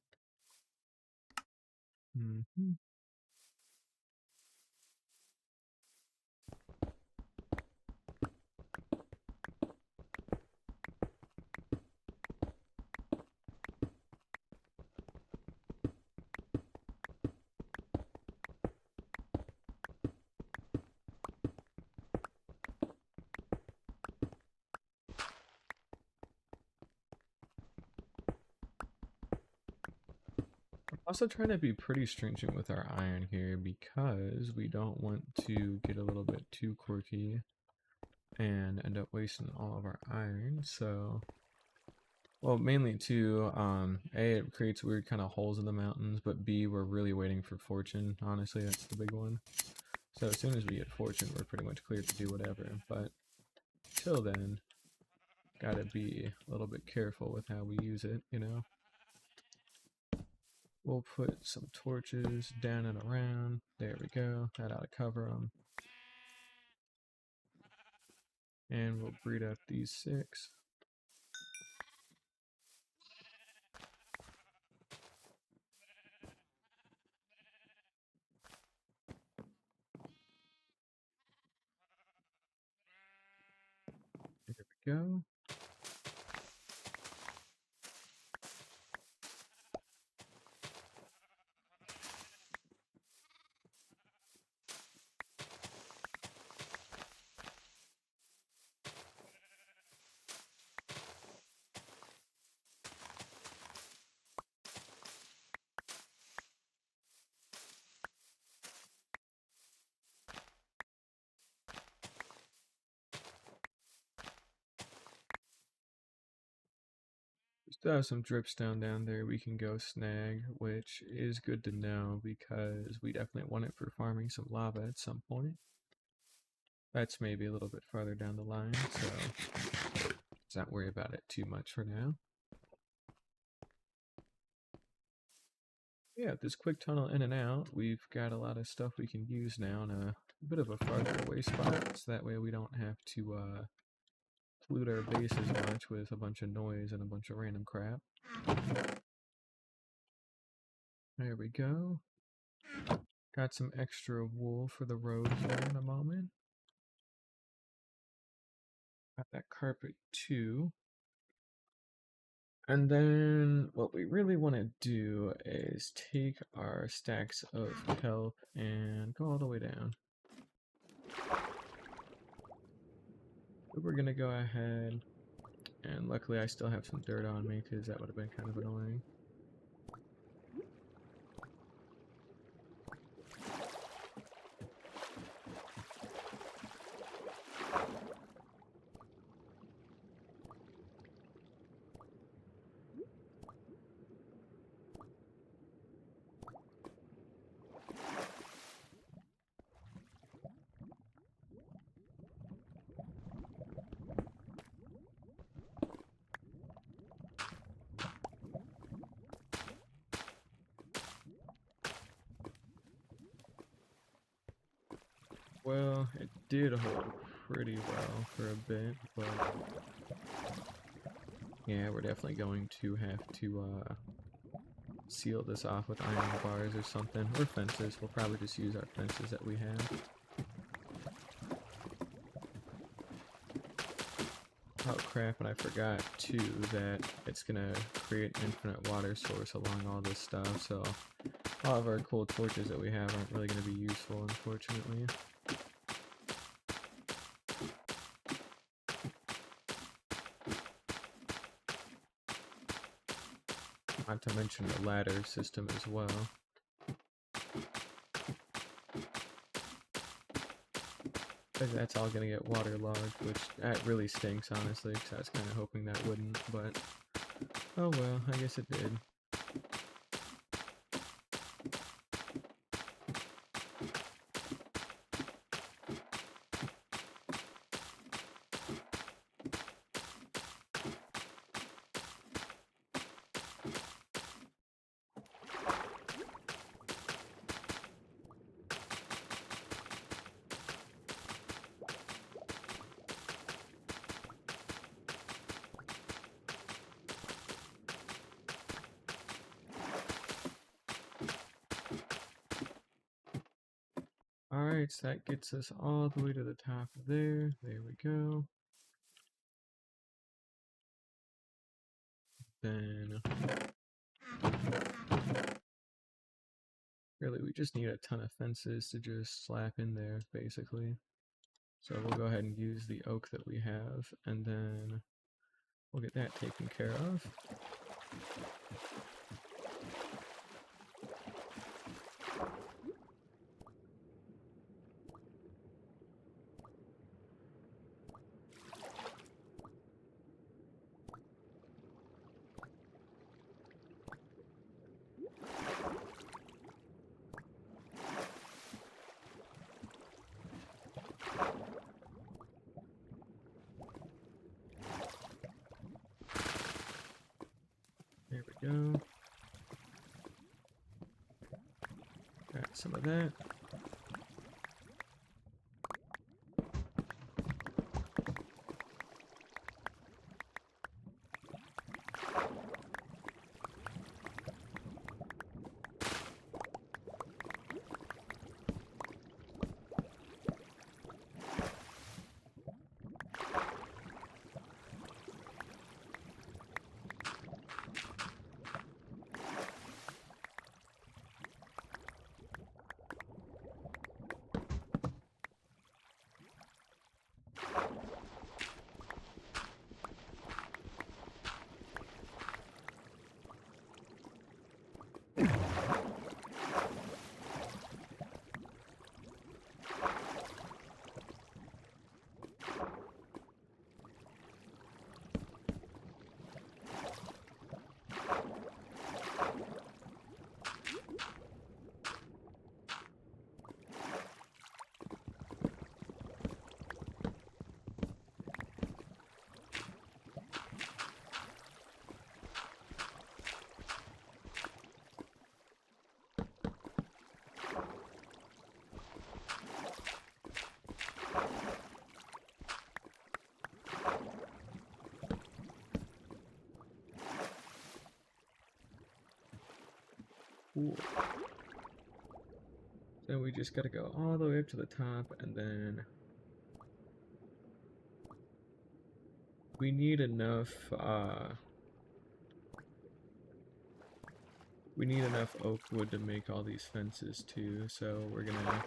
Also trying to be pretty stringent with our iron here because we don't want to get a little bit too quirky and end up wasting all of our iron. So, well, mainly too, A, it creates weird kind of holes in the mountains, but B, we're really waiting for fortune. Honestly, that's the big one. So as soon as we get fortune, we're pretty much clear to do whatever. But till then, gotta be a little bit careful with how we use it, you know? We'll put some torches down and around. There we go. That ought to cover them. And we'll breed up these 6. There we go. We still have some dripstone down there we can go snag, which is good to know because we definitely want it for farming some lava at some point. That's maybe a little bit farther down the line, so let's not worry about it too much for now. Yeah, this quick tunnel in and out, we've got a lot of stuff we can use now in a bit of a farther away spot, so that way we don't have to pollute our base as much with a bunch of noise and a bunch of random crap. There we go. Got some extra wool for the road here in a moment. Got that carpet too. And then what we really want to do is take our stacks of kelp and go all the way down. But we're gonna go ahead, and luckily I still have some dirt on me because that would have been kind of annoying. Well, it did hold pretty well for a bit, but yeah, we're definitely going to have to seal this off with iron bars or something, or fences. We'll probably just use our fences that we have. Oh crap, and I forgot too that it's gonna create an infinite water source along all this stuff, so all of our cool torches that we have aren't really gonna be useful, unfortunately. Not to mention the ladder system as well. But that's all gonna get waterlogged, which that really stinks, honestly, because I was kind of hoping that wouldn't, but oh well, I guess it did. Alright, so that gets us all the way to the top of there. There we go. Then really we just need a ton of fences to just slap in there, basically. So we'll go ahead and use the oak that we have, and then we'll get that taken care of. There we go. Got some of that. Cool. So we just gotta go all the way up to the top, and then we need enough oak wood to make all these fences too, so we're gonna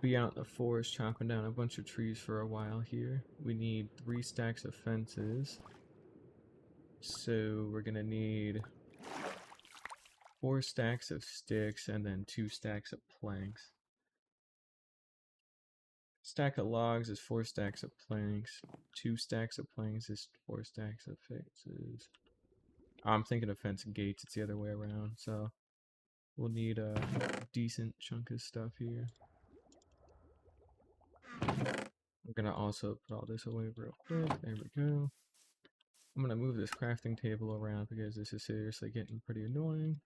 be out in the forest chopping down a bunch of trees for a while here. We need 3 stacks of fences, so we're gonna need 4 stacks of sticks and then 2 stacks of planks. Stack of logs is 4 stacks of planks. 2 stacks of planks is 4 stacks of fences. I'm thinking of fence and gates, it's the other way around, so we'll need a decent chunk of stuff here. I'm gonna also put all this away real quick. There we go. I'm gonna move this crafting table around because this is seriously getting pretty annoying.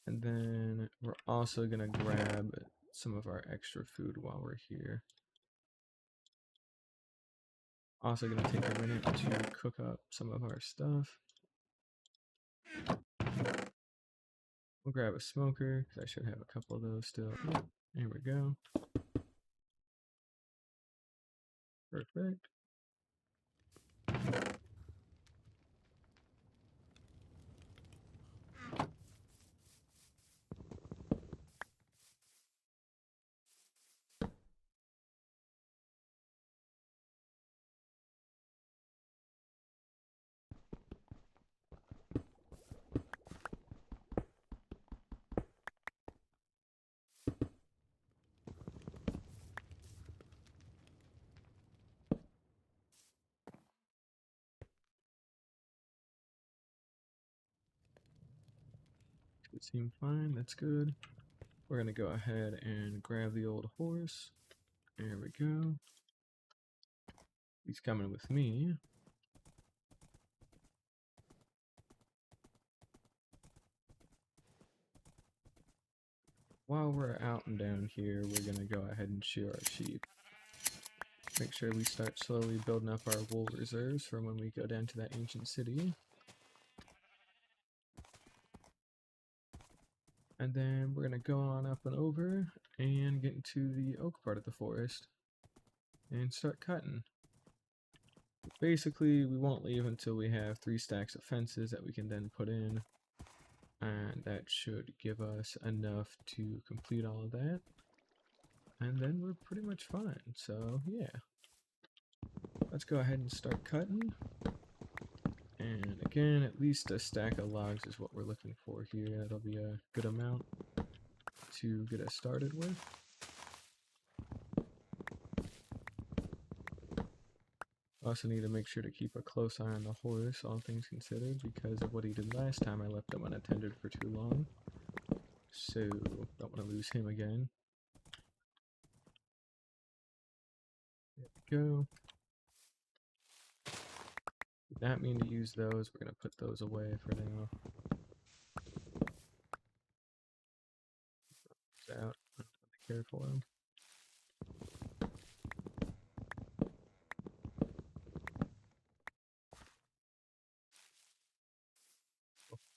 And then we're also gonna grab some of our extra food while we're here. Also gonna take a minute to cook up some of our stuff. We'll grab a smoker, because I should have a couple of those still. Yep, here we go. Perfect. Should seem fine, that's good. We're gonna go ahead and grab the old horse. There we go. He's coming with me. While we're out and down here, we're gonna go ahead and shear our sheep. Make sure we start slowly building up our wool reserves for when we go down to that ancient city. And then we're gonna go on up and over and get into the oak part of the forest and start cutting. Basically, we won't leave until we have 3 stacks of fences that we can then put in. And that should give us enough to complete all of that. And then we're pretty much fine. So, yeah. Let's go ahead and start cutting. And again, at least a stack of logs is what we're looking for here. That'll be a good amount to get us started with. Also need to make sure to keep a close eye on the horse, all things considered, because of what he did last time. I left him unattended for too long. So, don't want to lose him again. There we go. Did not mean to use those. We're going to put those away for now. Out. I don't really care for them.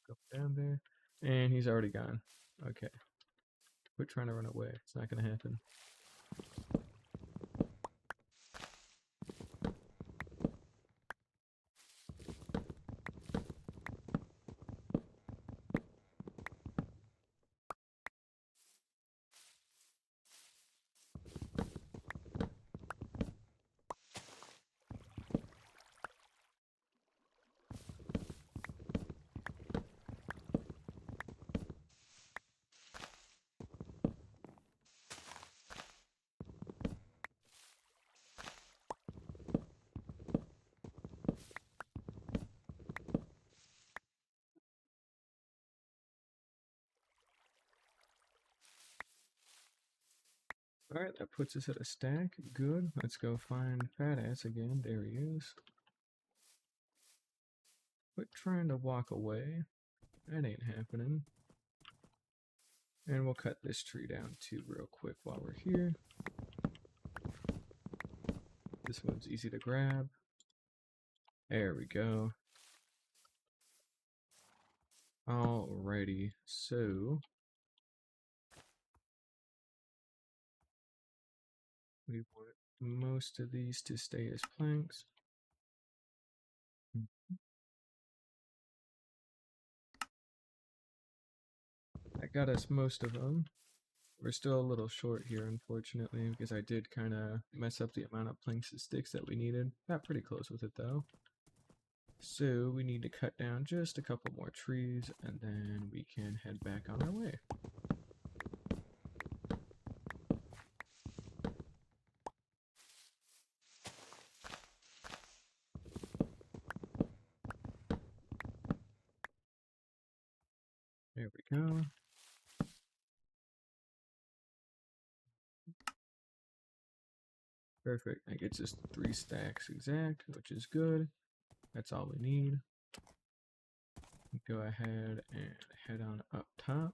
Go down there. And he's already gone. Okay. Quit trying to run away. It's not going to happen. Alright, that puts us at a stack. Good. Let's go find Fat Ass again. There he is. Quit trying to walk away. That ain't happening. And we'll cut this tree down too real quick while we're here. This one's easy to grab. There we go. Alrighty, so we want most of these to stay as planks. That got us most of them. We're still a little short here, unfortunately, because I did kind of mess up the amount of planks and sticks that we needed. Got pretty close with it, though. So we need to cut down just a couple more trees, and then we can head back on our way. There we go. Perfect. That gets us 3 stacks exact, which is good. That's all we need. Go ahead and head on up top.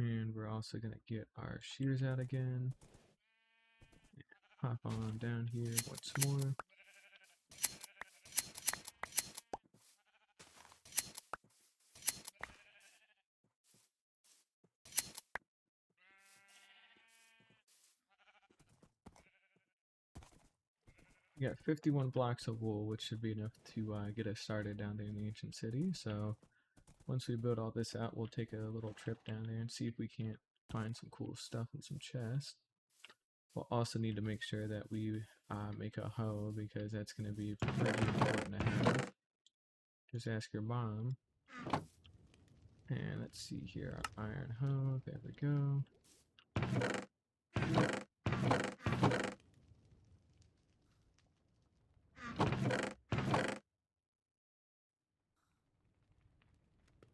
And we're also going to get our shears out again. Hop on down here once more. We got 51 blocks of wool, which should be enough to get us started down there in the ancient city. So once we build all this out, we'll take a little trip down there and see if we can't find some cool stuff in some chests. We'll also need to make sure that we make a hoe, because that's going to be pretty important to have. Just ask your mom. And let's see here, our iron hoe, there we go.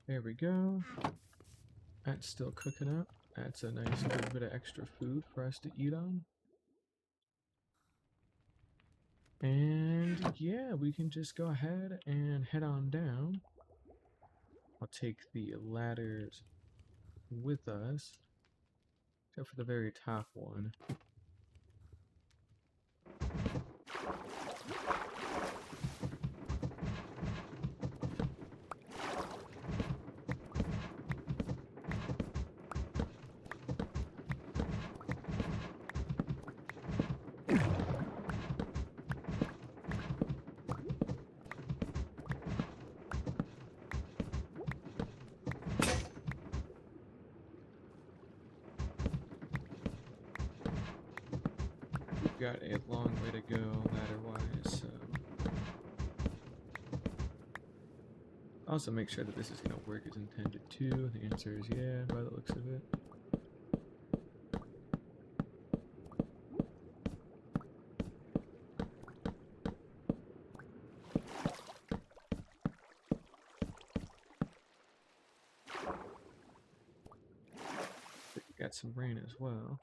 There we go. That's still cooking up. That's a nice good bit of extra food for us to eat on. And yeah, we can just go ahead and head on down. I'll take the ladders with us, except for the very top one. Got a long way to go ladder-wise, so also make sure that this is going to work as intended too. The answer is yeah, by the looks of it. Got some rain as well.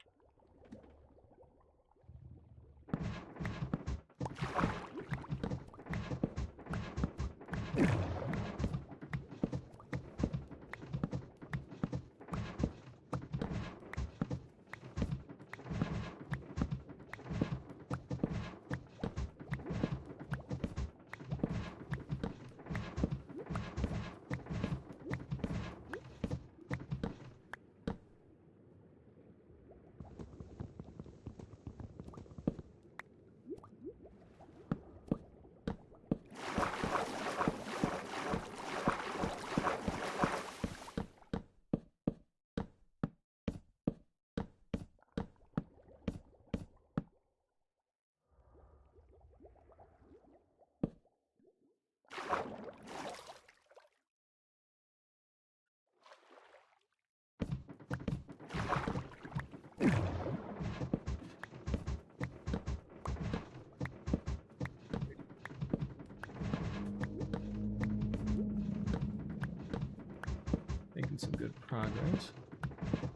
Making some good progress.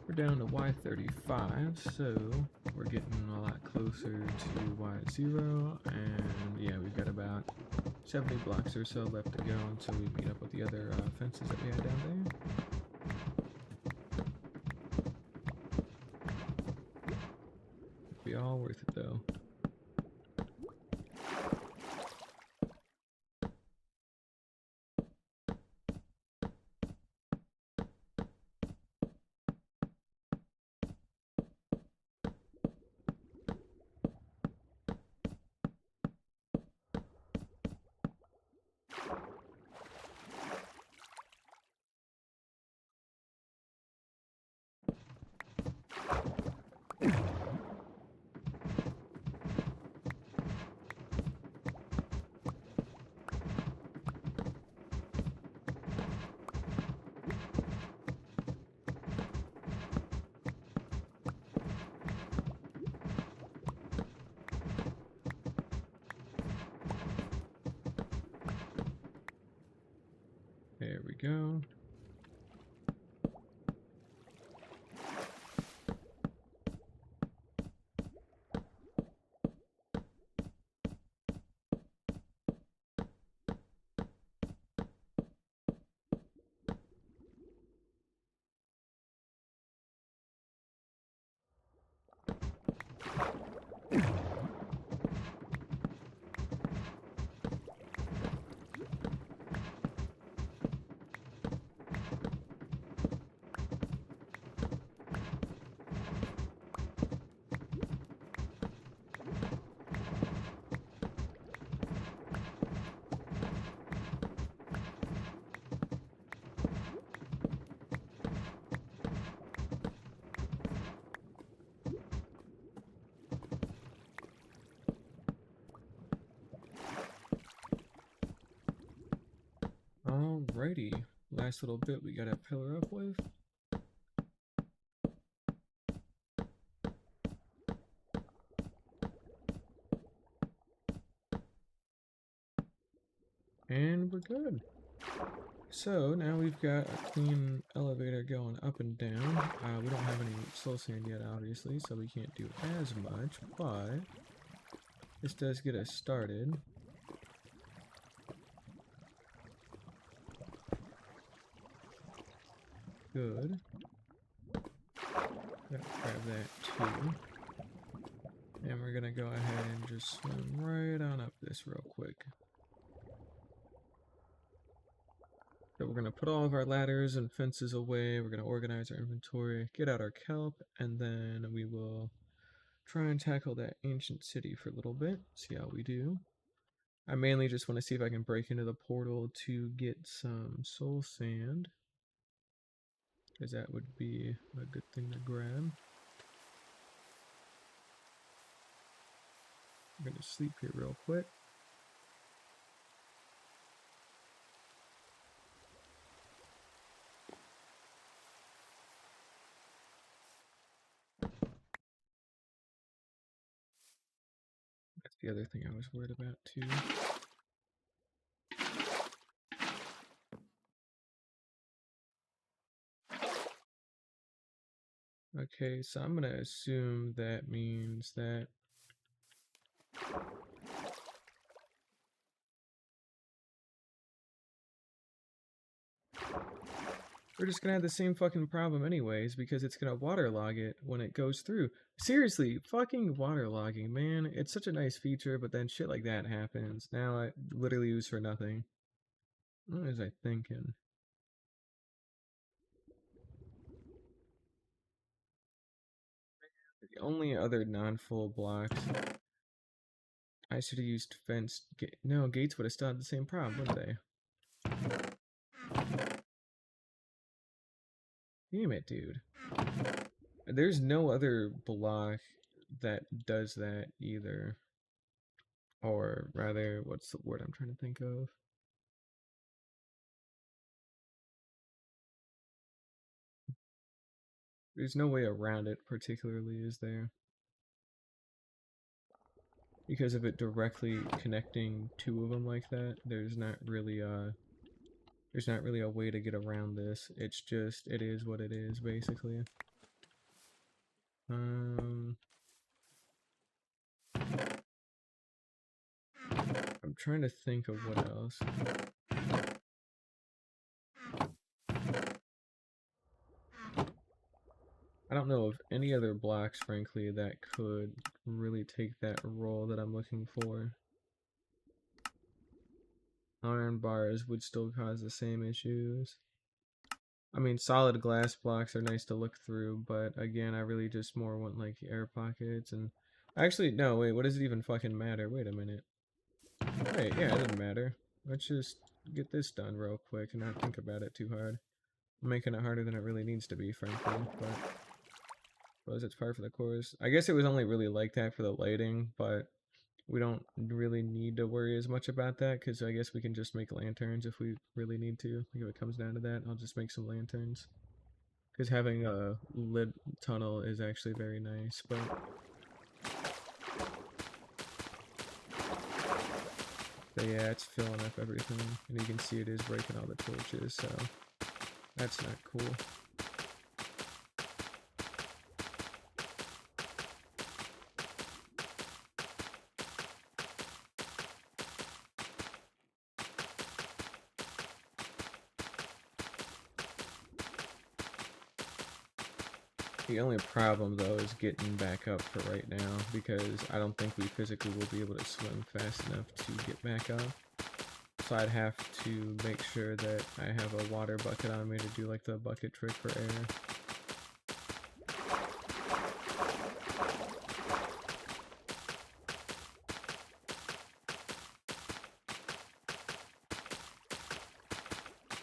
We're down to Y35, so we're getting a lot closer to Y0, and yeah, we've got about 70 blocks or so left to go until we meet up with the other fences that we had down there. Be all worth it though. There we go. Alrighty, last little bit we gotta pillar up with. And we're good. So now we've got a clean elevator going up and down. We don't have any soul sand yet, obviously, so we can't do as much, but this does get us started. Good. Gotta grab that too. And we're gonna go ahead and just swim right on up this real quick. So we're gonna put all of our ladders and fences away, we're gonna organize our inventory, get out our kelp, and then we will try and tackle that ancient city for a little bit, see how we do. I mainly just want to see if I can break into the portal to get some soul sand, because that would be a good thing to grab. I'm gonna sleep here real quick. That's the other thing I was worried about too. Okay, so I'm gonna assume that means that we're just gonna have the same fucking problem anyways, because it's gonna waterlog it when it goes through. Seriously, fucking waterlogging, man. It's such a nice feature, but then shit like that happens. Now I literally use for nothing. What was I thinking? The only other non-full blocks, I should have used fenced. No, gates would have still had the same problem, wouldn't they? Damn it, dude. There's no other block that does that either. Or rather, what's the word I'm trying to think of? There's no way around it particularly, is there? Because of it directly connecting two of them like that, there's not really a way to get around this. It's just, it is what it is, basically. I'm trying to think of what else. I don't know of any other blocks, frankly, that could really take that role that I'm looking for. Iron bars would still cause the same issues. I mean, solid glass blocks are nice to look through, but again, I really just more want like air pockets and... Actually, no, wait, what does it even fucking matter? Wait a minute. Wait, yeah, it doesn't matter. Let's just get this done real quick and not think about it too hard. I'm making it harder than it really needs to be, frankly, but... Suppose it's par for the course. I guess it was only really like that for the lighting, but we don't really need to worry as much about that, because I guess we can just make lanterns if we really need to. Like if it comes down to that, I'll just make some lanterns. Because having a lit tunnel is actually very nice, but... But yeah, it's filling up everything, and you can see it is breaking all the torches, so that's not cool. The only problem though is getting back up for right now, because I don't think we physically will be able to swim fast enough to get back up. So I'd have to make sure that I have a water bucket on me to do like the bucket trick for air.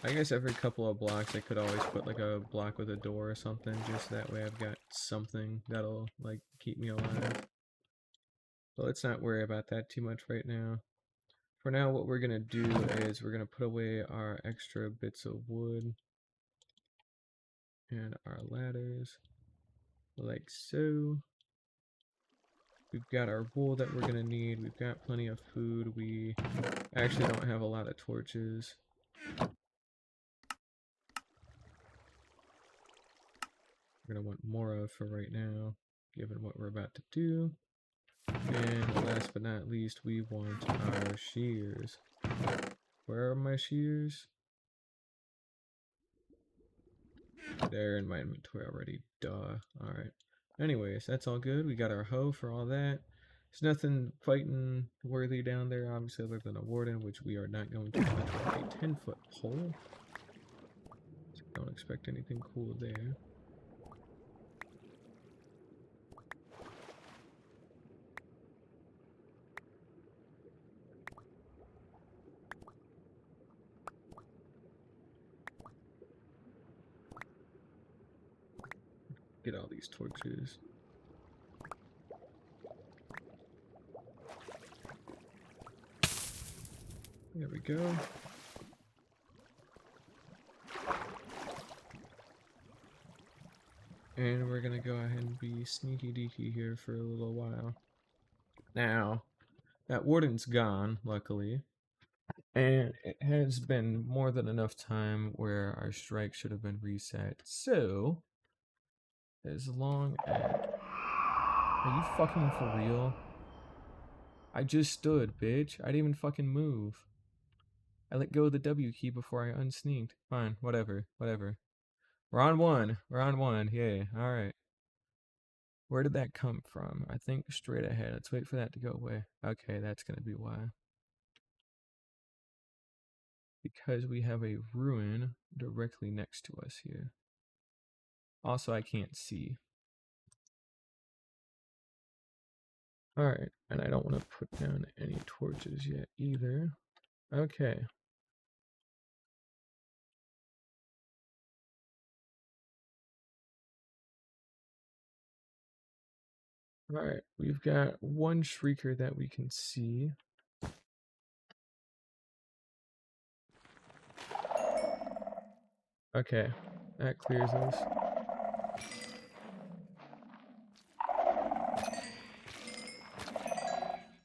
I guess every couple of blocks I could always put like a block with a door or something, just that way I've got something that'll like keep me alive. But let's not worry about that too much right now. For now, what we're gonna do is we're gonna put away our extra bits of wood and our ladders, like so. We've got our wool that we're gonna need. We've got plenty of food. We actually don't have a lot of torches. We're gonna want more of for right now, given what we're about to do. And last but not least, we want our shears. Where are my shears? They're in my inventory already, duh. Alright. Anyways, that's all good. We got our hoe for all that. There's nothing fighting worthy down there, obviously, other than a warden, which we are not going to touch with a 10-foot pole. So don't expect anything cool there. Get all these torches. There we go. And we're gonna go ahead and be sneaky deaky here for a little while. Now, that warden's gone, luckily. And it has been more than enough time where our strike should have been reset. So, as long as... Are you fucking for real? I just stood, bitch. I didn't even fucking move. I let go of the W key before I unsneaked. Fine, whatever, whatever. We're on one. We're on one. Yay. Alright. Where did that come from? I think straight ahead. Let's wait for that to go away. Okay, that's gonna be why. Because we have a ruin directly next to us here. Also, I can't see. Alright, and I don't want to put down any torches yet either. Okay. Alright, we've got one shrieker that we can see. Okay, that clears us.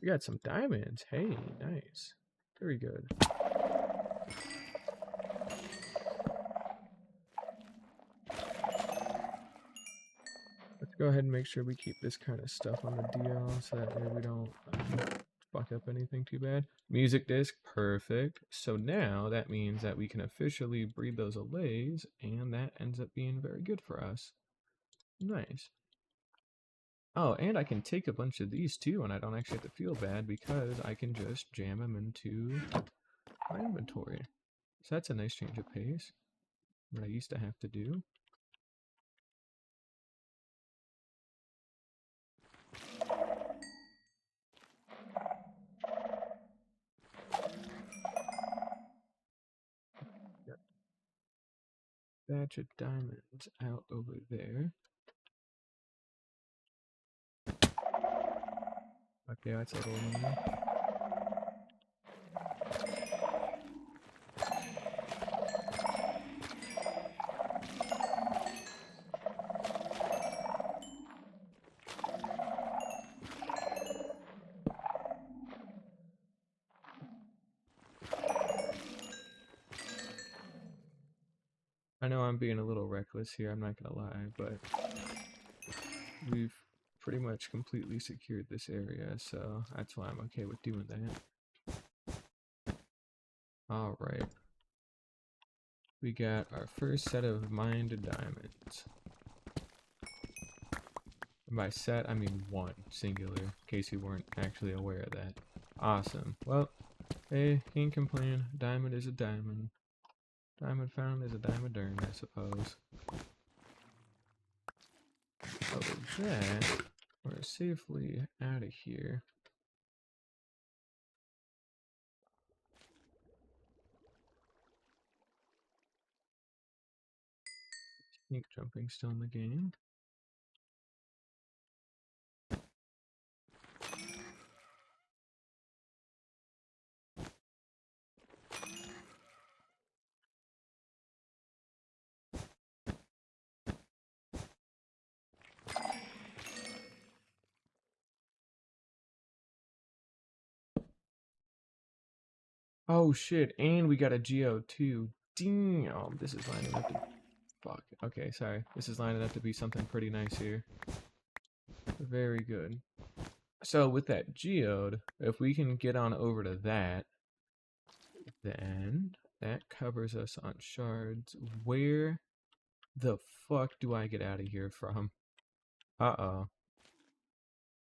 We got some diamonds. Hey, nice. Very good. Let's go ahead and make sure we keep this kind of stuff on the DL so that way we don't fuck up anything too bad. Music disc, perfect. So now that means that we can officially breed those allays, and that ends up being very good for us. Nice. Oh, and I can take a bunch of these too, and I don't actually have to feel bad because I can just jam them into my inventory. So that's a nice change of pace. What I used to have to do. Got a batch of diamonds out over there. Okay, that's a little annoying. I know I'm being a little reckless here, I'm not gonna lie, but we've pretty much completely secured this area, so that's why I'm okay with doing that. Alright. We got our first set of mined diamonds. By set, I mean one, singular, in case you weren't actually aware of that. Awesome. Well, hey, can't complain. Diamond is a diamond. Diamond found is a diamond earned, I suppose. But with that, we're safely out of here. Sneak jumping still in the game. Oh shit, and we got a Geo too. Damn, this is lining up to... Fuck. Okay, sorry. This is lining up to be something pretty nice here. Very good. So with that geode, if we can get on over to that, then that covers us on shards. Where the fuck do I get out of here from? Uh-oh.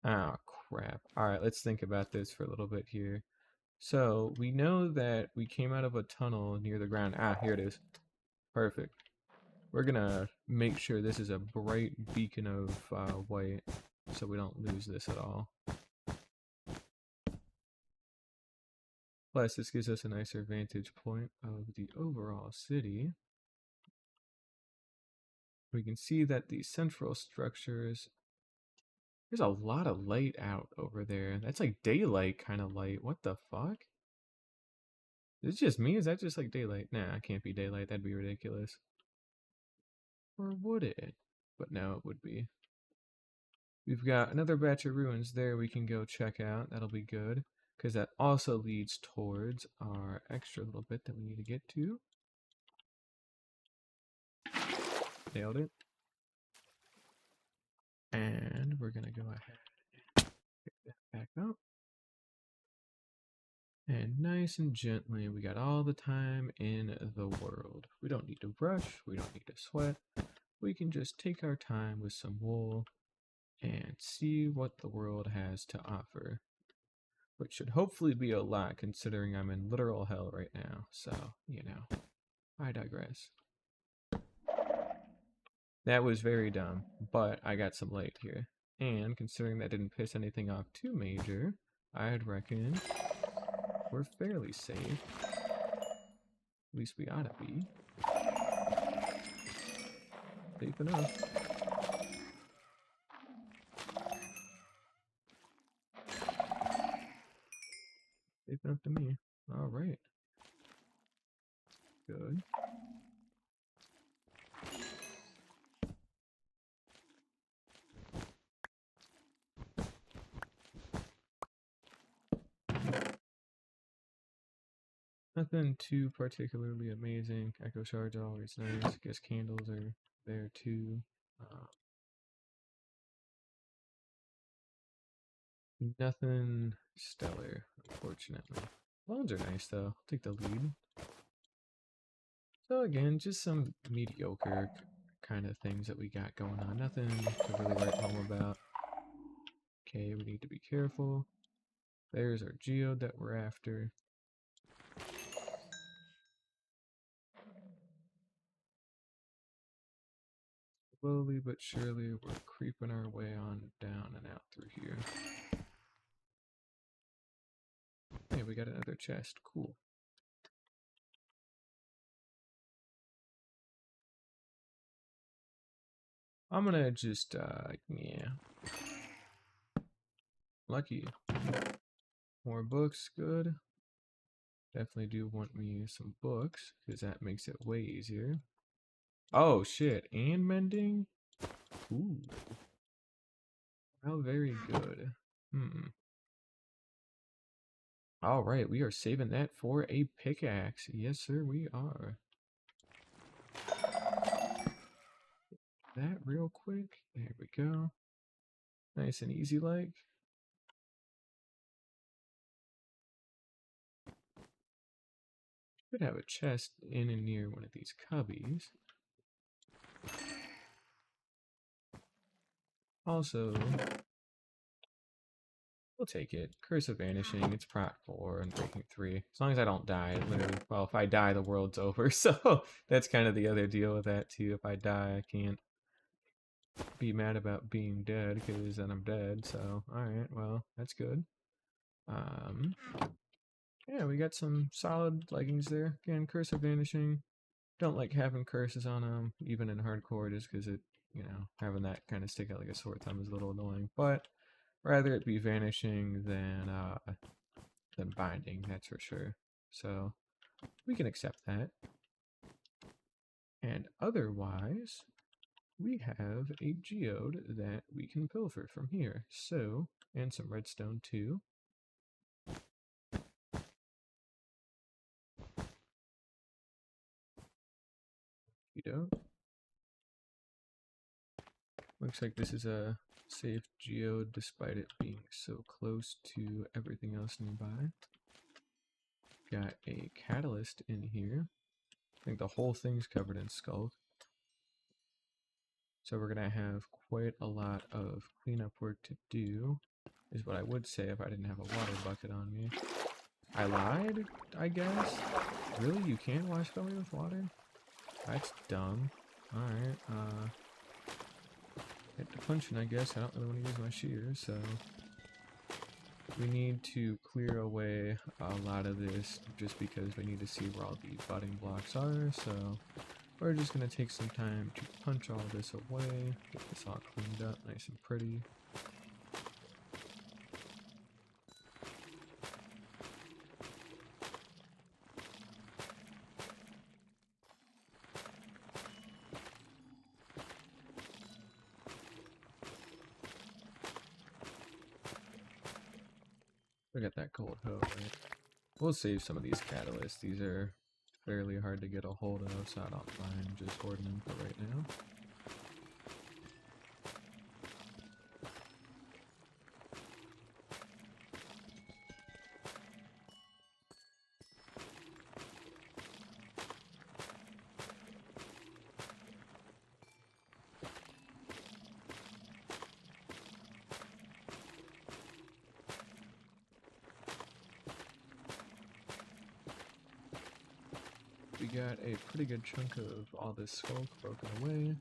Oh, crap. Alright, let's think about this for a little bit here. So, we know that we came out of a tunnel near the ground. Ah, here it is. Perfect. We're gonna make sure this is a bright beacon of white, so we don't lose this at all. Plus, this gives us a nicer vantage point of the overall city. We can see that the central structures... There's a lot of light out over there. That's like daylight kind of light. What the fuck? Is it just me? Is that just like daylight? Nah, it can't be daylight. That'd be ridiculous. Or would it? But no, it would be. We've got another batch of ruins there we can go check out. That'll be good. Because that also leads towards our extra little bit that we need to get to. Nailed it. And we're going to go ahead and pick that back up. And nice and gently, we got all the time in the world. We don't need to rush. We don't need to sweat. We can just take our time with some wool and see what the world has to offer. Which should hopefully be a lot considering I'm in literal hell right now. So, you know, I digress. That was very dumb, but I got some light here. And considering that didn't piss anything off too major, I'd reckon we're fairly safe. At least we ought to be. Safe enough. Safe enough to me. Alright. Good. Nothing too particularly amazing. Echo shards are always nice. Guess candles are there too. Nothing stellar, unfortunately. Bones are nice though. I'll take the lead. So again, just some mediocre kind of things that we got going on. Nothing to really write home about. Okay, we need to be careful. There's our geode that we're after. Slowly but surely, we're creeping our way on down and out through here. Hey, we got another chest. Cool. I'm gonna just, yeah. Lucky. More books, good. Definitely do want me some books, because that makes it way easier. Oh, shit. And mending? Ooh. How very good. Alright, we are saving that for a pickaxe. Yes, sir, we are. That real quick. There we go. Nice and easy like. Should have a chest in and near one of these cubbies. Also, we'll take it. Curse of Vanishing, it's Prot 4 and Breaking 3. As long as I don't die, literally. Well, if I die, the world's over. So that's kind of the other deal with that, too. If I die, I can't be mad about being dead, because then I'm dead. So, alright, well, that's good. Yeah, we got some solid leggings there. Again, Curse of Vanishing. Don't like having curses on them, even in hardcore, just because it, having that kind of stick out like a sore thumb is a little annoying. But rather it be vanishing than binding, that's for sure. So we can accept that. And otherwise, we have a geode that we can pilfer from here. So, and some redstone too. You know, looks like this is a safe geode despite it being so close to everything else nearby. Got a catalyst in here. I think the whole thing's covered in skulk. So we're gonna have quite a lot of cleanup work to do, is what I would say if I didn't have a water bucket on me. I lied, I guess? Really? You can't wash it away with water? That's dumb. Alright, hit the punching, I guess. I don't really want to use my shears, so we need to clear away a lot of this just because we need to see where all the budding blocks are, so we're just going to take some time to punch all this away, get this all cleaned up nice and pretty. Look at that gold hoe, right? We'll save some of these catalysts. These are fairly hard to get a hold of, so I don't mind just hoarding them for right now. We got a pretty good chunk of all this skulk broken away.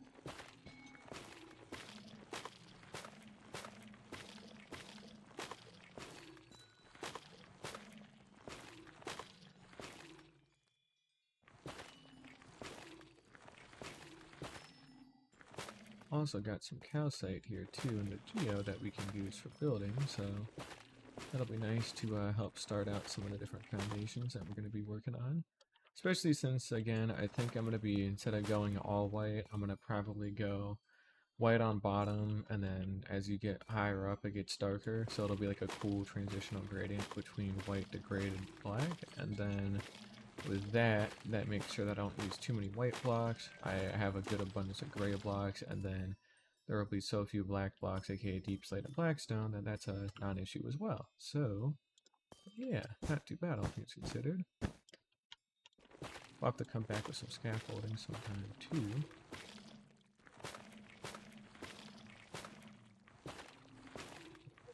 Also got some calcite here too in the geo that we can use for building, so that'll be nice to help start out some of the different foundations that we're going to be working on. Especially since, again, I think I'm going to be, instead of going all white, I'm going to probably go white on bottom, and then as you get higher up it gets darker, so it'll be like a cool transitional gradient between white to gray to black. And then with that makes sure that I don't use too many white blocks, I have a good abundance of gray blocks, and then there will be so few black blocks, aka deep slate and blackstone, that that's a non-issue as well. So yeah, not too bad all things considered. We'll have to come back with some scaffolding sometime too.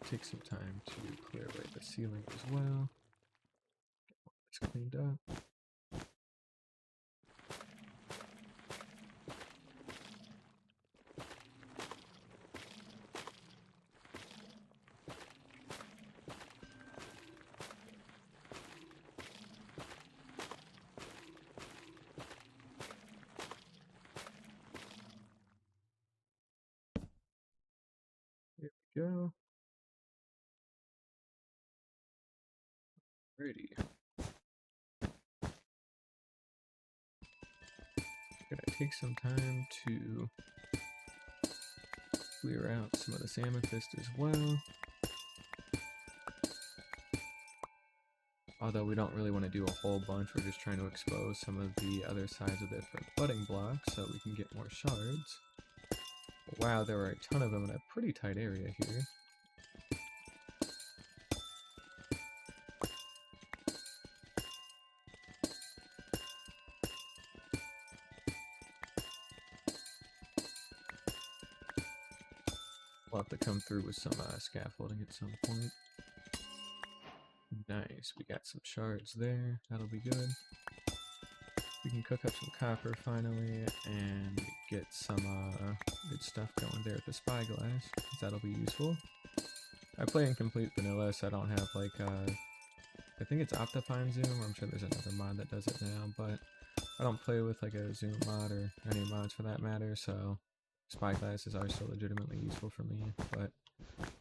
Take some time to clear away the ceiling as well. Get this cleaned up. There we go. Alrighty. Gonna take some time to clear out some of this amethyst as well. Although we don't really want to do a whole bunch, we're just trying to expose some of the other sides of the different budding blocks so we can get more shards. Wow, there are a ton of them in a pretty tight area here. We'll have to come through with some scaffolding at some point. Nice, we got some shards there. That'll be good. We can cook up some copper finally and get some good stuff going there with the spyglass, because that'll be useful. I play in complete vanilla, so I don't have like I think it's Optifine Zoom, or I'm sure there's another mod that does it now, but I don't play with like a Zoom mod or any mods for that matter, so spyglasses are still legitimately useful for me. But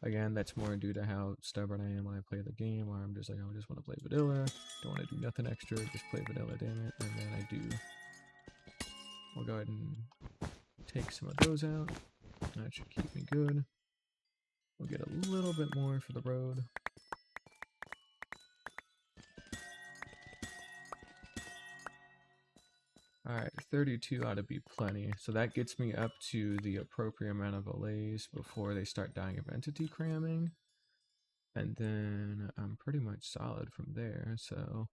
again, that's more due to how stubborn I am when I play the game, where I'm just like, I just want to play vanilla, don't want to do nothing extra, just play vanilla, damn it, and then I do. We'll go ahead and take some of those out. That should keep me good. We'll get a little bit more for the road. Alright, 32 ought to be plenty. So that gets me up to the appropriate amount of allays before they start dying of entity cramming. And then I'm pretty much solid from there, so...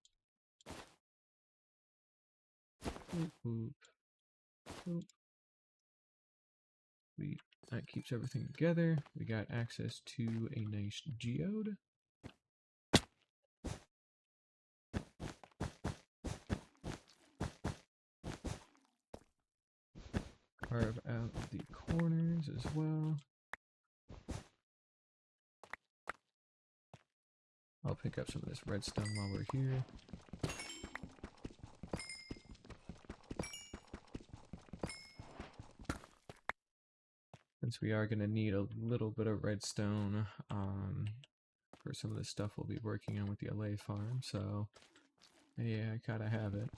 Boop, boop, boop. That keeps everything together. We got access to a nice geode. Carve out the corners as well. I'll pick up some of this redstone while we're here. Since we are going to need a little bit of redstone for some of the stuff we'll be working on with the allay farm, so yeah, I gotta have it.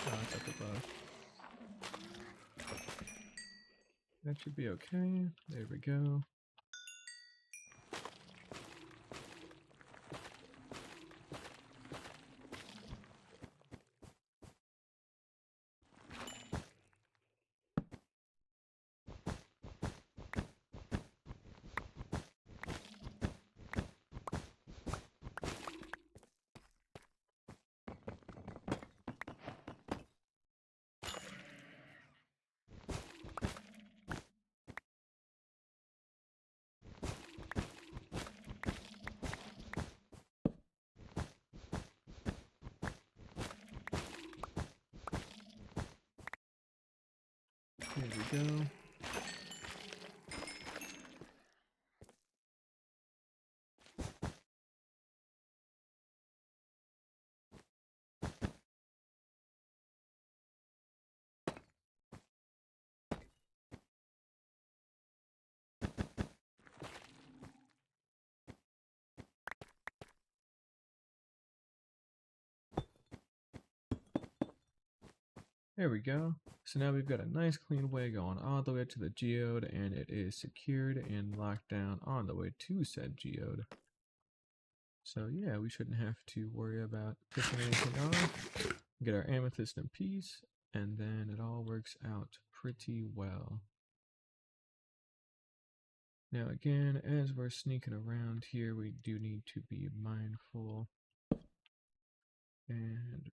Shots up above. That should be okay. There we go. Here we go. There we go. So now we've got a nice clean way going all the way to the geode, and it is secured and locked down on the way to said geode. So yeah, we shouldn't have to worry about pissing anything off. Get our amethyst in peace, and then it all works out pretty well. Now again, as we're sneaking around here, we do need to be mindful. And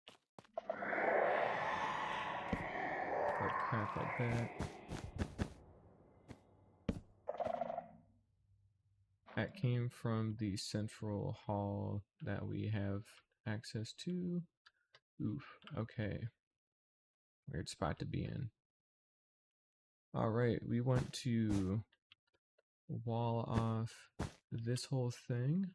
crap like that. That came from the central hall that we have access to. Oof, okay. Weird spot to be in. Alright, we want to wall off this whole thing.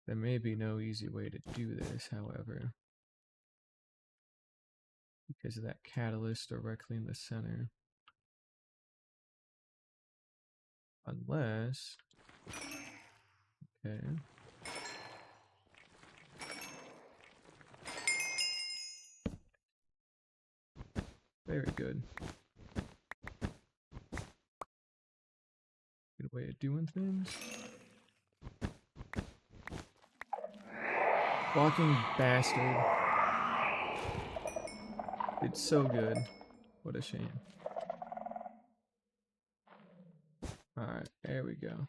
There may be no easy way to do this, however, because of that catalyst directly in the center. Unless... Okay. Very good. Good way of doing things. Walking bastard. It's so good. What a shame. Alright, there we go.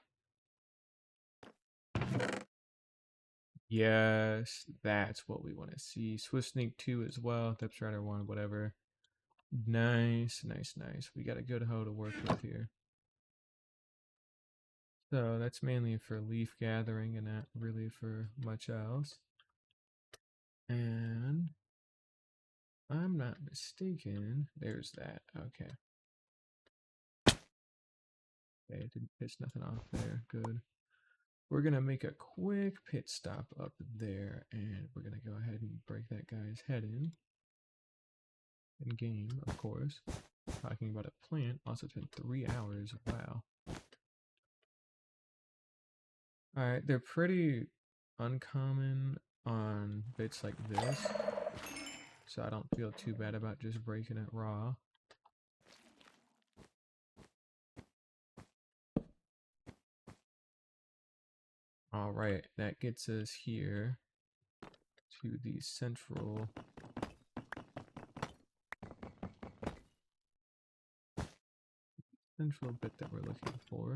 Yes, that's what we want to see. Swift Sneak 2 as well. Depth Rider 1, whatever. Nice, nice, nice. We got a good hoe to work with here. So that's mainly for leaf gathering and not really for much else. And I'm not mistaken. There's that. Okay. Okay, didn't piss nothing off there. Good. We're going to make a quick pit stop up there, and we're going to go ahead and break that guy's head in game, of course. Talking about a plant. Also, it's been 3 hours. Wow. Alright, they're pretty uncommon on bits like this, so I don't feel too bad about just breaking it raw. Alright, that gets us here to the central bit that we're looking for,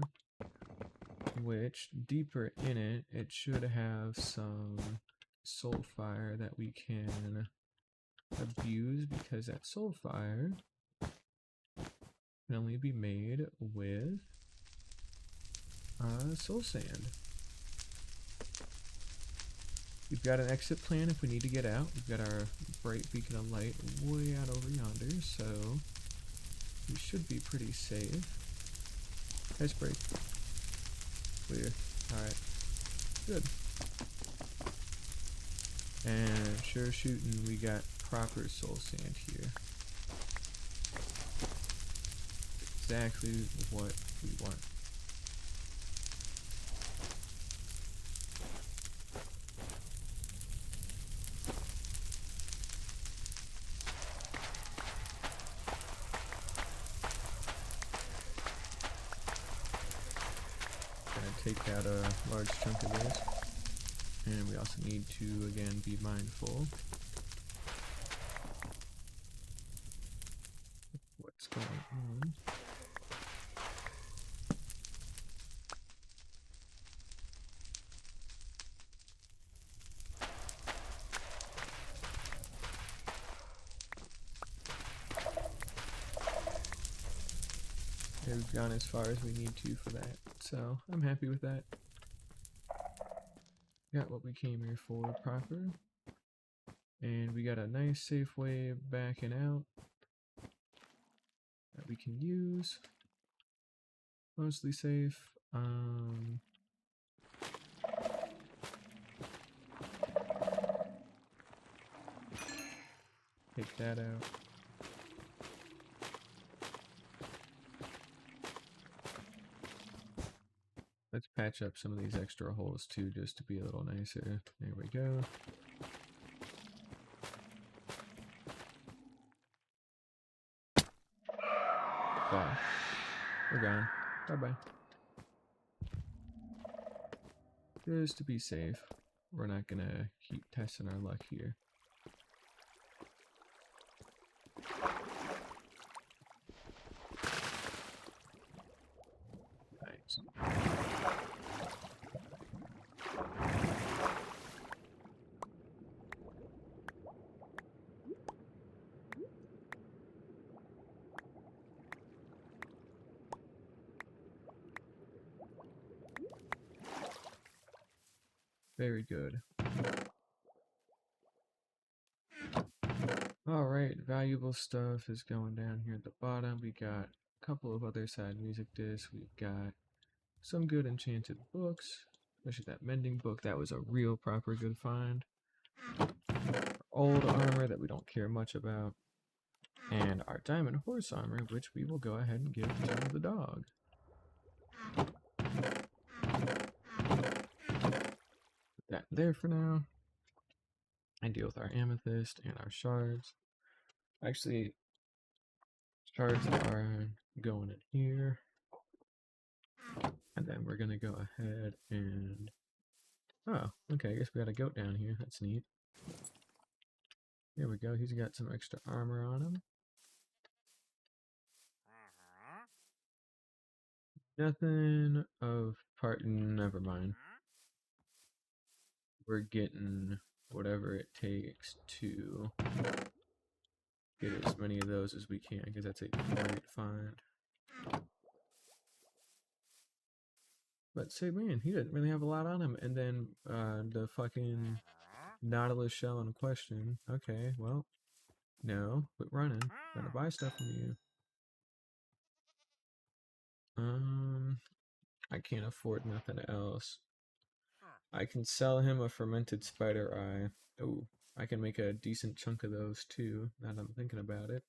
which deeper in it, it should have some soul fire that we can abuse, because that soul fire can only be made with soul sand. We've got an exit plan if we need to get out. We've got our bright beacon of light way out over yonder, so we should be pretty safe. Ice break. Clear. Alright. Good. And sure shooting, we got proper soul sand here. Exactly what we want. Take out a large chunk of this, and we also need to again be mindful of what's going on. Okay, we've gone as far as we need to for that, so I'm happy with that. Got what we came here for proper. And we got a nice safe way backing out that we can use. Mostly safe. Take that out. Let's patch up some of these extra holes too, just to be a little nicer. There we go. Bye. We're gone. Bye-bye. Just to be safe. We're not gonna keep testing our luck here. Nice. Very good. Alright, valuable stuff is going down here at the bottom. We got a couple of other side music discs. We've got some good enchanted books, especially that mending book. That was a real proper good find. Old armor that we don't care much about. And our diamond horse armor, which we will go ahead and give to the dog. Put that there for now. And deal with our amethyst and our shards. Actually, Shards are going in here. And then we're gonna go ahead and... Oh, okay, I guess we got a goat down here. That's neat. Here we go, he's got some extra armor on him. Nothing of part... Never mind. We're getting whatever it takes to get as many of those as we can, because that's a great find. But say, man, he didn't really have a lot on him. And then the fucking Nautilus shell in question. Okay, well, no, quit running. I'm gonna buy stuff from you. I can't afford nothing else. I can sell him a fermented spider eye. Oh, I can make a decent chunk of those too, now that I'm thinking about it.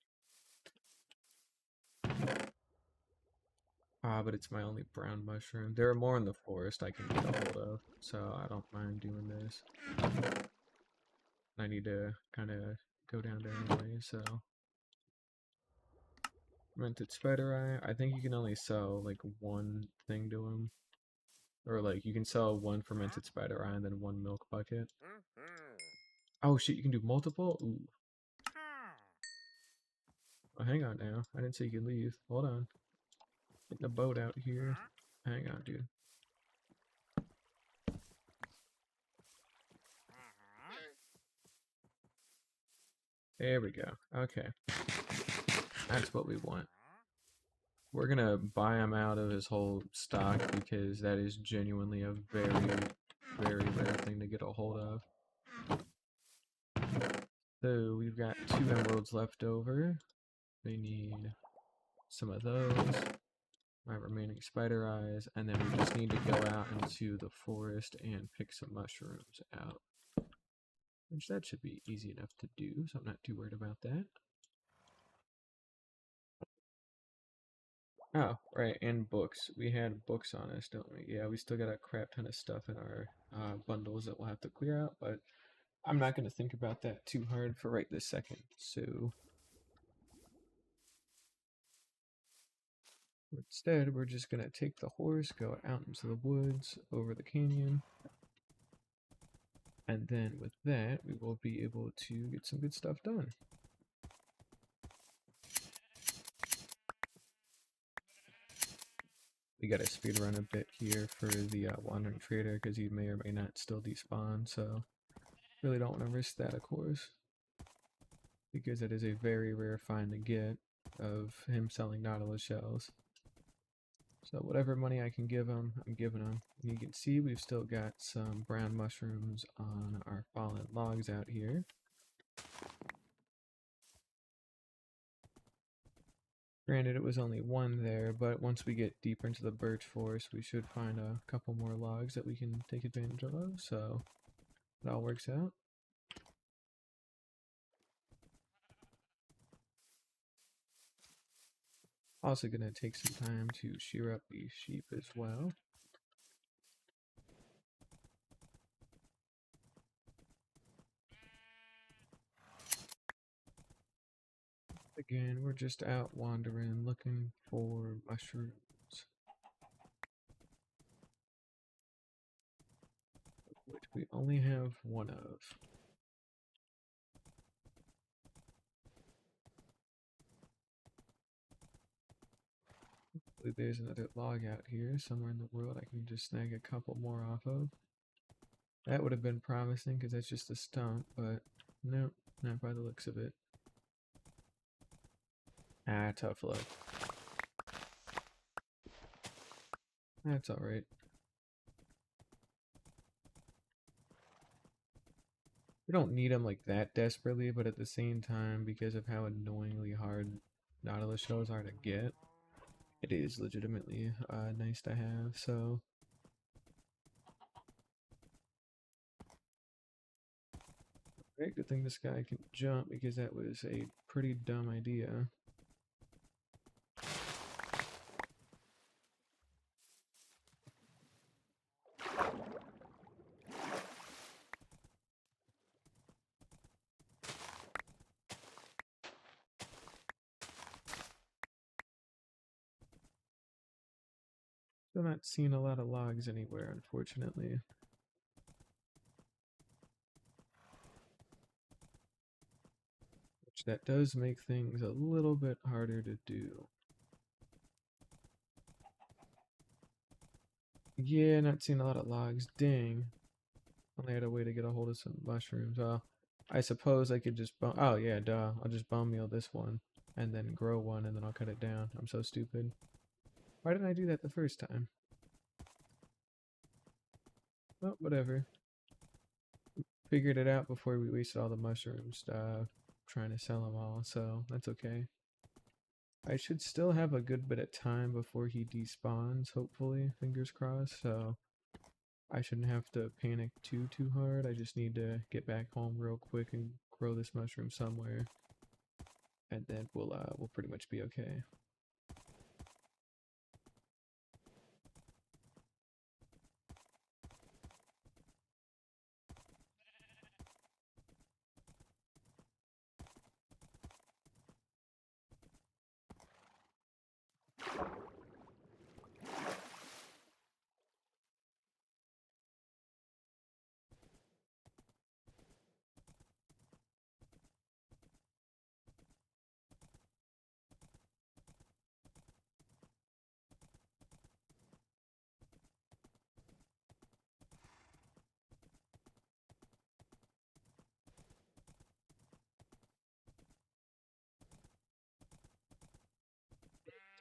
Ah, but it's my only brown mushroom. There are more in the forest I can get a hold of, so I don't mind doing this. I need to kind of go down there anyway, so... Fermented spider eye. I think you can only sell, like, one thing to him. Or, like, you can sell one fermented spider eye and then one milk bucket. Oh, shit, you can do multiple? Ooh. Oh, hang on now. I didn't say you could leave. Hold on. Getting a boat out here. Hang on, dude. There we go. Okay. That's what we want. We're gonna buy him out of his whole stock because that is genuinely a very, very rare thing to get a hold of. So we've got 2 emeralds left over. We need some of those. My remaining spider eyes, and then we just need to go out into the forest and pick some mushrooms out. Which that should be easy enough to do, so I'm not too worried about that. Oh, right, and books. We had books on us, don't we? Yeah, we still got a crap ton of stuff in our bundles that we'll have to clear out, but I'm not going to think about that too hard for right this second, so... Instead, we're just going to take the horse, go out into the woods, over the canyon, and then with that, we will be able to get some good stuff done. We gotta speed run a bit here for the Wandering Trader because he may or may not still despawn, so really don't want to risk that, of course, because it is a very rare find to get of him selling Nautilus shells. So whatever money I can give him, I'm giving him. And you can see we've still got some brown mushrooms on our fallen logs out here. Granted, it was only one there, but once we get deeper into the birch forest, we should find a couple more logs that we can take advantage of, so it all works out. Also gonna take some time to shear up these sheep as well. Again, we're just out wandering, looking for mushrooms. Which we only have one of. Hopefully there's another log out here somewhere in the world I can just snag a couple more off of. That would have been promising because that's just a stump, but nope, not by the looks of it. Ah, tough luck. That's alright. We don't need them like that desperately, but at the same time, because of how annoyingly hard Nautilus shells are to get, it is legitimately nice to have, so... Great, good thing this guy can jump, because that was a pretty dumb idea. Still not seeing a lot of logs anywhere, unfortunately. Which that does make things a little bit harder to do. Yeah, not seeing a lot of logs. Dang. Only had a way to get a hold of some mushrooms. I suppose I could just oh yeah, duh. I'll just bone meal this one and then grow one and then I'll cut it down. I'm so stupid. Why didn't I do that the first time? Oh, whatever. Figured it out before we wasted all the mushrooms trying to sell them all, so that's okay. I should still have a good bit of time before he despawns, hopefully, fingers crossed, so I shouldn't have to panic too hard. I just need to get back home real quick and grow this mushroom somewhere, and then we'll pretty much be okay.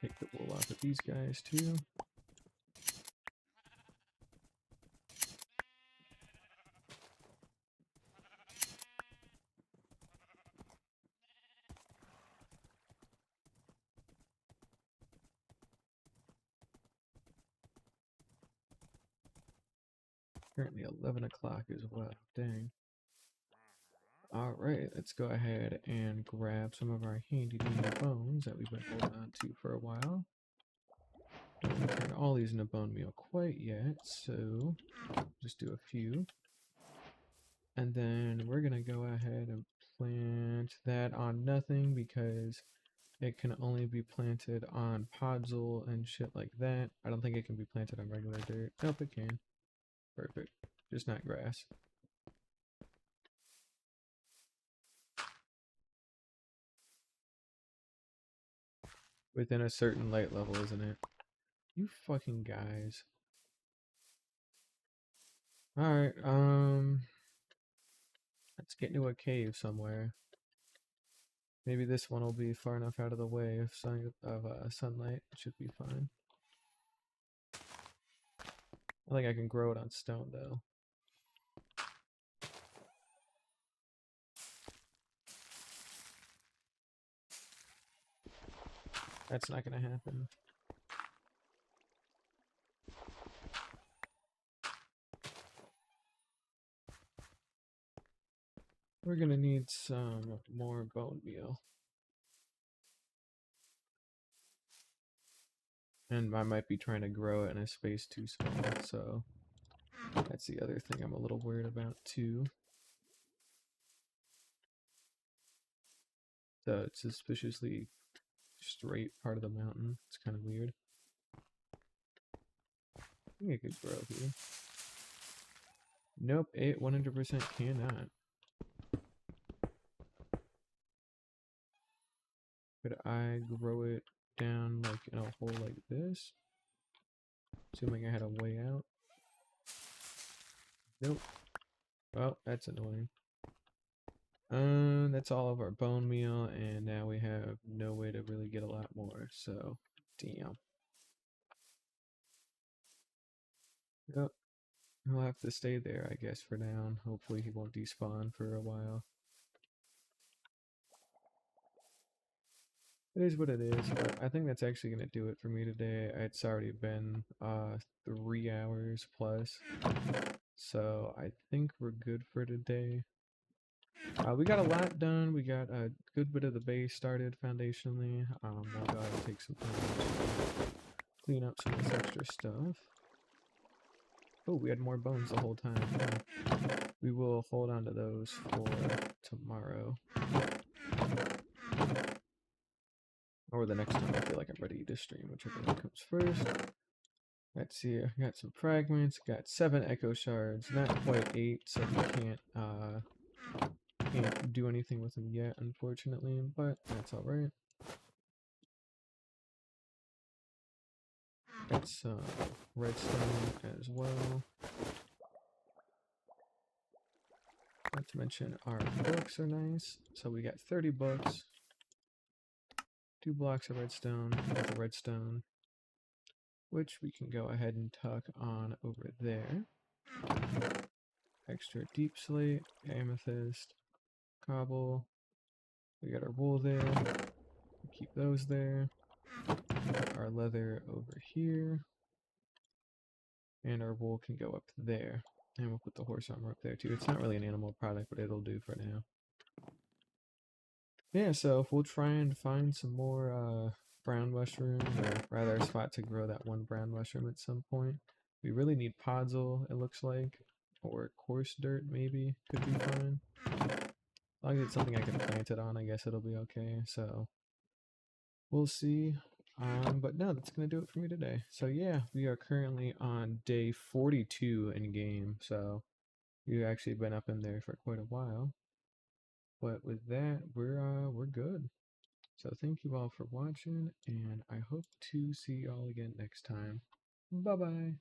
Take the wool off of these guys too. Currently 11 o'clock as well. Dang. Alright, let's go ahead and grab some of our handy dandy bones that we've been holding on to for a while. Don't turn all these into bone meal quite yet, so just do a few. And then we're gonna go ahead and plant that on nothing because it can only be planted on podzol and shit like that. I don't think it can be planted on regular dirt. Nope, it can. Perfect. Just not grass. Within a certain light level, isn't it? You fucking guys. Alright, let's get into a cave somewhere. Maybe this one will be far enough out of the way of sunlight. It should be fine. I think I can grow it on stone though. That's not gonna happen. We're gonna need some more bone meal. And I might be trying to grow it in a space too small, so that's the other thing I'm a little worried about too. The suspiciously straight part of the mountain. It's kind of weird. I think it could grow here. Nope, it 100% cannot. Could I grow it down like in a hole like this? Assuming I had a way out. Nope. Well, that's annoying. That's all of our bone meal, and now we have no way to really get a lot more, so damn. Yep. He'll have to stay there, I guess, for now, and hopefully he won't despawn for a while. It is what it is, but I think that's actually going to do it for me today. It's already been 3 hours plus, so I think we're good for today. We got a lot done. We got a good bit of the base started foundationally. We'll go ahead and take some time to clean up some of this extra stuff. Oh, we had more bones the whole time. We will hold on to those for tomorrow. Or the next time I feel like I'm ready to stream, whichever one comes first. Let's see, I got some fragments, got 7 echo shards, not quite 8, so we can't do anything with them yet, unfortunately, but that's alright. Got some redstone as well. Not to mention our books are nice. So we got 30 books, 2 blocks of redstone, got the redstone, which we can go ahead and tuck on over there. Extra deep slate, amethyst, cobble. We got our wool there. Keep those there. Got our leather over here. And our wool can go up there. And we'll put the horse armor up there too. It's not really an animal product, but it'll do for now. Yeah, so we'll try and find some more brown mushrooms, or rather a spot to grow that one brown mushroom at some point. We really need podzol, it looks like, or coarse dirt maybe, could be fine. As long as it's something I can plant it on, I guess it'll be okay, so we'll see. But no, that's going to do it for me today. So yeah, we are currently on day 42 in game, so we've actually been up in there for quite a while. But with that, we're good. So thank you all for watching, and I hope to see y'all again next time. Bye bye.